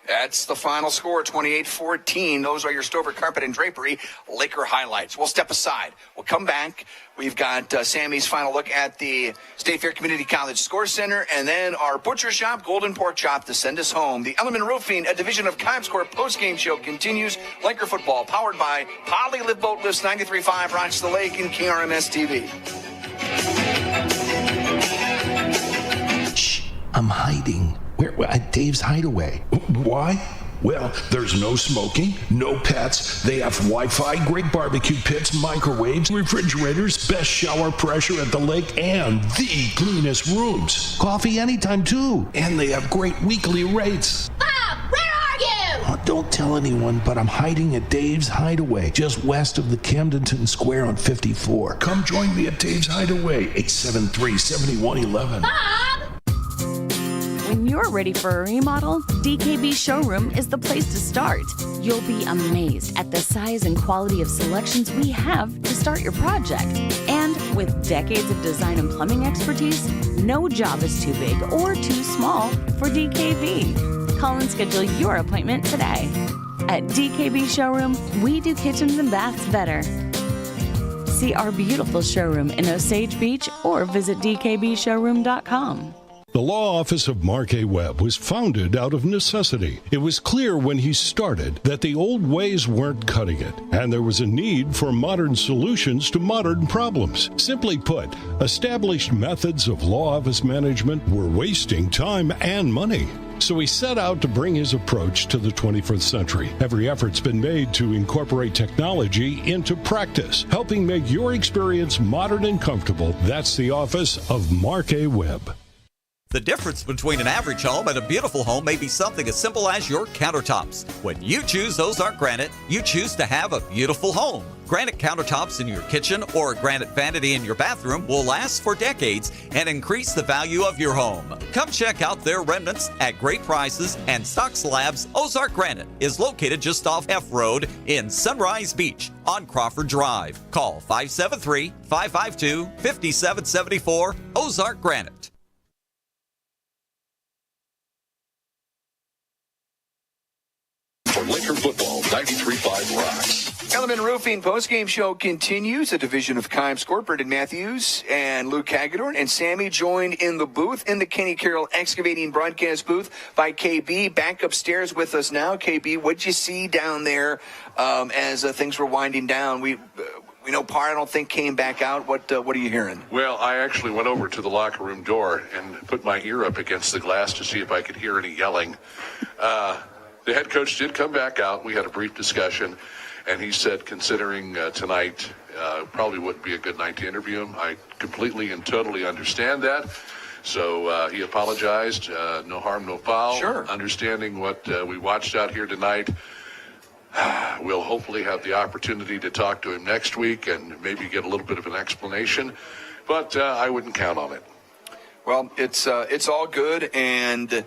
That's the final score, 28-14. Those are your Stover Carpet and Drapery Laker highlights. We'll step aside. We'll come back. We've got Sammy's final look at the State Fair Community College Score Center, and then our Butcher Shop, Golden Pork Chop to send us home. The Ellerman Roofing, a division of Comscore postgame show continues. Laker football, powered by Poly Live Boat Lifts, 93.5 Rocks the Lake, and KRMS TV. Shh, I'm hiding. Where? At Dave's Hideaway. Why? Well, there's no smoking, no pets. They have Wi-Fi, great barbecue pits, microwaves, refrigerators, best shower pressure at the lake, and the cleanest rooms. Coffee anytime, too. And they have great weekly rates. Bob, where are you? Oh, don't tell anyone, but I'm hiding at Dave's Hideaway, just west of the Camdenton Square on 54. Come join me at Dave's Hideaway, 873-7111. Bob! When you're ready for a remodel, DKB Showroom is the place to start. You'll be amazed at the size and quality of selections we have to start your project. And with decades of design and plumbing expertise, no job is too big or too small for DKB. Call and schedule your appointment today. At DKB Showroom, we do kitchens and baths better. See our beautiful showroom in Osage Beach or visit dkbshowroom.com. The law office of Mark A. Webb was founded out of necessity. It was clear when he started that the old ways weren't cutting it, and there was a need for modern solutions to modern problems. Simply put, established methods of law office management were wasting time and money. So he set out to bring his approach to the 21st century. Every effort's been made to incorporate technology into practice, helping make your experience modern and comfortable. That's the office of Mark A. Webb. The difference between an average home and a beautiful home may be something as simple as your countertops. When you choose Ozark Granite, you choose to have a beautiful home. Granite countertops in your kitchen or a granite vanity in your bathroom will last for decades and increase the value of your home. Come check out their remnants at great prices, and Stock Slabs Ozark Granite is located just off F Road in Sunrise Beach on Crawford Drive. Call 573-552-5774 Ozark Granite. For Laker football, 93.5 rocks. Element Roofing postgame show continues. A division of Kimes Corp. Brendan Matthews and Luke Hagedorn and Sammy joined in the booth in the Kenny Carroll Excavating broadcast booth by KB. Back upstairs with us now. KB, what'd you see down there as things were winding down? We know Parr, I don't think, came back out. What are you hearing? Well, I actually went over to the locker room door and put my ear up against the glass to see if I could hear any yelling. The head coach did come back out. We had a brief discussion, and he said, considering tonight probably wouldn't be a good night to interview him. I completely and totally understand that. So he apologized. No harm, no foul. Sure. Understanding what we watched out here tonight. We'll hopefully have the opportunity to talk to him next week and maybe get a little bit of an explanation. But I wouldn't count on it. Well, it's all good, and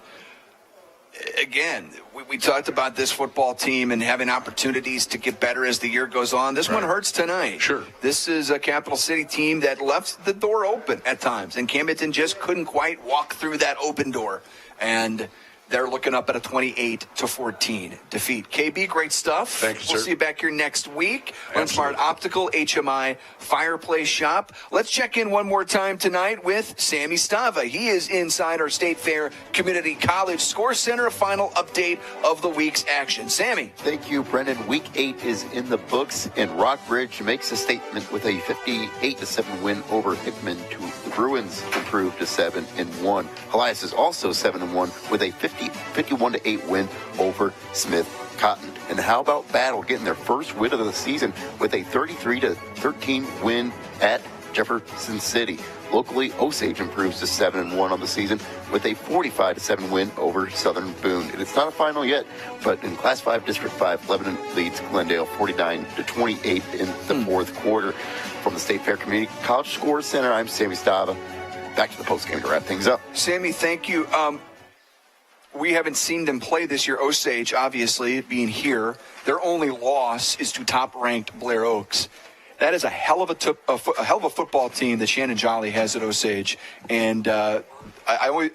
again, we talked about this football team and having opportunities to get better as the year goes on. This one hurts tonight. Sure. This is a Capital City team that left the door open at times, and Camdenton just couldn't quite walk through that open door. And they're looking up at a 28-14 defeat. KB, great stuff. Thank you, sir. We'll see you back here next week. Absolutely. Smart Optical, HMI Fireplace Shop. Let's check in one more time tonight with Sammy Stava. He is inside our State Fair Community College Score Center. A final update of the week's action. Sammy. Thank you, Brendan. Week 8 is in the books, and Rockbridge makes a statement with a 58-7 win over Hickman. The Bruins improved to 7-1. Elias is also 7-1 with a 51-8 win over Smith Cotton. And how about Battle getting their first win of the season with a 33-13 win at Jefferson City. Locally, Osage improves to 7-1 on the season with a 45-7 win over Southern Boone. And it's not a final yet, but in Class 5, District 5, Lebanon leads Glendale 49-28 in the fourth quarter. From the State Fair Community College Score Center, I'm Sammy Stava. Back to the postgame to wrap things up. Sammy, thank you. We haven't seen them play this year. Osage, obviously, being here, their only loss is to top-ranked Blair Oaks. That is a hell of a football team that Shannon Jolly has at Osage. And I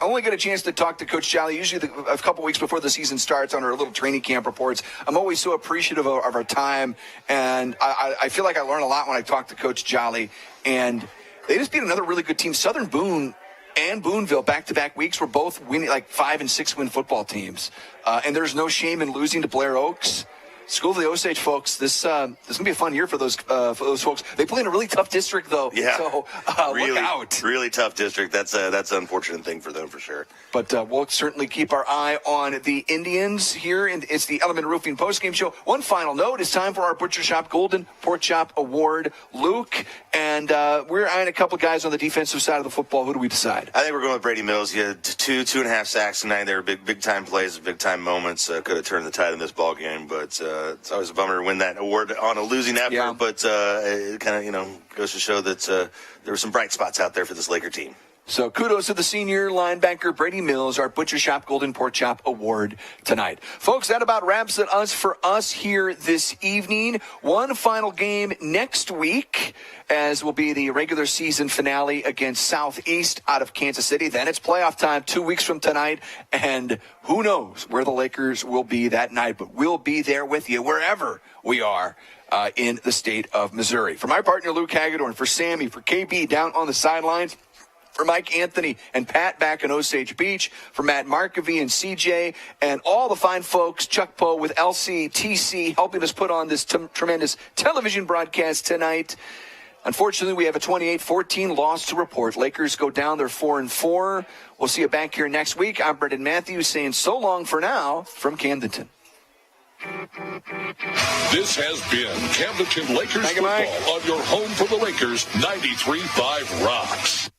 only get a chance to talk to Coach Jolly usually a couple weeks before the season starts on our little training camp reports. I'm always so appreciative of our time, and I feel like I learn a lot when I talk to Coach Jolly. And they just beat another really good team. Southern Boone and Booneville back-to-back weeks were both winning, like 5- and 6-win football teams. And there's no shame in losing to Blair Oaks. School of the Osage folks, this is going to be a fun year for those folks. They play in a really tough district, though. Yeah. So really, look out. Really tough district. That's an unfortunate thing for them, for sure. But we'll certainly keep our eye on the Indians here. And it's the Element Roofing postgame show. One final note. It's time for our Butcher Shop Golden Pork Chop Award. Luke, and we're eyeing a couple of guys on the defensive side of the football. Who do we decide? I think we're going with Brady Mills. He had 2.5 sacks tonight. They were big-time plays, big-time moments. Could have turned the tide in this ball game, but it's always a bummer to win that award on a losing effort. Yeah. But it kind of, goes to show that there were some bright spots out there for this Laker team. So kudos to the senior linebacker Brady Mills, our Butcher Shop Golden Pork Chop Award tonight. Folks, that about wraps it for us here this evening. One final game next week, as will be the regular season finale against Southeast out of Kansas City. Then it's playoff time 2 weeks from tonight, and who knows where the Lakers will be that night, but we'll be there with you wherever we are in the state of Missouri. For my partner Luke Hagedorn, for Sammy, for KB down on the sidelines, for Mike Anthony and Pat back in Osage Beach, for Matt Markovy and CJ, and all the fine folks, Chuck Poe with LC, TC, helping us put on this tremendous television broadcast tonight. Unfortunately, we have a 28-14 loss to report. Lakers go down. They're 4-4. We'll see you back here next week. I'm Brendan Matthews saying so long for now from Camdenton. This has been Camdenton Lakers football on your home for the Lakers, 93.5 Rocks.